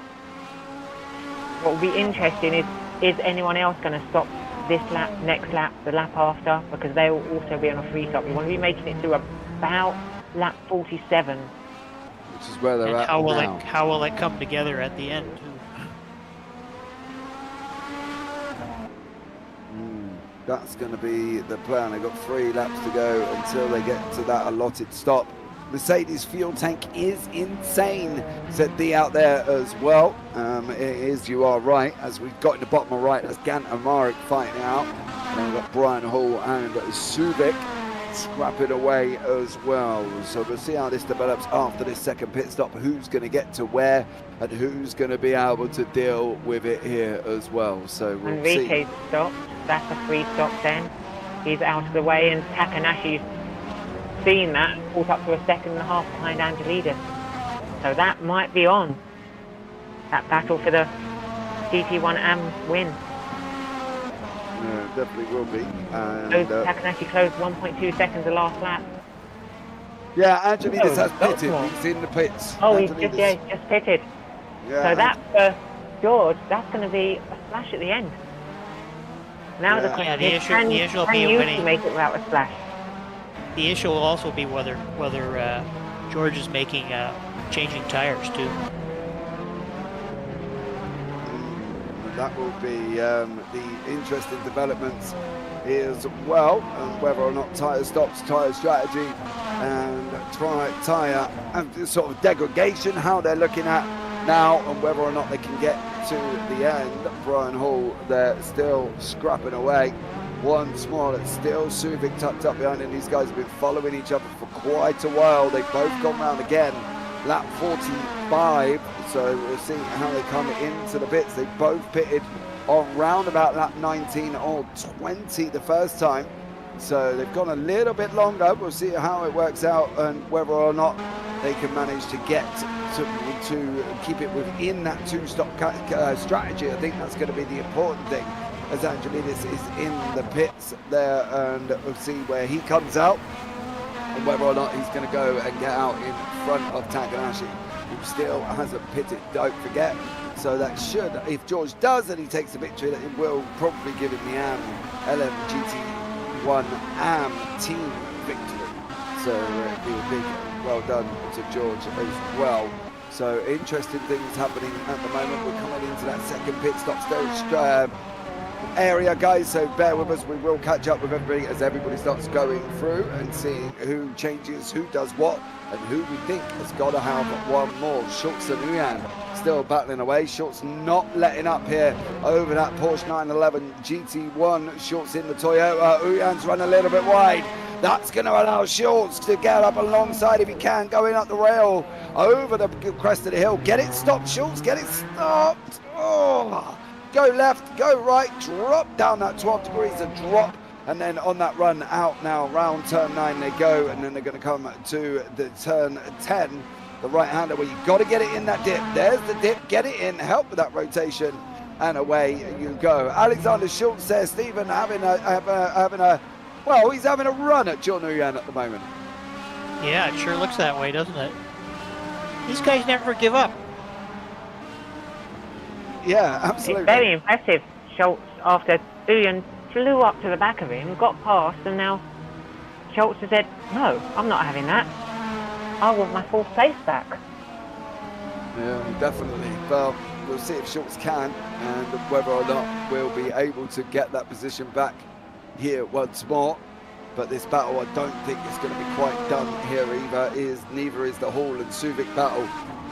What will be interesting is anyone else going to stop this lap, next lap, the lap after, because they will also be on a 3-stop. We want to be making it to about lap 47. Which is where they're at now. How will it come together at the end? That's going to be the plan. They've got 3 laps to go until they get to that allotted stop. Mercedes fuel tank is insane, said D out there as well. It is, you are right, as we've got in the bottom right, that's Gant and Marek fighting out. And then we've got Brian Hall and Subic scrapping away as well. So we'll see how this develops after this second pit stop, who's going to get to where and who's going to be able to deal with it here as well. So we'll see. Enrique's stopped. That's a 3-stop then. He's out of the way, and Takanashi's seen that, caught up to a 2.5 seconds behind Angelidis. So that might be on. That battle for the GT1 AM win. Yeah, definitely will be. And Takanashi closed 1.2 seconds the last lap. Yeah, Angelidis has pitted. He's in the pits. Oh, he's just pitted. Yeah, so that for George, that's going to be a splash at the end. Now the question is, can you make it without a splash? The issue will also be whether George is making changing tires too. That will be the interesting developments as well, and whether or not tyre stops, tyre strategy, and tyre and sort of degradation, how they're looking at now, and whether or not they can get to the end. Brian Hall, they're still scrapping away. Once more, it's still Subic tucked up behind, and these guys have been following each other for quite a while. They've both gone round again, lap 45, so we'll see how they come into the pits. They both pitted on round about lap 19 or 20 the first time, so they've gone a little bit longer. We'll see how it works out and whether or not they can manage to get to keep it within that 2-stop strategy. I think that's going to be the important thing, as Angelidis is in the pits there, and we'll see where he comes out and whether or not he's going to go and get out in front of Takanashi, who still hasn't pitted, don't forget. So that should, if George does and he takes the victory, that it will probably give him the AM LMGT1 AM team victory. So be a big well done to George as well. So interesting things happening at the moment. We're coming into that second pit stop stage area, guys, so bear with us. We will catch up with everybody as everybody starts going through and seeing who changes, who does what, and who we think has got to have one more. Schultz and Uyan still battling away. Schultz not letting up here over that Porsche 911 GT1. Schultz in the Toyota. Uyan's run a little bit wide. That's going to allow Schultz to get up alongside if he can, going up the rail over the crest of the hill. Get it stopped, Schultz. Get it stopped. Oh. Go left, go right, drop down that 12 degrees, a drop, and then on that run out now, round turn 9 they go, and then they're going to come to the turn 10, the right-hander, where you've got to get it in that dip. There's the dip, get it in, help with that rotation, and away you go. Alexander Schultz there, Stephen, having a well, he's having a run at John Uyan at the moment. Yeah, it sure looks that way, doesn't it? These guys never give up. Yeah, absolutely. It's very impressive. Schultz, after Uyan flew up to the back of him, got past, and now Schultz has said, no, I'm not having that. I want my fourth place back. Yeah, definitely. Well, we'll see if Schultz can, and whether or not we'll be able to get that position back here once more. But this battle, I don't think is going to be quite done here either. Neither is the Hall and Subic battle.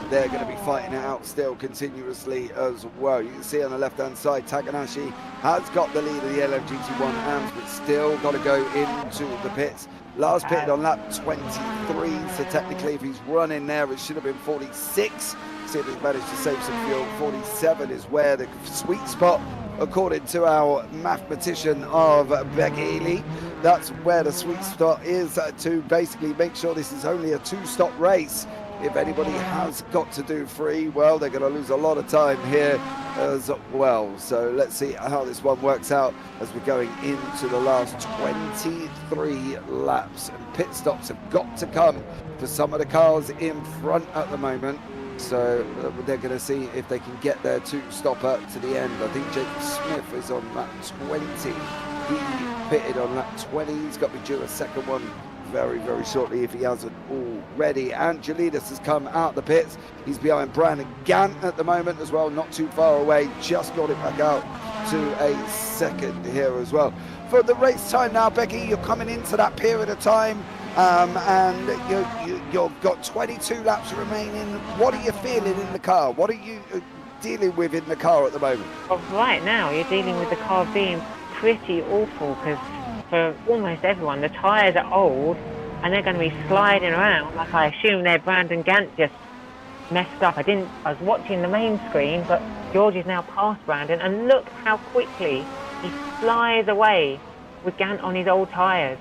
They're going to be fighting it out still continuously as well. You can see on the left-hand side, Takanashi has got the lead of the LMGT1 AMS, but still got to go into the pits. Last pitted on lap 23, so technically if he's running there, it should have been 46. See if he's managed to save some fuel. 47 is where the sweet spot, according to our mathematician of Becky Ely. That's where the sweet spot is to basically make sure this is only a two-stop race. If anybody has got to do 3, well, they're going to lose a lot of time here as well. So let's see how this one works out as we're going into the last 23 laps. And pit stops have got to come for some of the cars in front at the moment. So they're going to see if they can get their two-stopper to the end. I think Jacob Smith is on lap 20. He pitted on lap 20. He's got to be due a second one very, very shortly if he hasn't already. Angelidis has come out the pits. He's behind Brandon Gant at the moment as well, not too far away. Just got it back out to a second here as well. For the race time now, Becky, you're coming into that period of time, and you've got 22 laps remaining. What are you feeling in the car? What are you dealing with in the car at the moment? Well, right now, you're dealing with the car being pretty awful, because for almost everyone, the tyres are old and they're going to be sliding around. Like, I assume their Brandon Gant just messed up. I was watching the main screen, but George is now past Brandon, and look how quickly he flies away with Gant on his old tyres.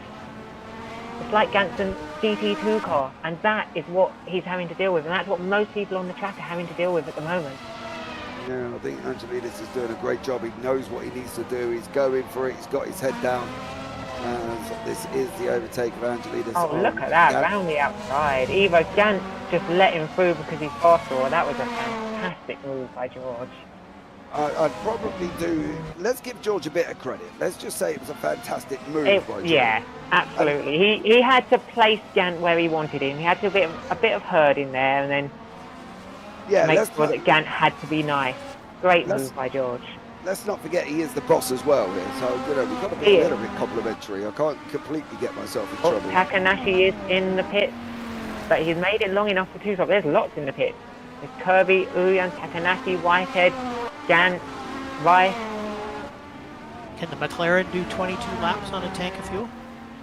It's like Gant's GT2 car, and that is what he's having to deal with, and that's what most people on the track are having to deal with at the moment. Yeah, I think Angelidis is doing a great job. He knows what he needs to do. He's going for it. He's got his head down. And this is the overtake of Angelidis. Oh, look at that, round the outside. Either Gant just let him through because he's faster, or that was a fantastic move by George. I'd probably do. Let's give George a bit of credit. Let's just say it was a fantastic move by George. Yeah, absolutely. He had to place Gant where he wanted him. He had to a bit of herd in there, and then make sure that Gant had to be nice. Great move by George. Let's not forget he is the boss as well here, so we've got to be a little bit complimentary. I can't completely get myself in trouble. Takanashi is in the pit, but he's made it long enough for two stops. There's lots in the pit. There's Kirby, Uyan, Takanashi, Whitehead, Gant, Rice. Can the McLaren do 22 laps on a tank of fuel?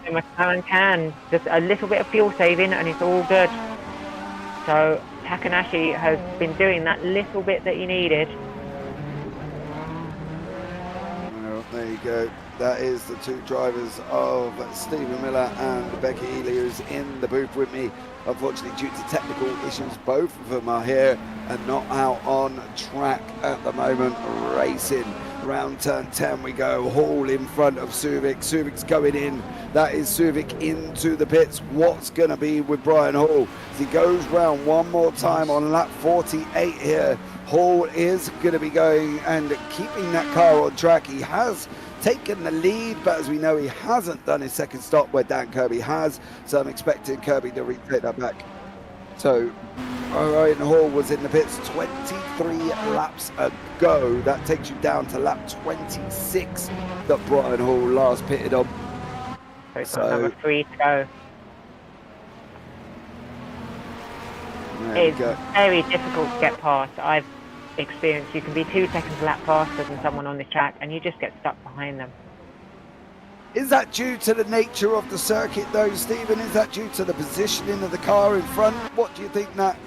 The McLaren can. Just a little bit of fuel saving and it's all good. So Takanashi has been doing that little bit that he needed. Well, there you go. That is the two drivers of Stephen Miller and Becky Ely, who's in the booth with me. Unfortunately, due to technical issues, both of them are here and not out on track at the moment racing. Round turn 10 we go. Hall in front of Suvik. Suvik's going in. That is Suvik into the pits. What's going to be with Brian Hall? As he goes round one more time on lap 48 here. Hall is going to be going and keeping that car on track. He has taken the lead, but as we know, he hasn't done his second stop where Dan Kirby has. So I'm expecting Kirby to retake that back. So Ryan Hall was in the pits 23 laps ago. That takes you down to lap 26 that Brian Hall last pitted on. So it's got another 3 to go. It's very difficult to get past. I've experienced you can be 2 seconds a lap faster than someone on the track and you just get stuck behind them. Is that due to the nature of the circuit though, Stephen? Is that due to the positioning of the car in front? What do you think that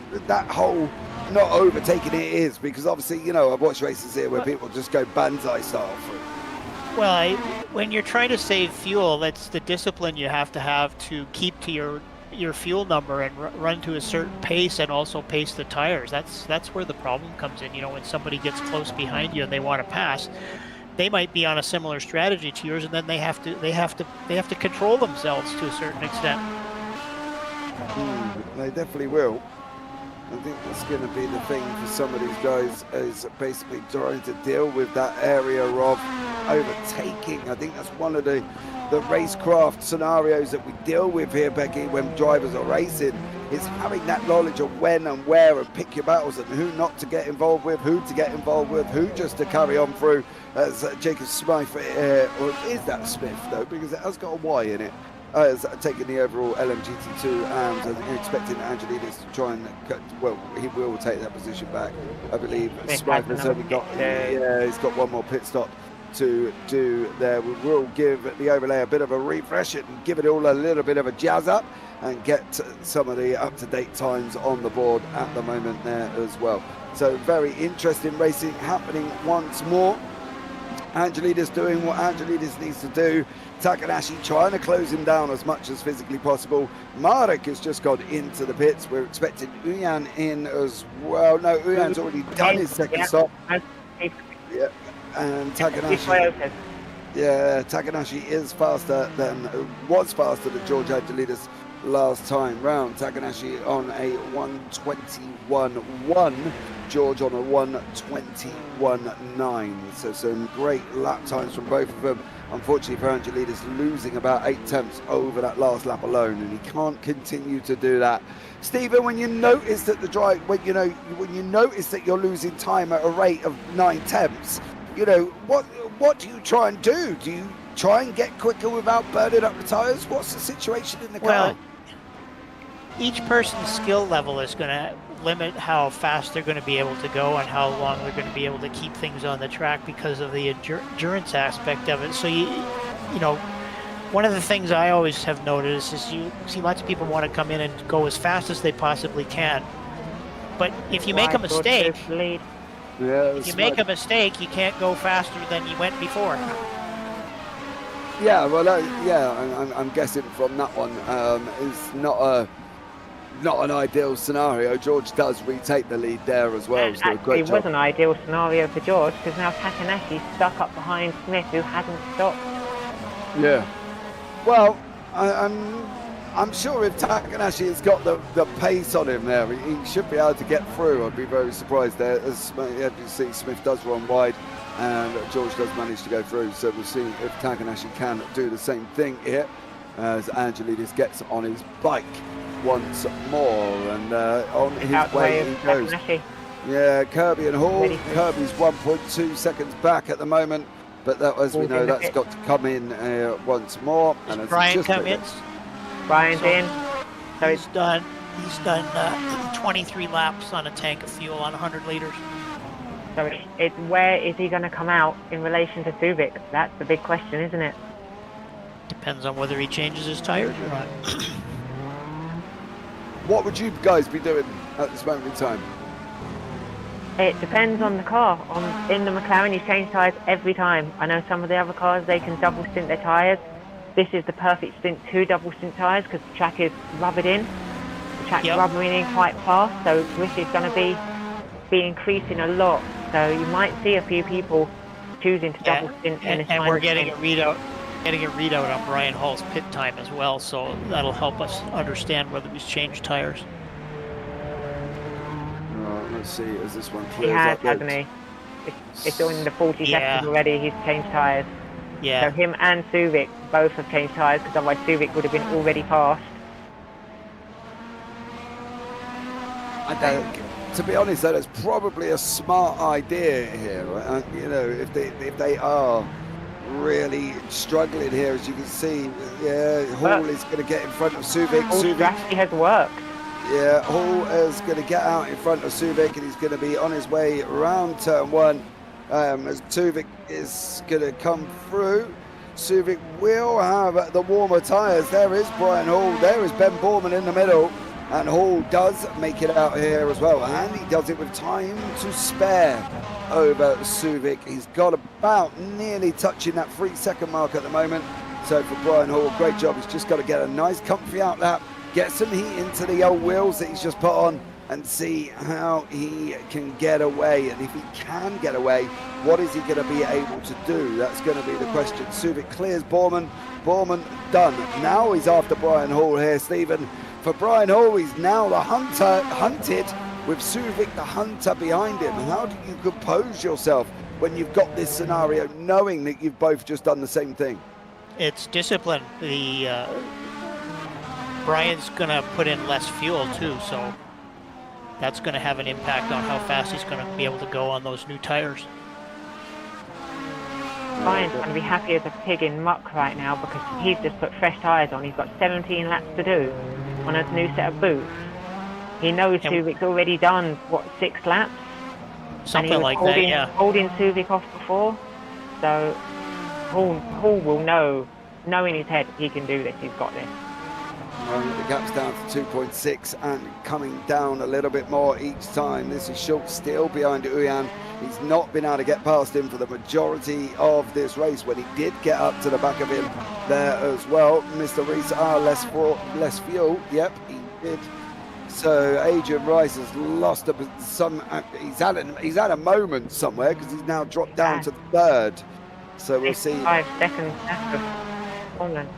whole not overtaking it is? Because obviously, you know, I've watched races here where people just go banzai style through. Well, when you're trying to save fuel, that's the discipline you have to keep to your fuel number and run to a certain pace and also pace the tires. That's where the problem comes in. You know, when somebody gets close behind you and they want to pass, they might be on a similar strategy to yours, and then they have to control themselves to a certain extent. They definitely will. I think that's going to be the thing for some of these guys, is basically trying to deal with that area of overtaking. I think that's one of the racecraft scenarios that we deal with here, Becky, when drivers are racing, is having that knowledge of when and where and pick your battles and who not to get involved with, who to get involved with, who just to carry on through. As Jacob Smith, or is that Smith though, because it has got a Y in it, has taken the overall LMGT2, and you're expecting Angelidis to try and well, he will take that position back. I believe Smith has only got, he's got one more pit stop to do there. We will give the overlay a bit of a refresh and give it all a little bit of a jazz up and get some of the up-to-date times on the board at the moment there as well. So very interesting racing happening once more. Angelidis doing what Angelidis needs to do. Takanashi trying to close him down as much as physically possible. Marek has just gone into the pits. We're expecting Uyan in as well. No, Uyan's already done his second stop. Yeah, and Takanashi. Yeah, Takanashi is was faster than George Angelidis last time round. Takanashi on a 1:21.1, George on a 1:21.9. So some great lap times from both of them. Unfortunately for Angelidis, losing about 8 tenths over that last lap alone, and he can't continue to do that. Stephen, when you notice that when you notice that you're losing time at a rate of 9 tenths, you know, what do you try and do? Do you try and get quicker without burning up the tires? What's the situation in the car? Well, each person's skill level is going to limit how fast they're going to be able to go and how long they're going to be able to keep things on the track because of the endurance aspect of it. So you know, one of the things I always have noticed is you see lots of people want to come in and go as fast as they possibly can. But if you make a mistake, you can't go faster than you went before. Yeah, well, I'm guessing from that one, it's not an ideal scenario. George does retake the lead there as well. So actually, it was an ideal scenario for George because now Takanashi's stuck up behind Smith, who hasn't stopped. Yeah. Well, I'm sure if Takanashi has got the pace on him there, he should be able to get through. I'd be very surprised there. As you see, Smith does run wide, and George does manage to go through. So we'll see if Takanashi can do the same thing here as Angelidis gets on his bike once more, and on his way he goes. Yeah, Kirby and Hall. Kirby's 1.2 seconds back at the moment, but that, as we know, that's got to come in once more. And Brian come in? Brian's in. So he's done 23 laps on a tank of fuel on 100 liters. So it's where is he going to come out in relation to Subic? That's the big question, isn't it? Depends on whether he changes his tires or not. What would you guys be doing at this moment in time? It depends on the car. In the McLaren, you change tyres every time. I know some of the other cars, they can double stint their tyres. This is the perfect stint, 2 double stint tyres, because the track is rubbered in. The track's rubbering in quite fast, so grip is going to be increasing a lot. So you might see a few people choosing to double stint when and we're getting a readout on Brian Hall's pit time as well, so that'll help us understand whether he's changed tires. Let's see as this one He clears has, up. hasn't he? It's in the 40 seconds already. He's changed tyres. Yeah. So him and Suvic both have changed tyres, because otherwise Suvic would have been already passed. I think, to be honest, that is probably a smart idea here. You know, if they are really struggling here, as you can see, Hall is going to get in front of Suvic. Hall's strategy has worked. Yeah, Hall is going to get out in front of Suvic, and he's going to be on his way around turn one. As Suvic is going to come through. Suvic will have the warmer tyres. There is Brian Hall. There is Ben Borman in the middle. And Hall does make it out here as well. And he does it with time to spare over Suvic. He's got about nearly touching that 3-second mark at the moment. So for Brian Hall, great job. He's just got to get a nice comfy out lap, get some heat into the old wheels that he's just put on, and see how he can get away. And if he can get away, what is he going to be able to do? That's going to be the question. Suvic clears Borman. Borman done. Now he's after Brian Hall here, Stephen. For Brian Hall, he's now the hunted with Suvic the hunter behind him. How do you compose yourself when you've got this scenario, knowing that you've both just done the same thing? It's discipline. Brian's going to put in less fuel too, so that's going to have an impact on how fast he's going to be able to go on those new tires. Brian's going to be happy as a pig in muck right now, because he's just put fresh tyres on. He's got 17 laps to do on a new set of boots. He knows Suvic's already done, what, 6 laps? Something like that, yeah. Holding Suvic off before. So Hall will know in his head he can do this, he's got this. The gap's down to 2.6 and coming down a little bit more each time. This is Schultz still behind Uyan. He's not been able to get past him for the majority of this race. When he did get up to the back of him there as well, Mr. Reese, less fuel. Yep, he did. So Adrian Rice has lost some. He's had a moment somewhere, because he's now dropped down to third. So we'll see. 5 seconds after Holland.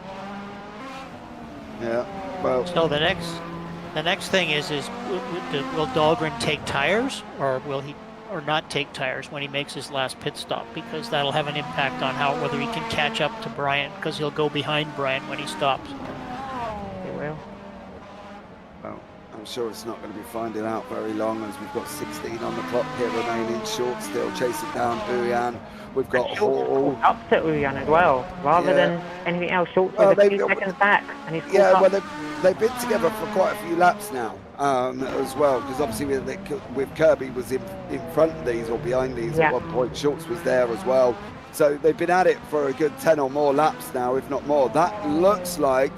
Yeah. Well. So the next thing is will Dahlgren take tires, or will he not take tires when he makes his last pit stop? Because that'll have an impact on whether he can catch up to Brian, because he'll go behind Brian when he stops. He will. Well, I'm sure it's not going to be finding out very long, as we've got 16 on the clock here remaining. Short still chasing down Uyan. We've got Hall up to Uyan as well, rather than anything else. Short was a few seconds back, and he's they've been together for quite a few laps now as well, because obviously with Kirby was in front of these or behind these at one point. Schultz was there as well, so they've been at it for a good 10 or more laps now, if not more. That looks like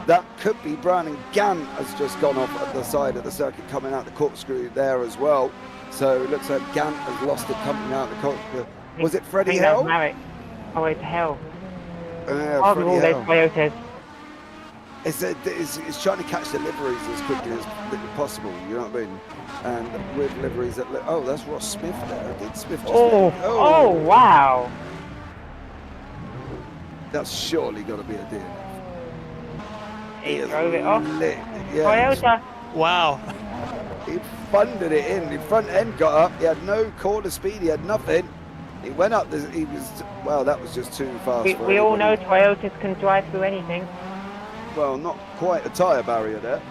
that could be Brown, and Gant has just gone off at the side of the circuit, coming out the corkscrew there as well. So it looks like Gant has lost it coming out the corkscrew. Was it Freddie Hill? Oh, it's Hill. Freddie all those Toyotas. It's trying to catch the liveries as quickly as possible, you know what I mean? And with liveries that that's Ross Smith there. Did Smith just oh, wow. That's surely got to be a deal. He drove it off. Toyota. Wow. He funded it in. The front end got up. He had no corner speed. He had nothing. He went up. That was just too fast. We all know Toyotas can drive through anything. Well, not quite a tyre barrier there,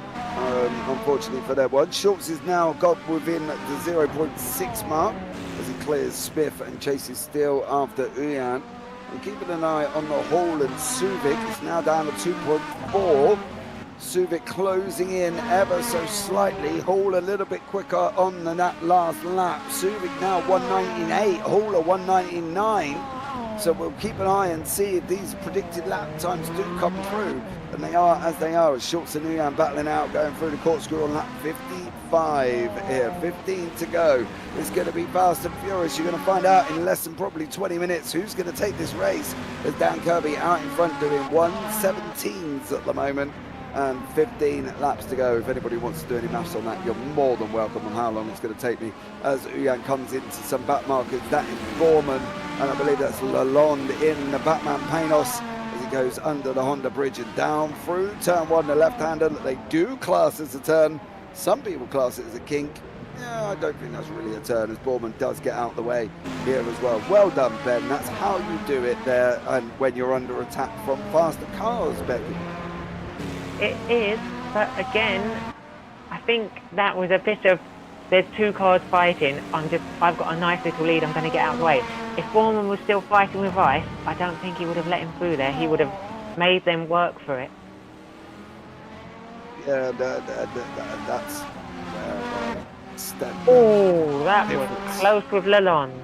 unfortunately for that one. Schultz has now got within the 0.6 mark as he clears Smith and chases still after Uyan. And keeping an eye on the Hall and Suvic. It's now down to 2.4. Suvic closing in ever so slightly. Hall a little bit quicker on that last lap. Suvic now 198, Hall 199. So we'll keep an eye and see if these predicted lap times do come through. And they are as they are, as Schultz and Uyan battling out, going through the corkscrew on lap 55 here. 15 to go. It's going to be fast and furious. You're going to find out in less than probably 20 minutes who's going to take this race. As Dan Kirby out in front doing 1:17s at the moment. And 15 laps to go. If anybody wants to do any maths on that, you're more than welcome on how long it's going to take me as Uyan comes into some back markers. That is Borman and I believe that's Lalonde in the Batman Panos as he goes under the Honda bridge and down through turn 1, the left-hander that they do class as a turn. Some people class it as a kink. Yeah, I don't think that's really a turn, as Borman does get out the way here as well. Well done, Ben. That's how you do it there, and when you're under attack from faster cars, Becky. It is, but again, I think that was a bit of, there's two cars fighting, I've got a nice little lead, I'm going to get out of the way. If Borman was still fighting with Rice, I don't think he would have let him through there. He would have made them work for it. Yeah, that's oh, that was close with Lalonde.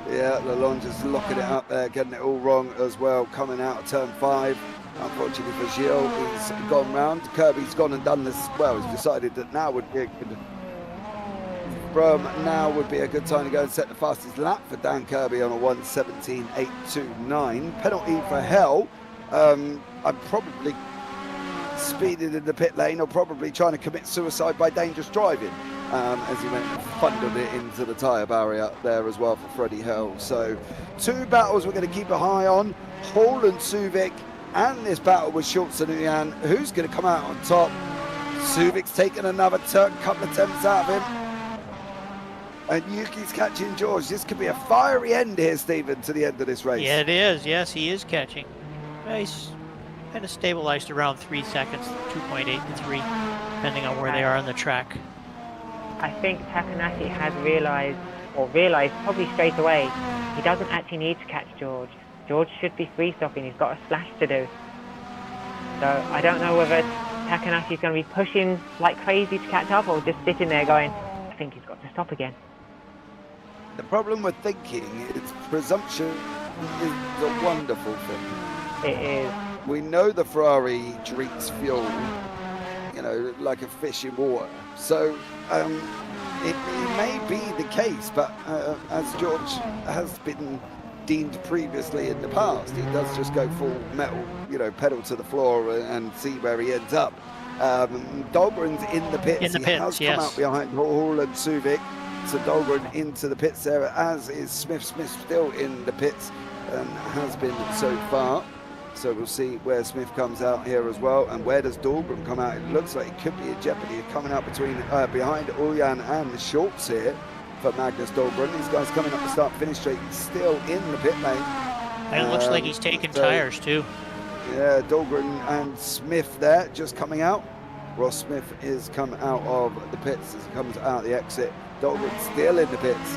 Yeah, Lalonde just locking it up there, getting it all wrong as well, coming out of turn 5. Unfortunately for Gilles, he's gone round. Kirby's gone and done this. Well, he's decided that now would be a good now would be a good time to go and set the fastest lap for Dan Kirby on a 1:17.829. Penalty for hell. I'm probably speeding in the pit lane or probably trying to commit suicide by dangerous driving, as he went and funded it into the tyre barrier there as well for Freddie Hell. So 2 battles we're going to keep an eye on. Hall and Suvik, and this battle with Schultz and Uyan. Who's going to come out on top? Suvik's taken another couple of attempts out of him. And Yuki's catching George. This could be a fiery end here, Stephen, to the end of this race. Yeah, it is. Yes, he is catching. He's kind of stabilized around 3 seconds, 2.8 to 3, depending on where they are on the track. I think Takanashi has realised probably straight away, he doesn't actually need to catch George. George should be free stopping. He's got a splash to do. So I don't know whether Takanashi's going to be pushing like crazy to catch up or just sitting there going, I think he's got to stop again. The problem with thinking is presumption is a wonderful thing. It is. We know the Ferrari drinks fuel, you know, like a fish in water. So it may be the case, but as George has been deemed previously in the past, he does just go full metal, you know, pedal to the floor and see where he ends up. Dahlgren's in the pits. In the pits, he has come out behind Hall and Suvik. So Dahlgren into the pits there, as is Smith. Smith still in the pits and has been so far. So we'll see where Smith comes out here as well, and where does Dahlgren come out. It looks like it could be a jeopardy coming out behind Uyan and Schultz here for Magnus Dahlgren. These guys coming up the start-finish straight, still in the pit lane. And it looks like he's taking tires too. Yeah, Dahlgren and Smith there just coming out. Ross Smith is come out of the pits as he comes out the exit. Dahlgren still in the pits.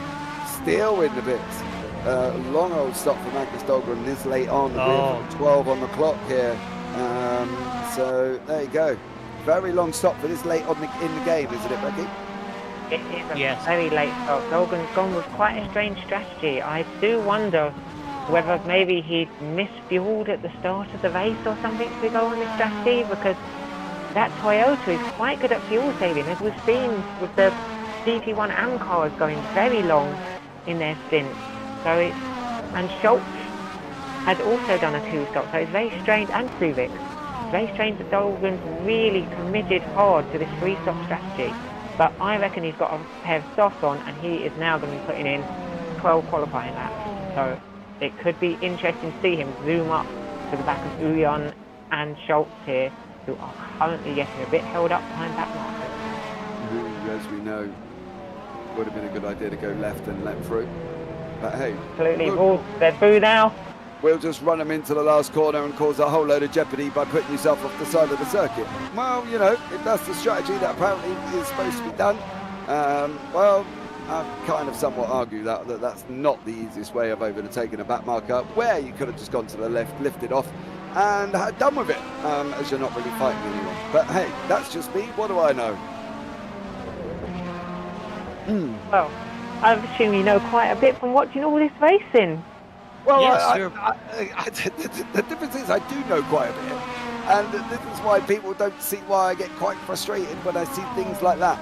Still in the pits. Long old stop for Magnus Dahlgren this late on. 12 on the clock here. So there you go. Very long stop for this late on in the game, isn't it, Becky? It is a very late stop. Dahlgren's gone with quite a strange strategy. I do wonder whether maybe he misfueled at the start of the race or something to go on this strategy, because that Toyota is quite good at fuel saving, as we've seen with the GT1 AM cars going very long in their stints. So and Schultz has also done a 2-stop, so it's very strange, and Suvik. It's very strange that Dahlgren's really committed hard to this 3-stop strategy. But I reckon he's got a pair of softs on, and he is now going to be putting in 12 qualifying laps. So it could be interesting to see him zoom up to the back of Uyan and Schultz here, who are currently getting a bit held up behind that marker. Who, as we know, would have been a good idea to go left and let through. But hey, absolutely, they're through now. We'll just run them into the last corner and cause a whole load of jeopardy by putting yourself off the side of the circuit. Well, you know, if that's the strategy that apparently is supposed to be done, well, I kind of somewhat argue that that's not the easiest way of overtaking a back marker, where you could have just gone to the left, lifted off, and had done with it, as you're not really fighting anyone. But hey, that's just me. What do I know? Well, I assume you know quite a bit from watching all this racing. Well, yes, the difference is I do know quite a bit, and this is why people don't see why I get quite frustrated when I see things like that.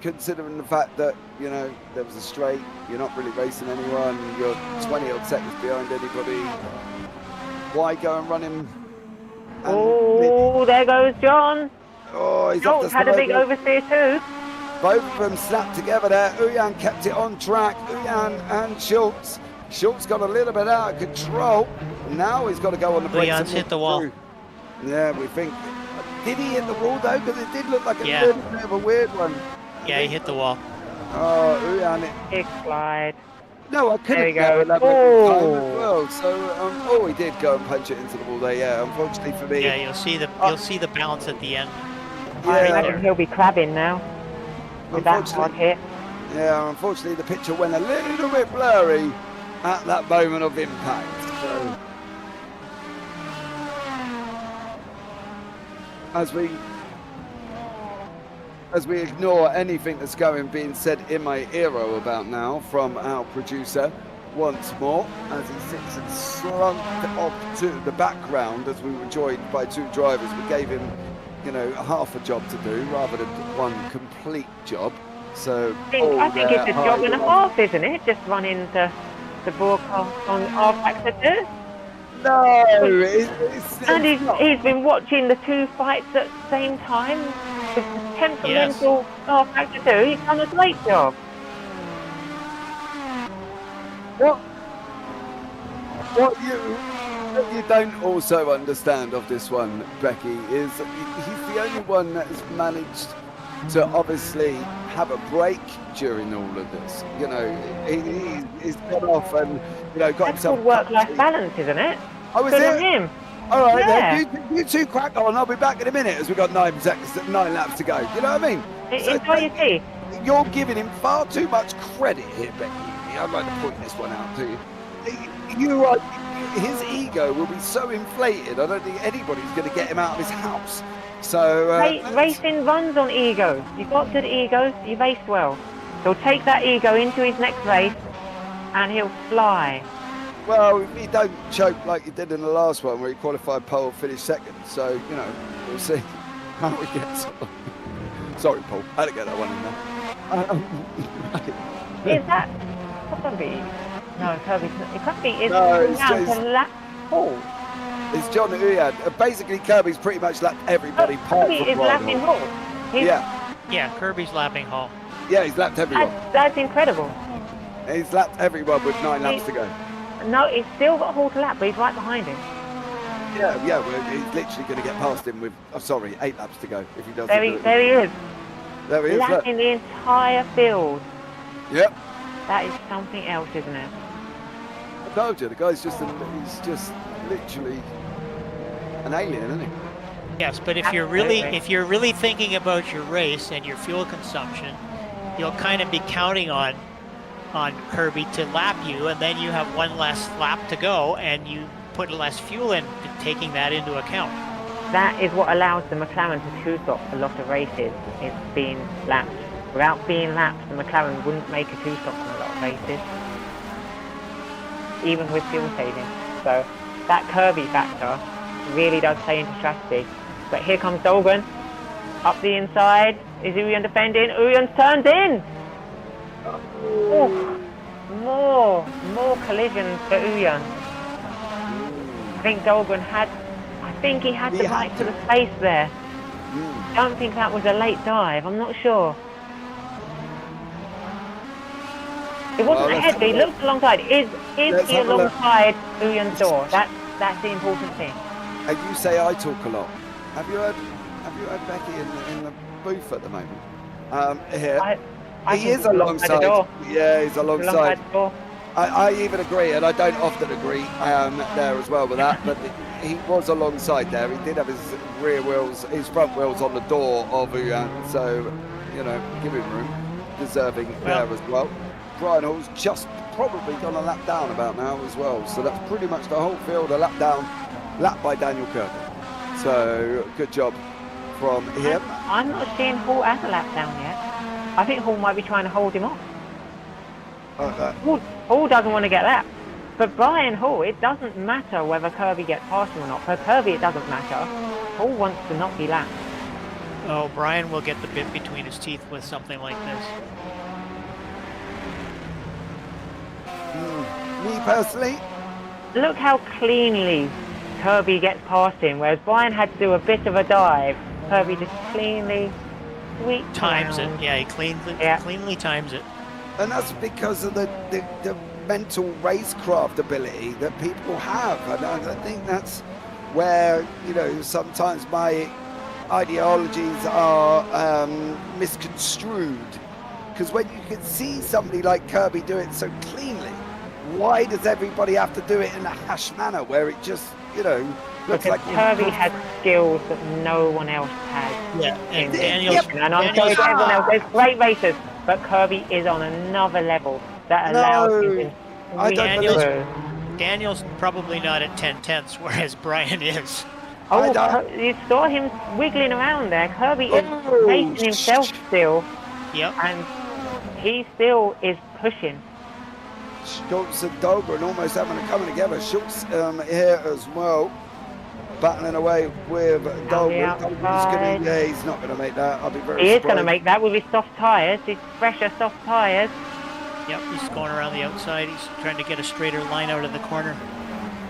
Considering the fact that, you know, there was a straight, you're not really racing anyone, you're 20 odd seconds behind anybody. Why go and run him? Oh, there goes John. Oh, he's off the had a big oversteer too. Both of them slapped together there. Uyan kept it on track. Uyan and Schultz Short's got a little bit out of control. Now he's got to go on the brakes. Leon's hit the wall. Yeah, we think. Did he hit the wall though? Because it did look like a Yeah. little bit of a weird one. Yeah, he hit the wall. Oh, Uyan. Big slide. No, I There couldn't we go go. at that moment in time as Oh. well. So, he did go and punch it into the wall there. Yeah, unfortunately for me. Yeah, you'll see the balance at the end. I Yeah, imagine he'll be crabbing now with that hard hit. Yeah, unfortunately the picture went a little bit blurry at that moment of impact. So, as we ignore anything that's being said in my ear about now from our producer once more, as he sits and slumped off to the background as we were joined by two drivers. We gave him, half a job to do rather than one complete job. So I think it's a job and a half, isn't it? Just running the broadcast on our Factor 2. No, And he's been watching the two fights at the same time. With the temperamental Factor 2, he's done a great job. What you don't also understand of this one, Becky, is he's the only one that has managed to obviously have a break during all of this. He's gone off and got That's himself. called work-life balance, isn't it? Oh, is Good it? on him. All right, Yeah. then. You two crack on. I'll be back in a minute as we've got 9 laps to go. You know what I mean? Enjoy your tea. You're giving him far too much credit here, Becky. I'd like to point this one out to you. His ego will be so inflated, I don't think anybody's going to get him out of his house. So Racing runs on ego. You've got good ego, you race well. He'll take that ego into his next race and he'll fly. Well, he don't choke like he did in the last one where he qualified pole, finished second. So, we'll see how he gets on. Sorry, Paul, I had to get that one in there. Is that Kirby? No, Kirby's not. Kirby is No, it's down just- to lap 4. It's John Uyan. Basically, Kirby's pretty much lapped everybody. apart Kirby from is Brian lapping Hall. Hall. Yeah, Kirby's lapping Hall. Yeah, he's lapped everyone. That's incredible. He's lapped everyone with 9 laps to go. No, he's still got Hall to lap, but he's right behind him. Yeah, well, he's literally going to get past him with, 8 laps to go if he doesn't There do he it. is. There he is, look. Lapping the entire field. Yep. That is something else, isn't it? I told you, the guy's he's just literally an alien, isn't he? Yes, but if you're really thinking about your race and your fuel consumption, you'll kind of be counting on Kirby to lap you, and then you have one less lap to go, and you put less fuel in, taking that into account. That is what allows the McLaren to two-stop a lot of races. It's being lapped. Without being lapped, the McLaren wouldn't make a two-stop in a lot of races, even with fuel saving. So that Kirby factor really does play into strategy. But here comes Dolgan, up the inside. Is Uyan defending? Uyan's turned in! Oh, more collisions for Uyan. I think Dolgan had the bike to the space there. I don't think that was a late dive, I'm not sure. It wasn't ahead, but he looked alongside. Is he alongside Uyan's door? That's the important thing. And you say I talk a lot. Have you heard Becky in the booth at the moment? Here. He is alongside. Yeah, he's alongside. The door. I even agree, and I don't often agree there as well with that, but he was alongside there. He did have his front wheels on the door of Uyan, so, give him room. Deserving there as well. Brian Hall's just probably gone a lap down about now as well, so that's pretty much the whole field, a lap down, lapped by Daniel Kirby. So, good job from him. I'm not seeing Hall as a lap down yet. I think Hall might be trying to hold him off. Hall doesn't want to get lapped. But Brian Hall, it doesn't matter whether Kirby gets past him or not. For Kirby, it doesn't matter. Hall wants to not be lapped. Oh, Brian will get the bit between his teeth with something like this. Me personally, Look how cleanly Kirby gets past him, whereas Brian had to do a bit of a dive. Kirby just cleanly Times around. it. Yeah, he cleanly times it. and that's because of the mental racecraft ability that people have, and I think that's where, you know, sometimes my ideologies are misconstrued, because when you can see somebody like Kirby do it so cleanly, why does everybody have to do it in a hash manner where it just, you know, looks Because like Kirby has skills that no one else has. Yeah, and in Daniel's, this. And I'm sorry to everyone else, there's great racers, but Kirby is on another level that allows him to I don't reach believe through. Daniel's probably not at 10/10, whereas Brian is. Oh, don't- you saw him wiggling around there. Kirby is racing himself still, Yep. and he still is pushing. Schultz and Dobrin almost having it coming together. Schultz here as well, battling away with Dobrin. He's not going to make that. I'll be very He is going to surprised. make that with his soft tyres, his fresher soft tyres. Yep, he's going around the outside. He's trying to get a straighter line out of the corner.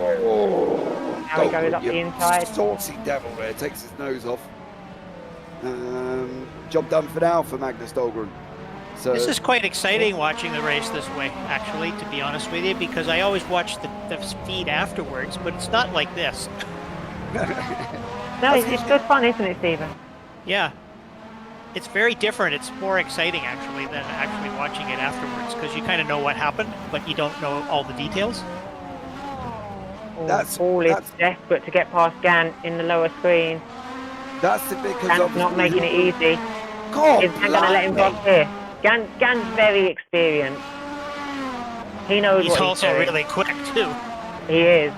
Oh, Now he goes up you the inside. Saucy devil there, takes his nose off. Job done for now for Magnus Dahlgren. So This is quite exciting watching the race this way, actually, to be honest with you, because I always watch the feed afterwards, but it's not like this. No, it's good fun, isn't it, Stephen? Yeah. It's very different. It's more exciting, actually, than actually watching it afterwards, because you kind of know what happened, but you don't know all the details. Paul is desperate to get past Gant in the lower screen. that's it, because Gant's not making it easy. God, Is Gant going to let him go here? Gant's very experienced. He knows He's what also he's doing. really quick, too. He is.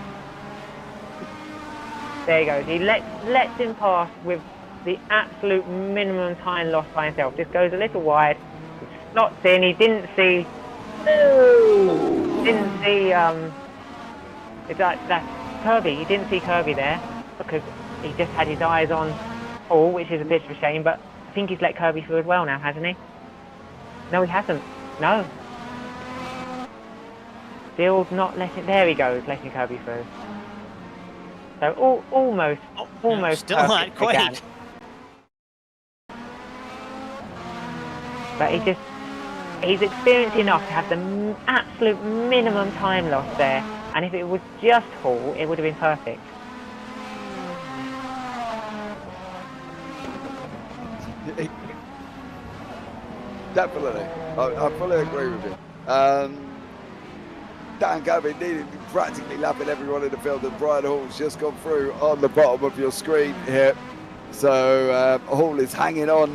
There he goes. He lets him pass with the absolute minimum time lost by himself. This goes a little wide. Slots in. He didn't see. That's Kirby. He didn't see Kirby there because he just had his eyes on Paul, which is a bit of a shame. But I think he's let Kirby through as well now, hasn't he? No, he hasn't. No. Still not letting. There he goes, letting Kirby through. So almost Still not perfect for Gant. quite. But he's experienced enough to have the absolute minimum time loss there. And if it was just Hall, it would have been perfect. Definitely, I fully agree with you. Dan Gavin needed practically lapping everyone in the field, and Brian Hall's just gone through on the bottom of your screen here. So Hall is hanging on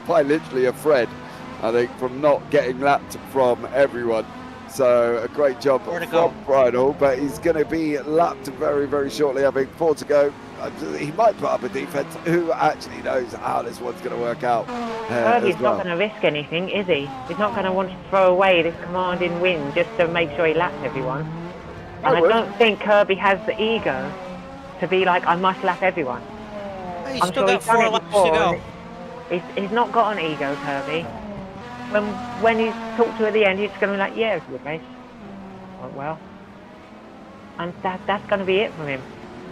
by literally a thread, I think, from not getting lapped from everyone. So a great job from Brian Hall, but he's going to be lapped very, very shortly. I think 4 to go. He might put up a defense. Who actually knows how this one's going to work out? Kirby's not going to risk anything, is he? He's not going to want to throw away this commanding win just to make sure he laps everyone. And I don't think Kirby has the ego to be like, I must lap everyone. He's still got 4 laps to go. He's not got an ego, Kirby. When he's talked to at the end, he's going to be like, yeah, it was a good race. Well, and that's going to be it from him.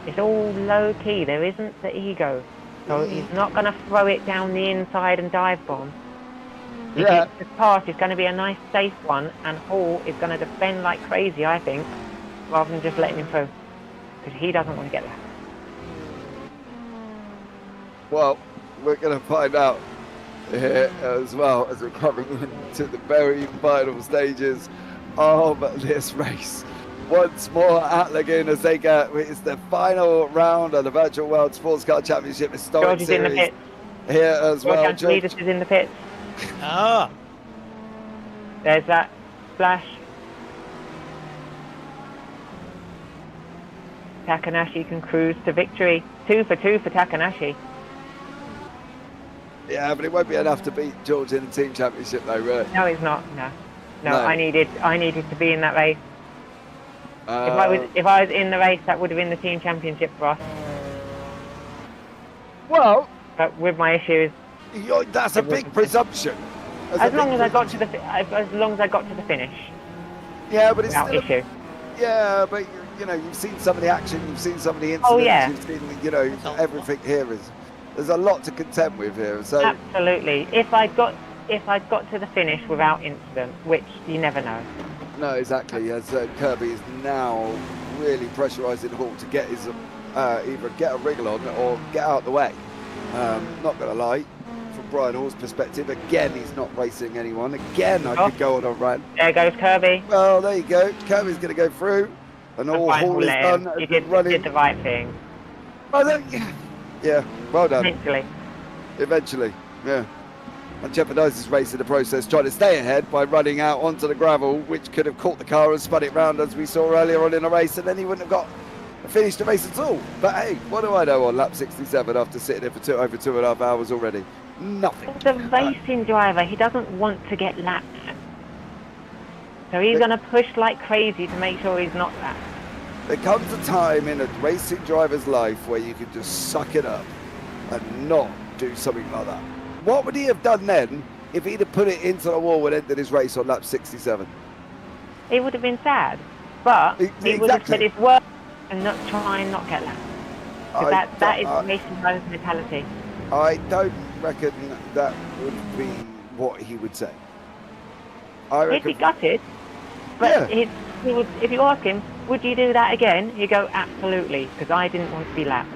It's all low key. There isn't the ego, so he's not going to throw it down the inside and dive bomb. Yeah. This pass is going to be a nice safe one, and Hall is going to defend like crazy, I think, rather than just letting him through, because he doesn't want to get that. Well, we're going to find out here as well as we're coming into the very final stages of this race. Once more at Laguna Seca, it's the final round of the Virtual World Sportscar Championship Historic George is in the Series pits. here as well. George is in the pits. Ah. There's that splash. Takanashi can cruise to victory. 2 for 2 for Takanashi. Yeah, but it won't be enough to beat George in the team championship though, really. No, it's not. No. I needed to be in that race. If I was in the race, that would have been the team championship for us. Well, but with my issues, that's a big presumption. As long as I got to the finish. Yeah, but it's without still issue. Yeah, but you know, you've seen some of the action, you've seen some of the incidents, Oh, yeah. you've seen, you know, everything here is. There's a lot to contend with here. So Absolutely. If I got to the finish without incident, which you never know, No, exactly. As Kirby is now really pressurising Hall to get his either get a wriggle on or get out the way. Not going to lie, from Brian Hall's perspective, again he's not racing anyone. Again, I could go on a rant. There goes Kirby. Well, there you go. Kirby's going to go through, and all Hall has done He is did running. the right thing. Well, yeah, well done. Eventually. Yeah. And jeopardised his race in the process, trying to stay ahead by running out onto the gravel, which could have caught the car and spun it round as we saw earlier on in the race, and then he wouldn't have finished the race at all. But hey, what do I know on lap 67 after sitting there for over 2.5 hours already? Nothing. The racing driver, he doesn't want to get lapped. So he's going to push like crazy to make sure he's not lapped. There comes a time in a racing driver's life where you can just suck it up and not do something like that. What would he have done then if he'd have put it into the wall and ended his race on lap 67? He would have been sad, but he would have said it's work and not try and not get lapped. Because that is racing driver's mentality. I don't reckon that would be what he would say. He'd be gutted, but he would, if you ask him, would you do that again? He'd go, absolutely, because I didn't want to be lapped.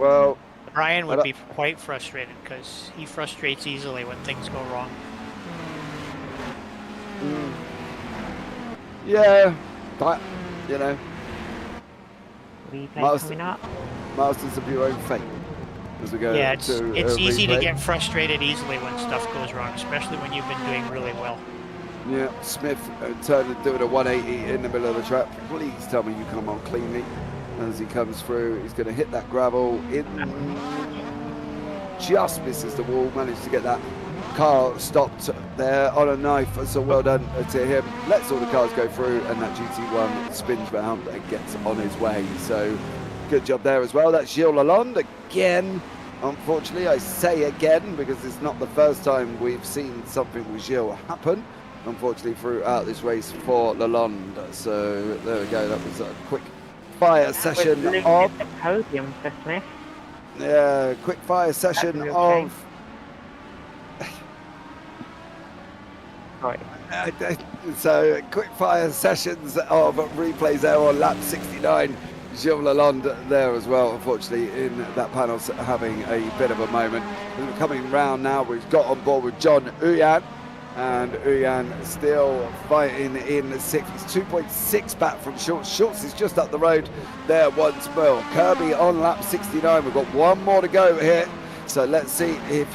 Well, Brian would be quite frustrated because he frustrates easily when things go wrong. Yeah, but, you know, coming up. Masters of your own fate as we go. Yeah, it's easy to replay. get frustrated easily when stuff goes wrong, especially when you've been doing really well. Yeah, Smith turned and doing a 180 in the middle of the track. Please tell me you come on cleanly. As he comes through, he's going to hit that gravel in, just misses the wall, managed to get that car stopped there on a knife, so well done to him. Lets all the cars go through, and that GT1 spins round and gets on his way. So good job there as well. That's Gilles Lalonde again. Unfortunately, I say again because it's not the first time we've seen something with Gilles happen, unfortunately, throughout this race for Lalonde. So there we go, that was a quick fire session of the podium for Smith. Yeah, quick fire session of right. So quick fire sessions of replays there on lap 69. Gilles Lalonde there as well, unfortunately, in that panel having a bit of a moment. We're coming round now, we've got on board with John Uyan, and Uyan still fighting in sixth. He's 2.6 back from Schultz. Schultz is just up the road there once more. Kirby on lap 69. We've got one more to go here. So let's see if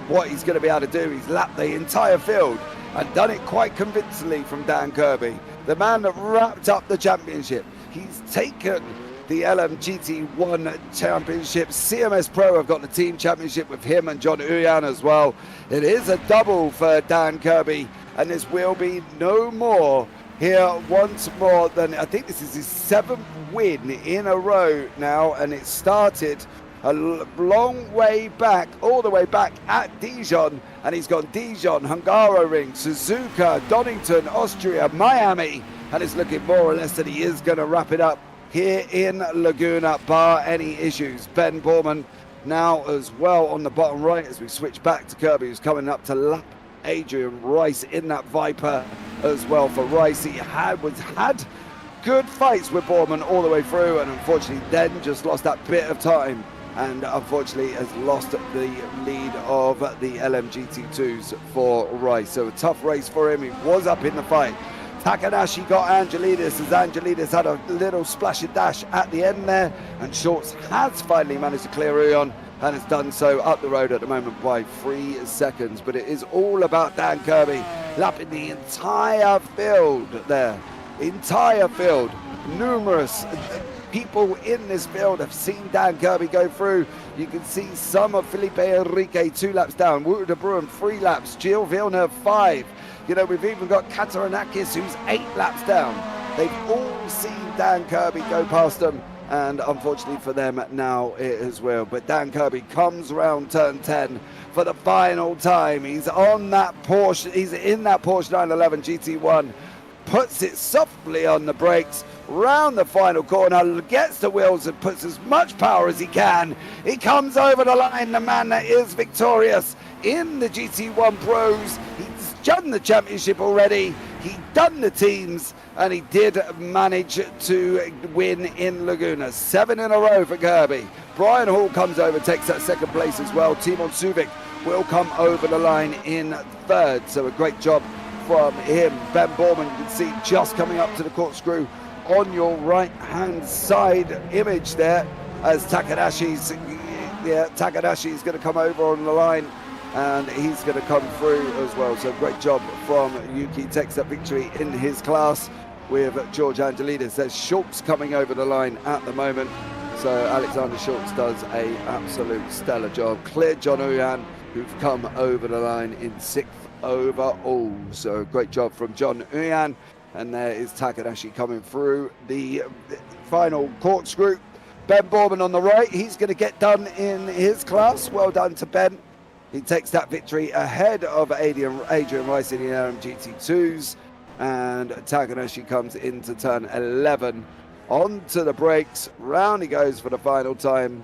what he's going to be able to do. He's lapped the entire field and done it quite convincingly from Dan Kirby, the man that wrapped up the championship. He's taken the LMGT1 championship. CMS Pro have got the team championship with him and John Uyan as well. It is a double for Dan Kirby, and this will be no more here once more than, I think this is his 7th win in a row now, and it started a long way back, all the way back at Dijon, and he's gone Dijon, Hungaroring, Suzuka, Donington, Austria, Miami, and it's looking more or less that he is going to wrap it up here in Laguna, bar any issues. Ben Borman now as well on the bottom right as we switch back to Kirby, who's coming up to lap Adrian Rice in that Viper as well. For Rice, he had good fights with Borman all the way through, and unfortunately then just lost that bit of time, and unfortunately has lost the lead of the LMGT2s for Rice. So a tough race for him. He was up in the fight. Takanashi got Angelidis as Angelidis had a little splash and dash at the end there, and Schultz has finally managed to clear Uyan and has done so up the road at the moment by 3 seconds. But it is all about Dan Kirby lapping the entire field there. Entire field. Numerous people in this field have seen Dan Kirby go through. You can see some of Felipe Enrique 2 laps down, Wouter de Bruin 3 laps, Gilles Villeneuve 5. You know, we've even got Kataranakis, who's 8 laps down. They've all seen Dan Kirby go past them, and unfortunately for them now it as well. But Dan Kirby comes around turn 10 for the final time. He's on that Porsche, he's in that Porsche 911 GT1, puts it softly on the brakes, round the final corner, gets the wheels and puts as much power as he can. He comes over the line, the man that is victorious in the GT1 Pros. He's done the championship already. He done the teams, and he did manage to win in Laguna. 7 in a row for Kirby. Brian Hall comes over, takes that second place as well. Timon Suvic will come over the line in third. So a great job from him. Ben Borman, you can see just coming up to the corkscrew on your right-hand side image there, as Takadashi's going to come over on the line, and he's going to come through as well. So great job from Yuki. Takes that victory in his class with George Angelidis. There's Schultz coming over the line at the moment. So Alexander Schultz does a absolute stellar job. Cleared John Uyan, who've come over the line in 6th overall. So great job from John Uyan. And there is Takadashi coming through the final corkscrew. Ben Borman on the right, he's going to get done in his class. Well done to Ben. He takes that victory ahead of Adrian Rice in the LMGT2s. And Takadashi comes into turn 11. Onto the brakes. Round he goes for the final time.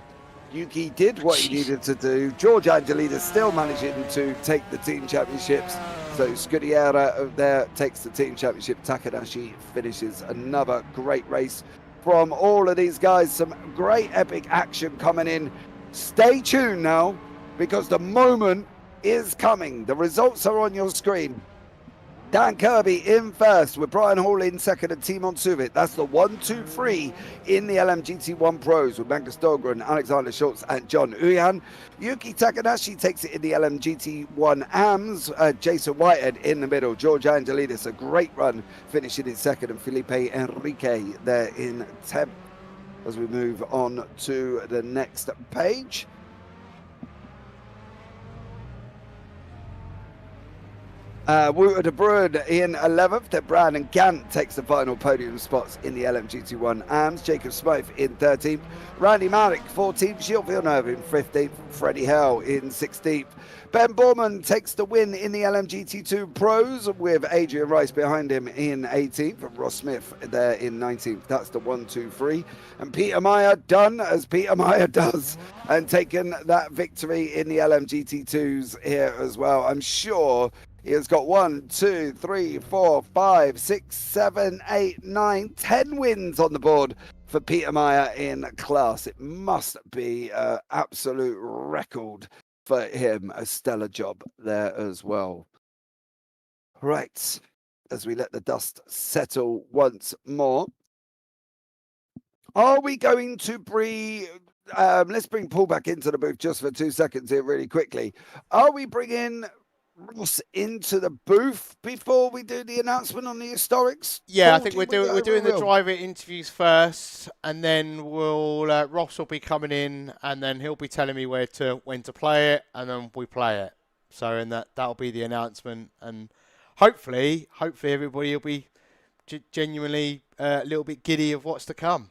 Yuki did what he needed to do. George Angelidis still managing to take the team championships. So Scudiera there takes the team championship. Takadashi finishes another great race from all of these guys. Some great epic action coming in. Stay tuned now, because the moment is coming. The results are on your screen. Dan Kirby in first, with Brian Hall in second and Timon Suvic. That's the 1-2-3 in the LMGT1 Pros, with Magnus Dahlgren, Alexander Schultz and John Uyan. Yuki Takadashi takes it in the LMGT1 AMS. Jason Whitehead in the middle. George Angelidis, a great run, finishing in second, and Felipe Enrique there in 10th. As we move on to the next page. Wouter de Bruin in 11th. Then Brandon Gant takes the final podium spots in the LMGT1 AMS. Jacob Smythe in 13th. Randy Malik 14th. Gilles Villeneuve in 15th. Freddie Hell in 16th. Ben Borman takes the win in the LMGT2 Pros, with Adrian Rice behind him in 18th. And Ross Smith there in 19th. That's the 1-2-3. And Peter Meyer done as Peter Meyer does, and taken that victory in the LMGT2s here as well. I'm sure he has got 1, 2, 3, 4, 5, 6, 7, 8, 9, 10 wins on the board for Peter Meyer in class. It must be an absolute record for him. A stellar job there as well. Right, as we let the dust settle once more. Are we going to let's bring Paul back into the booth just for 2 seconds here really quickly. Are we bringing Ross into the booth before we do the announcement on the historics? Yeah, Paul, I think we're doing the driver interviews first, and then Ross will be coming in, and then he'll be telling me when to play it, and then we play it. So, and that'll be the announcement, and hopefully everybody will be genuinely a little bit giddy of what's to come.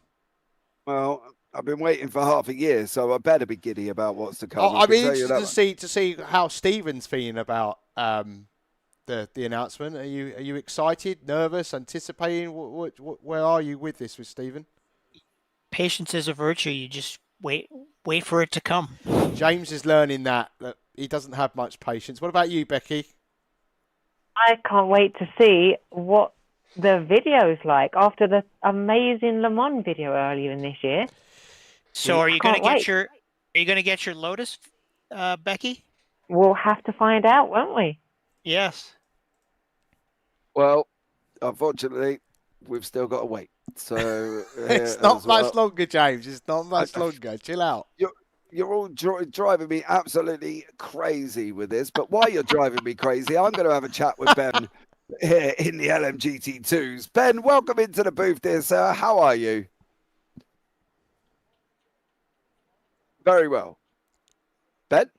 Well, I've been waiting for half a year, so I better be giddy about what's to come. I'd be interested to see how Stephen's feeling about the announcement. Are you excited, nervous, anticipating? Where are you with this, with Stephen? Patience is a virtue. You just wait for it to come. James is learning that he doesn't have much patience. What about you, Becky? I can't wait to see what the video's like after the amazing Le Mans video earlier in this year. So are you going to get your Lotus, Becky? We'll have to find out, won't we? Yes. Well, unfortunately, we've still got to wait. So it's not much longer, James. It's not much longer. Chill out. You're all driving me absolutely crazy with this. But while you're driving me crazy, I'm going to have a chat with Ben here in the LMGT2s. Ben, welcome into the booth, dear sir. How are you? Very well. Ben?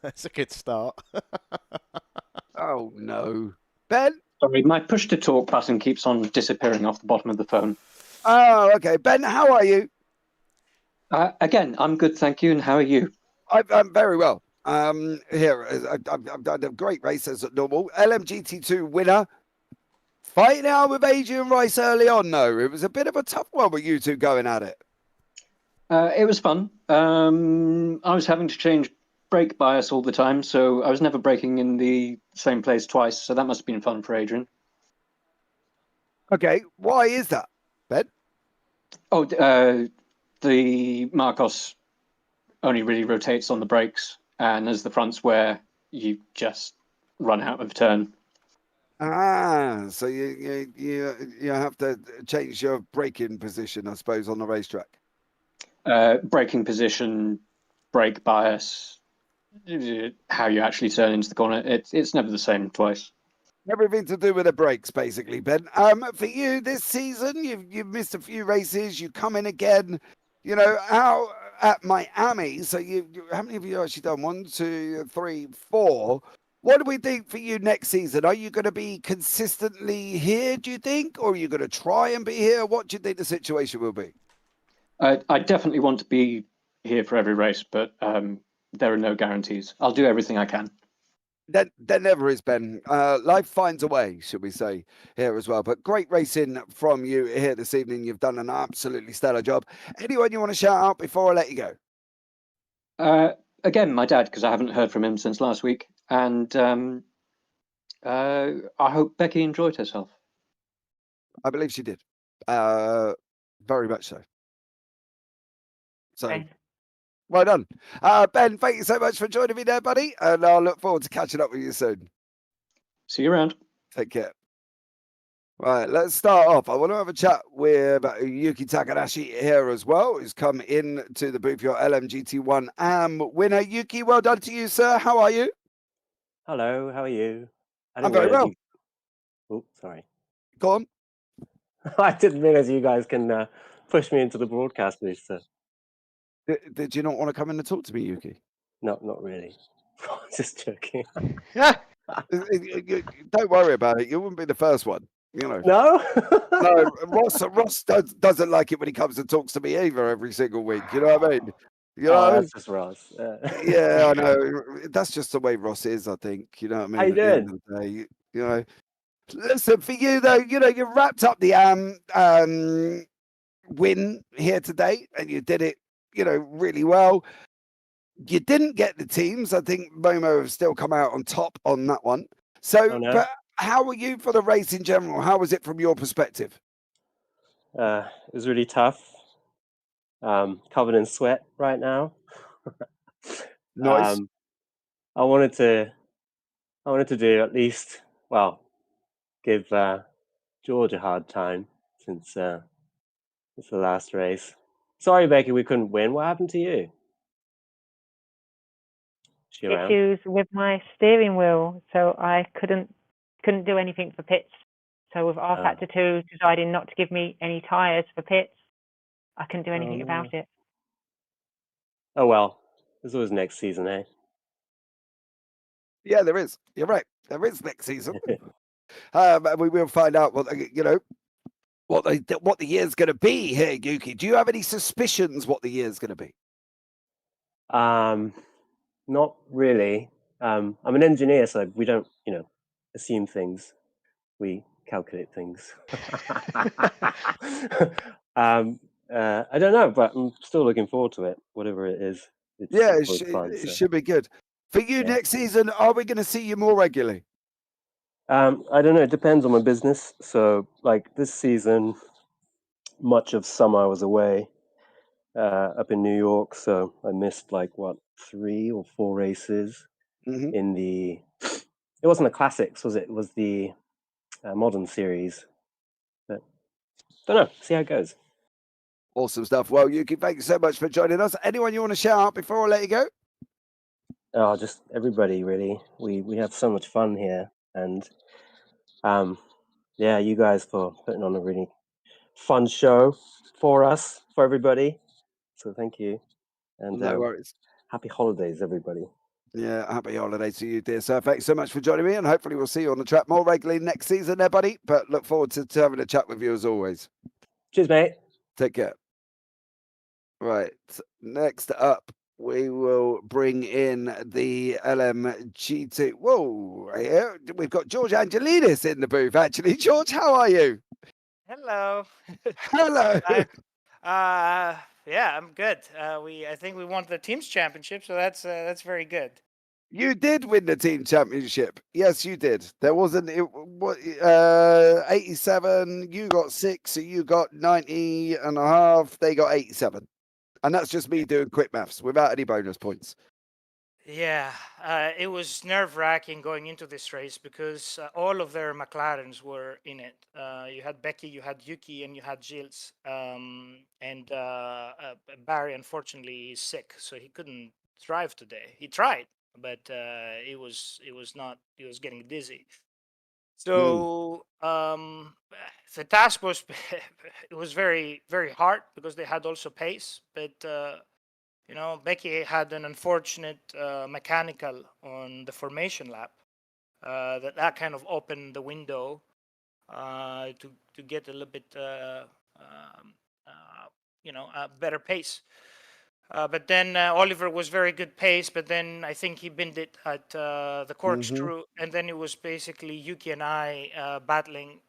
That's a good start. Oh, no. Ben? Sorry, my push-to-talk button keeps on disappearing off the bottom of the phone. Oh, okay. Ben, how are you? Again, I'm good, thank you. And how are you? I'm very well. Here, I've done a great race as normal. LMGT2 winner. Fighting out with Adrian Rice early on, though. It was a bit of a tough one with you two going at it. It was fun. I was having to change brake bias all the time, so I was never braking in the same place twice, so that must have been fun for Adrian. Okay, why is that, Ben? Oh, the Marcos only really rotates on the brakes, and as the front's wear, you just run out of turn. So you have to change your braking position, I suppose, on the racetrack. Braking position, brake bias, how you actually turn into the corner. It's never the same twice. Everything to do with the brakes, basically, Ben. For you this season, you've missed a few races. You come in again. You know how at Miami. So how many of you actually done? 1, 2, 3, 4. What do we think for you next season? Are you going to be consistently here? Do you think, or are you going to try and be here? What do you think the situation will be? I definitely want to be here for every race, but there are no guarantees. I'll do everything I can. There never is, Ben. Life finds a way, should we say, here as well. But great racing from you here this evening. You've done an absolutely stellar job. Anyone you want to shout out before I let you go? Again, my dad, because I haven't heard from him since last week. And I hope Becky enjoyed herself. I believe she did. Very much so. So, Okay. well done. Ben, thank you so much for joining me there, buddy. And I'll look forward to catching up with you soon. See you around. Take care. Right, let's start off. I want to have a chat with Yuki Takanashi here as well, who's come in to the booth, your LMGT1 winner. Yuki, well done to you, sir. How are you? Hello, how are you? I'm very well. Oh, sorry. Go on. I didn't realize you guys can push me into the broadcast booth, sir. Did you not want to come in and talk to me, Yuki? No, not really. Just joking. Don't worry about it. You wouldn't be the first one. You know. No? No, Ross doesn't like it when he comes and talks to me either every single week. You know what I mean? You know? That's just Ross. Yeah, I know. That's just the way Ross is, I think. You know what I mean? How you doing? At the end of the day, you know. Listen, for you though, you know, you wrapped up the win here today, and you did it, you know, really well. You didn't get the teams. I think Momo have still come out on top on that one. So, Oh, no? but how were you for the race in general? How was it from your perspective? It was really tough. Covered in sweat right now. Nice. I wanted to do at least, well, give George a hard time since it's the last race. Sorry, Becky, we couldn't win. What happened to you? Issues with my steering wheel, so I couldn't do anything for pits. So with R Factor 2 deciding not to give me any tyres for pits, I couldn't do anything about it. Oh well, there's always next season, eh? Yeah, there is. You're right. There is next season. We will find out what you know what the year's going to be here, Yuki. Do you have any suspicions what the year's going to be? Not really. I'm an engineer, so we don't, you know, assume things. We calculate things. I don't know, but I'm still looking forward to it, whatever it is. It should be good. For you next season, are we going to see you more regularly? I don't know. It depends on my business. So, like this season, much of summer I was away up in New York, so I missed like 3 or 4 races in the. It wasn't the classics, was it? It was the modern series. But don't know. See how it goes. Awesome stuff. Well, Yuki, thank you so much for joining us. Anyone you want to shout out before I let you go? Oh, just everybody, really. We have so much fun here, and yeah, you guys for putting on a really fun show for us, for everybody. So thank you, and no worries. Happy holidays, everybody. Yeah, happy holidays to you, dear sir. Thanks so much for joining me, and hopefully we'll see you on the track more regularly next season there, buddy. But look forward to having a chat with you as always. Cheers, mate. Take care. Right, next up, we will bring in the LMGT. Whoa, here we've got George Angelidis in the booth, actually. George, how are you? Hello. Hello. Yeah, I'm good. I think we won the teams championship, so that's very good. You did win the team championship. Yes, you did. There wasn't 87. You got 6. So you got 90 and a half. They got 87. And that's just me doing quick maths without any bonus points. Yeah, it was nerve-wracking going into this race because all of their McLarens were in it. You had Becky, you had Yuki, and you had Gilles. And Barry, unfortunately, is sick, so he couldn't drive today. He tried, but it was not. He was getting dizzy. So the task was it was very, very hard because they had also pace, but. You know, Becky had an unfortunate mechanical on the formation lap that kind of opened the window to get a little bit, you know, a better pace. But then Oliver was very good pace, but then I think he binned it at the corkscrew, and then it was basically Yuki and I battling.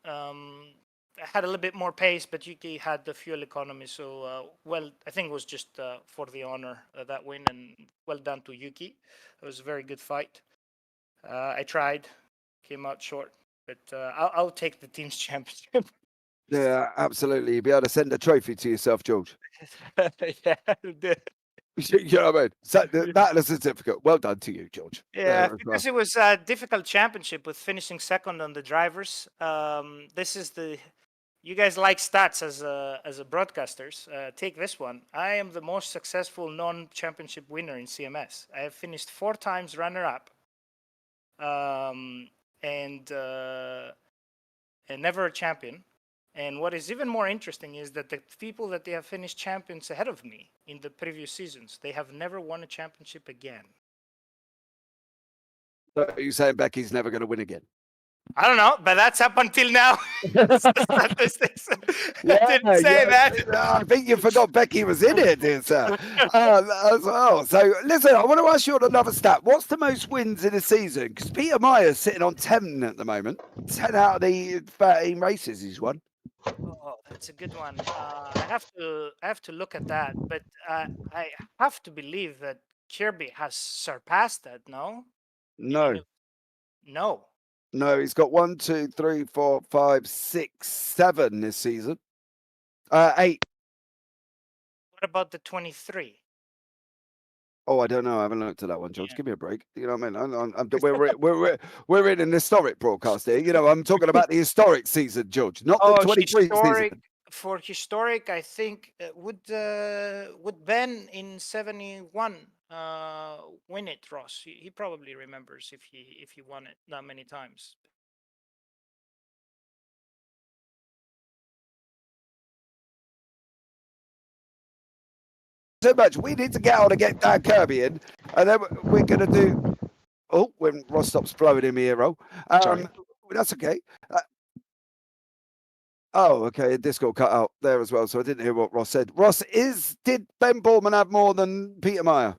I had a little bit more pace, but Yuki had the fuel economy. So, well, I think it was just for the honor of that win, and well done to Yuki. It was a very good fight. I tried, came out short, but I'll take the team's championship. Yeah, absolutely. You'll be able to send a trophy to yourself, George. Yeah, You know what I mean? So that is a certificate. Well done to you, George. yeah, because it was a difficult championship with finishing second on the drivers. This is the. You guys like stats as a broadcasters. Take this one. I am the most successful non-championship winner in CMS. I have finished 4 times runner-up, and never a champion. And what is even more interesting is that the people that they have finished champions ahead of me in the previous seasons, they have never won a championship again. So you're saying Becky's never going to win again? I don't know, but that's up until now. Statistics. I didn't say that. I think you forgot Becky was in it, dear sir. As well. So, listen, I want to ask you on another stat. What's the most wins in a season? Because Peter Meyer's sitting on 10 at the moment. 10 out of the 13 races he's won. Oh, that's a good one. I have to look at that, but I have to believe that Kirby has surpassed that. No. No. No. No, he's got 1, 2, 3, 4, 5, 6, 7 this season. 8. What about the 23? Oh, I don't know. I haven't looked at that one, George. Yeah. Give me a break. You know what I mean? We're in an historic broadcast here. You know, I'm talking about the historic season, George, not the 23 season. For historic, I think would Ben in 71 win it, Ross? He probably remembers if he won it that many times. So much. We need to get on and get Dan Kirby in, and then we're going to do. Oh, when Ross stops blowing him hero. That's okay. Oh, okay. Discord cut out there as well, so I didn't hear what Ross said. Ross, did Ben Borman have more than Peter Meyer?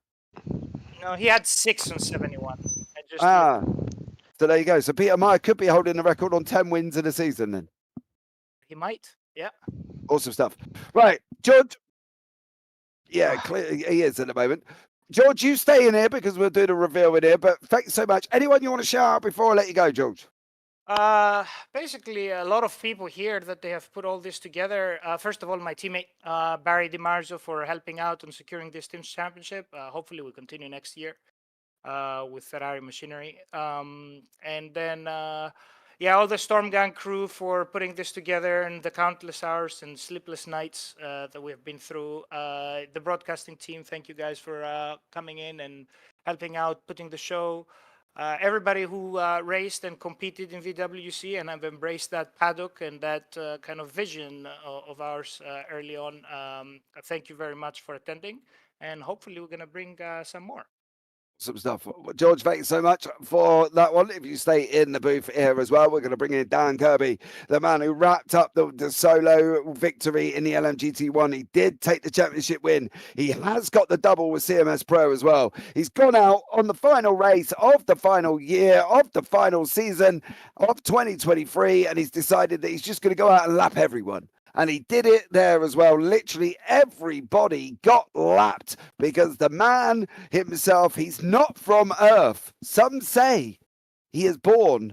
No, he had 6 on 71. So there you go. So Peter Meyer could be holding the record on 10 wins in a season then. He might. Yeah. Awesome stuff. Right, George. Yeah, clear, he is at the moment. George, you stay in here because we'll do the reveal in here. But thanks so much. Anyone you want to shout out before I let you go, George? Basically, a lot of people here that they have put all this together. First of all, my teammate, Barry Dimarzo, for helping out on securing this team's championship. Hopefully, we'll continue next year with Ferrari machinery. And then, yeah, all the Storm Gang crew for putting this together and the countless hours and sleepless nights that we have been through. The broadcasting team, thank you guys for coming in and helping out, putting the show. Everybody who raced and competed in VWC, and I've embraced that paddock and that kind of vision of ours early on. Thank you very much for attending, and hopefully we're going to bring some more. Some stuff. George, thanks so much for that one. If you stay in the booth here as well, we're going to bring in Dan Kirby, the man who wrapped up the solo victory in the LMGT1. He did take the championship win. He has got the double with CMS Pro as well. He's gone out on the final race of the final year, of the final season of 2023, and he's decided that he's just going to go out and lap everyone. And he did it there as well. Literally everybody got lapped because the man himself, he's not from Earth. Some say he is born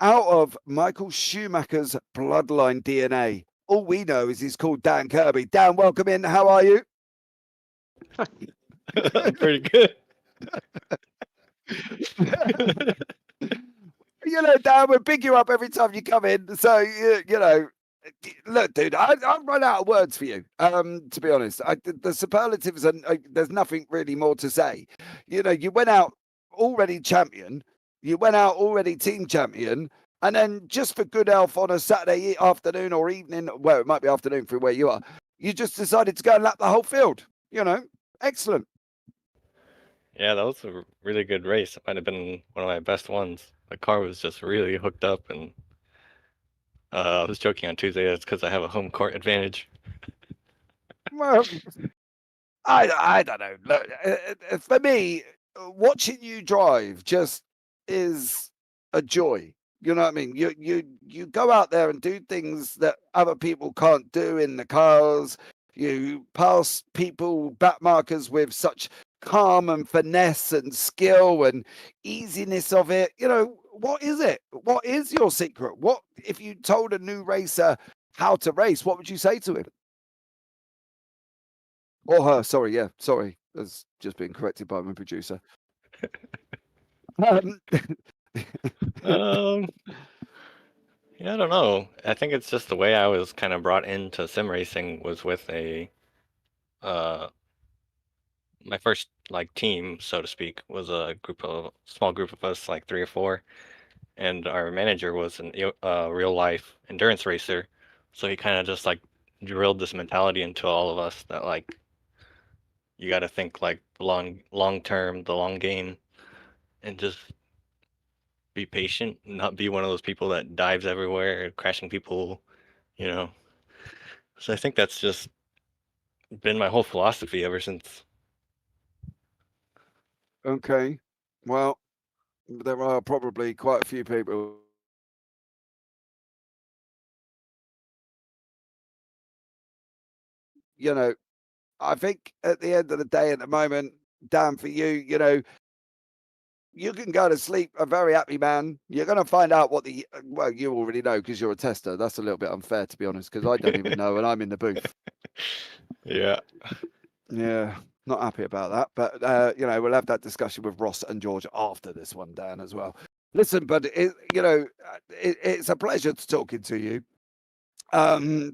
out of Michael Schumacher's bloodline DNA. All we know is he's called Dan Kirby. Dan, welcome in. How are you? Pretty good. You know, Dan, we pick you up every time you come in. So, you know, look, dude, I've run out of words for you. To be honest, the superlatives, and there's nothing really more to say. You know, you went out already champion. You went out already team champion. And then just for good health on a Saturday afternoon or evening, well, it might be afternoon for where you are, you just decided to go and lap the whole field. You know, excellent. Yeah, that was a really good race. It might have been one of my best ones. The car was just really hooked up, and I was joking on Tuesday. That's because I have a home court advantage. Well, I don't know. Look, for me, watching you drive just is a joy. You know what I mean? You go out there and do things that other people can't do in the cars. You pass people back markers with such calm and finesse and skill and easiness of it. You know, what is it? What is your secret? What if you told a new racer how to race? What would you say to him? Or her? Sorry, yeah, sorry. That's just been corrected by my producer. Yeah, I don't know. I think it's just the way I was kind of brought into sim racing was with a my first like team, so to speak, was a small group of us, like 3 or 4, and our manager was a real life endurance racer, so he kind of just like drilled this mentality into all of us that like you got to think like long term, the long game, and just be patient, not be one of those people that dives everywhere, crashing people, you know. So I think that's just been my whole philosophy ever since. Okay. Well, there are probably quite a few people. You know, I think at the end of the day, at the moment, Dan, for you, you know, you can go to sleep a very happy man. You're going to find out what well, you already know because you're a tester. That's a little bit unfair, to be honest, because I don't even know and I'm in the booth. Yeah. Yeah, not happy about that. But, you know, we'll have that discussion with Ross and George after this one, Dan, as well. Listen, but, you know, it's a pleasure to talking to you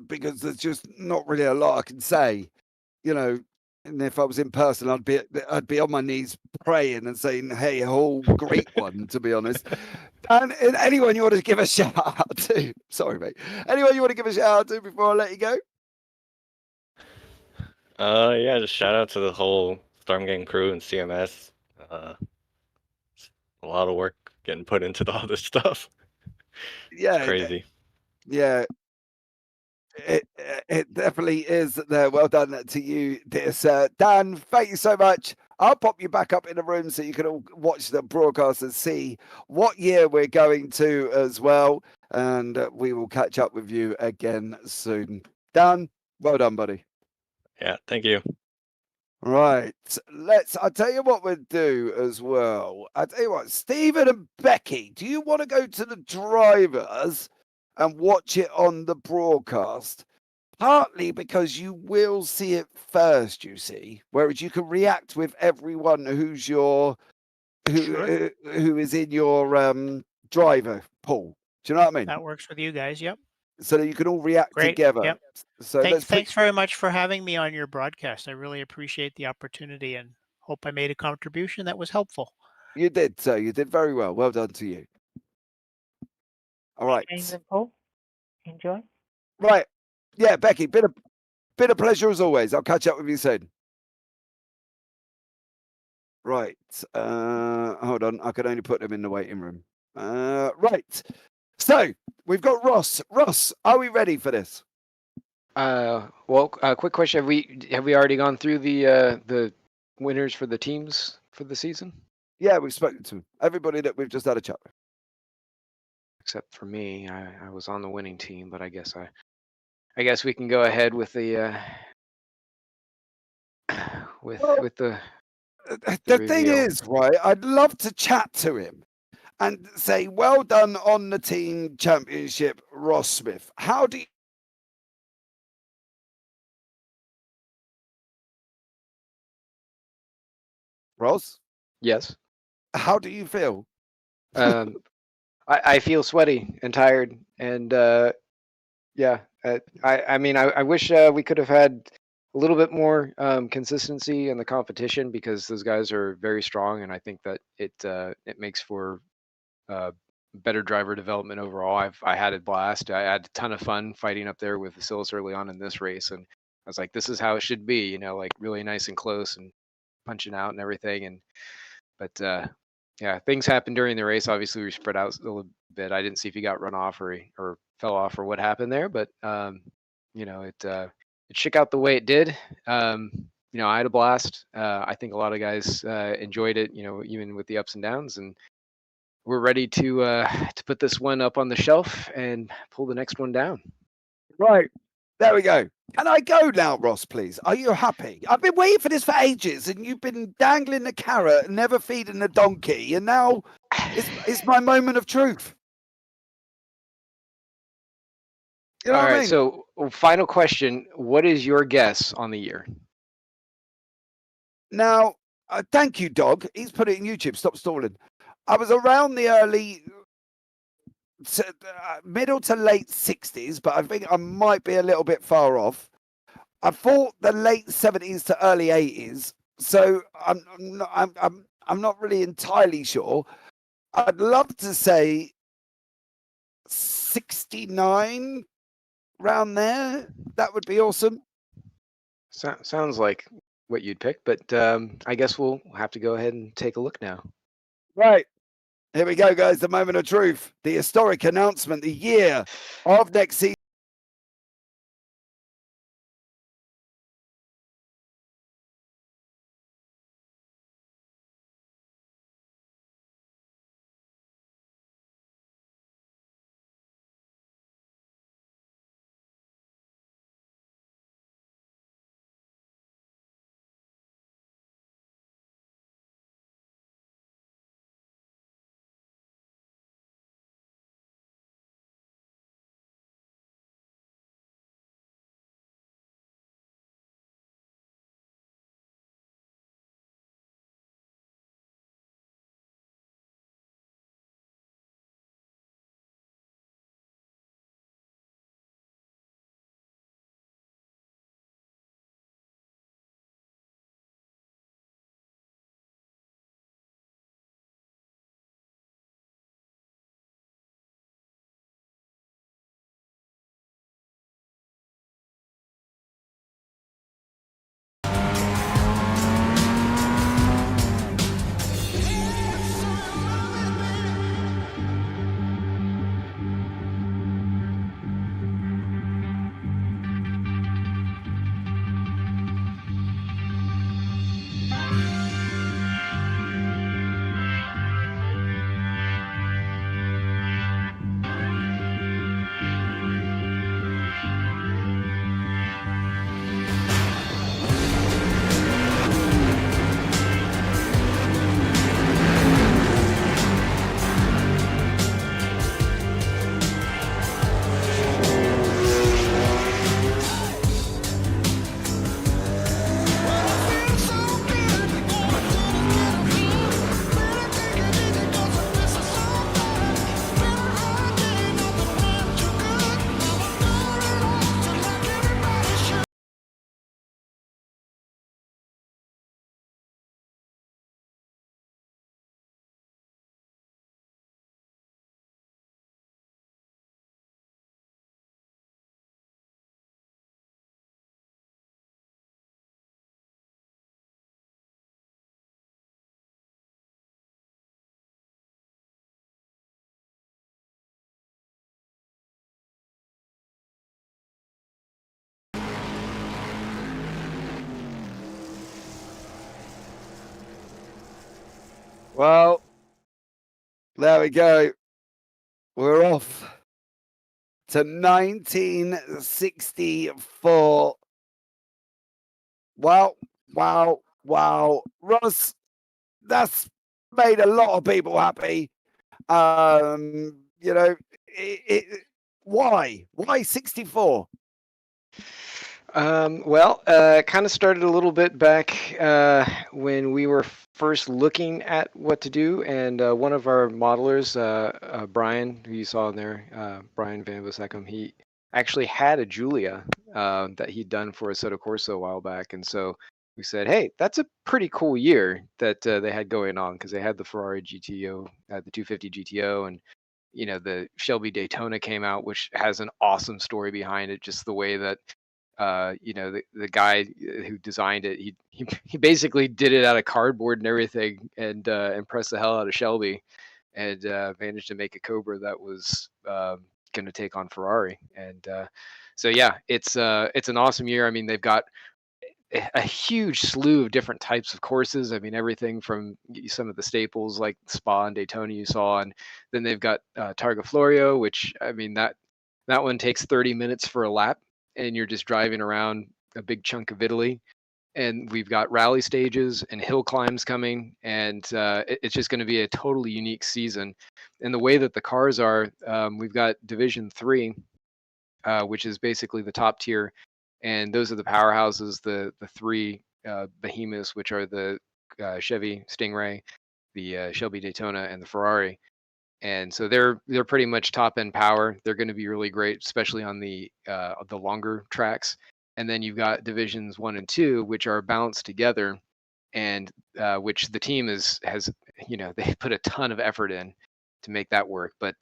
because there's just not really a lot I can say, you know. And if I was in person, I'd be on my knees praying and saying, "Hey, a whole great one," to be honest. And anyone you want to give a shout out to? Sorry, mate. Anyone you want to give a shout out to before I let you go? Yeah, just shout out to the whole Storm Gang crew and CMS. A lot of work getting put into all this stuff. Yeah, it's crazy. Yeah. It definitely is there. Well done to you, dear sir. Dan, thank you so much. I'll pop you back up in the room so you can all watch the broadcast and see what year we're going to as well. And we will catch up with you again soon. Dan, well done, buddy. Yeah, thank you. Right. I'll tell you what we'll do as well. I'll tell you what, Stephen and Becky, do you want to go to the drivers and watch it on the broadcast? Partly because you will see it first, you see, whereas you can react with everyone who's who is in your driver pool. Do you know what I mean? That works with you guys. Yep. So that you can all react together. Yep. So thanks very much for having me on your broadcast. I really appreciate the opportunity and hope I made a contribution that was helpful. You did, sir. You did very well. Well done to you. All right. James and Paul, enjoy. Right. Yeah, Becky, been a pleasure as always. I'll catch up with you soon. Right. Hold on. I can only put them in the waiting room. Right. So we've got Ross. Ross, are we ready for this? Well, quick question: have we already gone through the winners for the teams for the season? Yeah, we've spoken to everybody that we've just had a chat with. Except for me, I was on the winning team, but I guess I I guess we can go ahead with the with the The thing reveal. is, right, I'd love to chat to him and say, well done on the team championship, Ross Smith. How do you... Ross, Yes. how do you feel? I feel sweaty and tired, and yeah. I mean, I wish we could have had a little bit more consistency in the competition, because those guys are very strong, and I think that it makes for better driver development overall. I had a blast. I had a ton of fun fighting up there with Vasilis early on in this race, and I was like, this is how it should be, you know, like really nice and close and punching out and everything. And but yeah, things happened during the race. Obviously, we spread out a little bit. I didn't see if he got run off or fell off or what happened there, but you know, it shook out the way it did. You know, I had a blast. I think a lot of guys enjoyed it. You know, even with the ups and downs, and we're ready to put this one up on the shelf and pull the next one down. Right. There we go. Can I go now, Ross, please? Are you happy? I've been waiting for this for ages, and you've been dangling the carrot and never feeding the donkey, and now it's my moment of truth. You know All what I right, mean? so final question. What is your guess on the year? Now, thank you, dog. He's put it in YouTube. Stop stalling. I was around the early... middle to late 60s, but I think I might be a little bit far off. I thought the late 70s to early 80s, so I'm not really entirely sure. I'd love to say 69, around there. That would be awesome. Sounds like what you'd pick, but I guess we'll have to go ahead and take a look now. Right. Here we go, guys. The moment of truth. The historic announcement, the year of next season. Well, there we go. We're off. to 1964. Wow. Ross, that's made a lot of people happy. Why 64? Well, kind of started a little bit back when we were first looking at what to do, and one of our modelers, Brian, who you saw in there, Brian Van Voseckham, he actually had a Giulia that he'd done for a Soto Corso a while back, and so we said, hey, that's a pretty cool year that they had going on, because they had the Ferrari GTO, the 250 GTO, and the Shelby Daytona came out, which has an awesome story behind it, just the way that the guy who designed it, he basically did it out of cardboard and everything, and impressed the hell out of Shelby, and managed to make a Cobra that was going to take on Ferrari. And so yeah, it's an awesome year. I mean, they've got a huge slew of different types of courses. I mean, everything from some of the staples like Spa and Daytona you saw, and then they've got Targa Florio, which, I mean, that one takes 30 minutes for a lap, and you're just driving around a big chunk of Italy. And we've got rally stages and hill climbs coming, and it's just going to be a totally unique season. And the way that the cars are, we've got Division 3, which is basically the top tier, and those are the powerhouses, the three behemoths, which are the Chevy Stingray, the Shelby Daytona, and the Ferrari. And so they're pretty much top end power. They're going to be really great, especially on the longer tracks. And then you've got divisions 1 and 2, which are balanced together, and which the team has they put a ton of effort in to make that work. But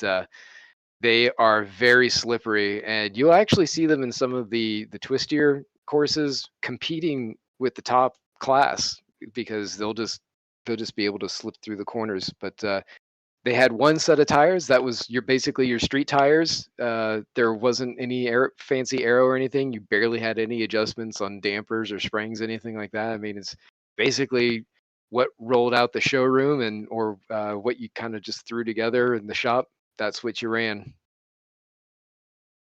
they are very slippery, and you'll actually see them in some of the twistier courses competing with the top class, because they'll just be able to slip through the corners. But they had one set of tires that was basically your street tires. There wasn't any fancy aero or anything. You barely had any adjustments on dampers or springs, anything like that. I mean, it's basically what rolled out the showroom, or what you kind of just threw together in the shop. That's what you ran.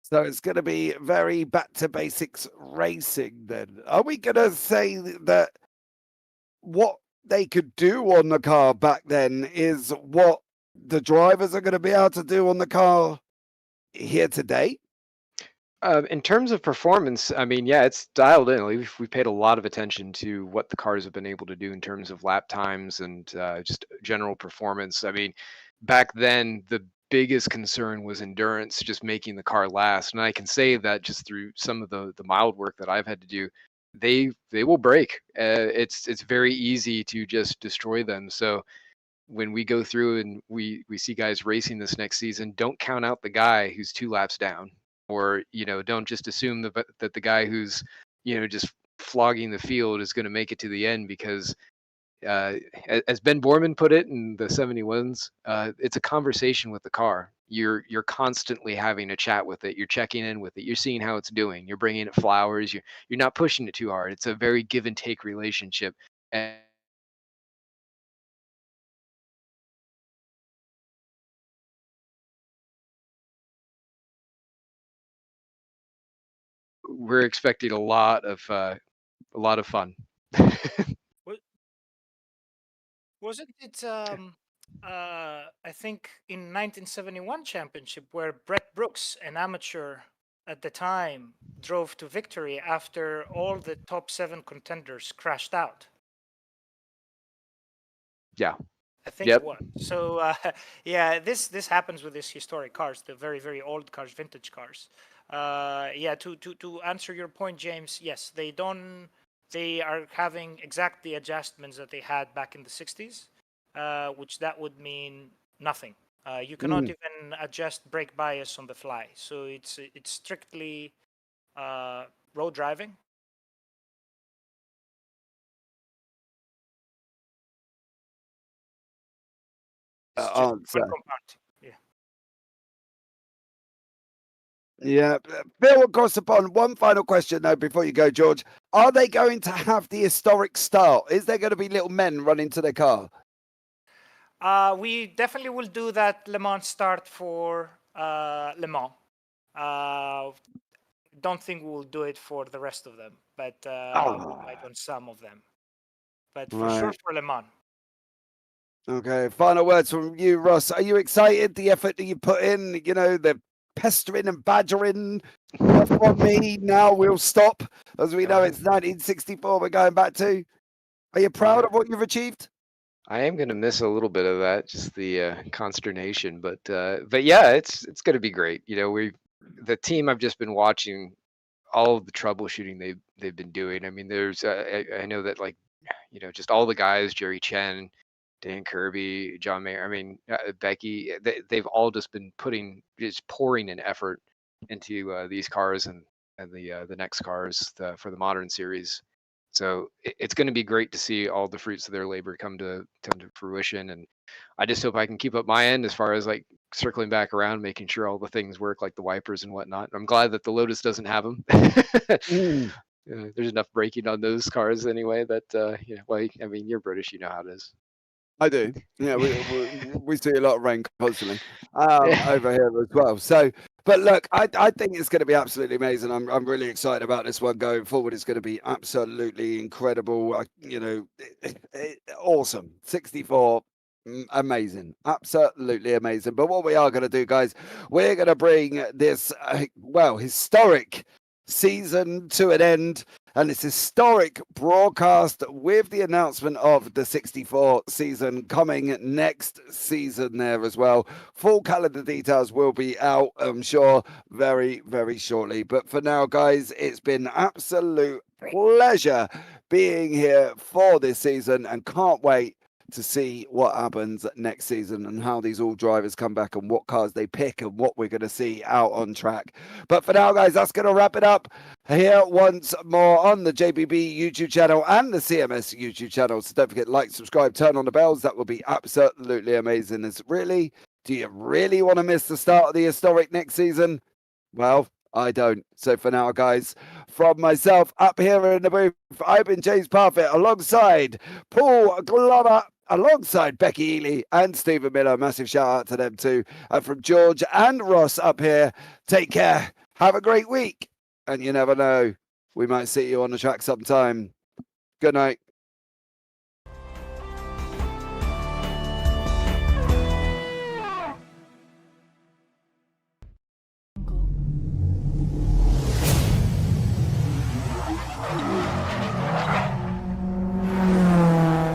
So it's going to be very back to basics racing then. Are we going to say that what they could do on the car back then is what the drivers are going to be able to do on the car here today? In terms of performance, I mean, yeah, it's dialed in. We've paid a lot of attention to what the cars have been able to do in terms of lap times and just general performance. I mean, back then, the biggest concern was endurance, just making the car last. And I can say that just through some of the mild work that I've had to do, they will break. It's very easy to just destroy them. So when we go through and we see guys racing this next season, don't count out the guy who's 2 laps down, or don't just assume that the guy who's just flogging the field is going to make it to the end, because as Ben Borman put it in the 71s, it's a conversation with the car. You're constantly having a chat with it. You're checking in with it. You're seeing how it's doing. You're bringing it flowers. You're not pushing it too hard. It's a very give and take relationship. And we're expecting a lot of fun. Wasn't it I think in 1971 championship where Brett Brooks, an amateur at the time, drove to victory after all the top 7 contenders crashed out? Yeah, I think it was. So yeah, this happens with these historic cars, the very, very old cars, vintage cars. Yeah, to answer your point, James, yes, they are having exact the adjustments that they had back in the 60s, which that would mean nothing. You cannot even adjust brake bias on the fly. So it's strictly road driving. Yeah. Bill, across the pond, one final question though before you go, George. Are they going to have the historic start? Is there going to be little men running to their car? We definitely will do that Le Mans start for Le Mans. Don't think we'll do it for the rest of them, but we might on some of them. But for sure Right. for Le Mans. Okay, final words from you, Ross. Are you excited? The effort that you put in, you know, the pestering and badgering from me. Now we'll stop. As we know, it's 1964 we're going back to. Are you proud of what you've achieved? I am going to miss a little bit of that, just the consternation, but yeah, it's going to be great. You know, the team I've just been watching, all of the troubleshooting they've been doing. I mean, there's I know that, like, you know, just all the guys, Jerry Chen, Dan Kirby, John Mayer, I mean, Becky, they've all just been pouring in effort into these cars and the next cars for the modern series. So it's going to be great to see all the fruits of their labor come to fruition. And I just hope I can keep up my end as far as, like, circling back around, making sure all the things work, like the wipers and whatnot. I'm glad that the Lotus doesn't have them. There's enough braking on those cars anyway that, you know, well, I mean, you're British, you know how it is. I do. Yeah, we see a lot of rain constantly over here as well. So, but look, I think it's going to be absolutely amazing. I'm really excited about this one going forward. It's going to be absolutely incredible. You know, awesome. 64. Amazing, absolutely amazing. But what we are going to do, guys, we're going to bring this historic season to an end, and this historic broadcast with the announcement of the 64 season coming next season there as well. Full calendar details will be out, I'm sure, very, very shortly. But for now, guys, it's been absolute pleasure being here for this season, and can't wait to see what happens next season and how these all drivers come back and what cars they pick and what we're going to see out on track. But for now, guys, that's going to wrap it up here once more on the JBB YouTube channel and the CMS YouTube channel. So don't forget, like, subscribe, turn on the bells. That will be absolutely amazing. Do you really want to miss the start of the historic next season? Well, I don't. So for now, guys, from myself up here in the booth, I've been James Parfitt alongside Paul Glover, alongside Becky Ely and Stephen Miller. Massive shout out to them too. And from George and Ross up here, take care. Have a great week. And you never know, we might see you on the track sometime. Good night.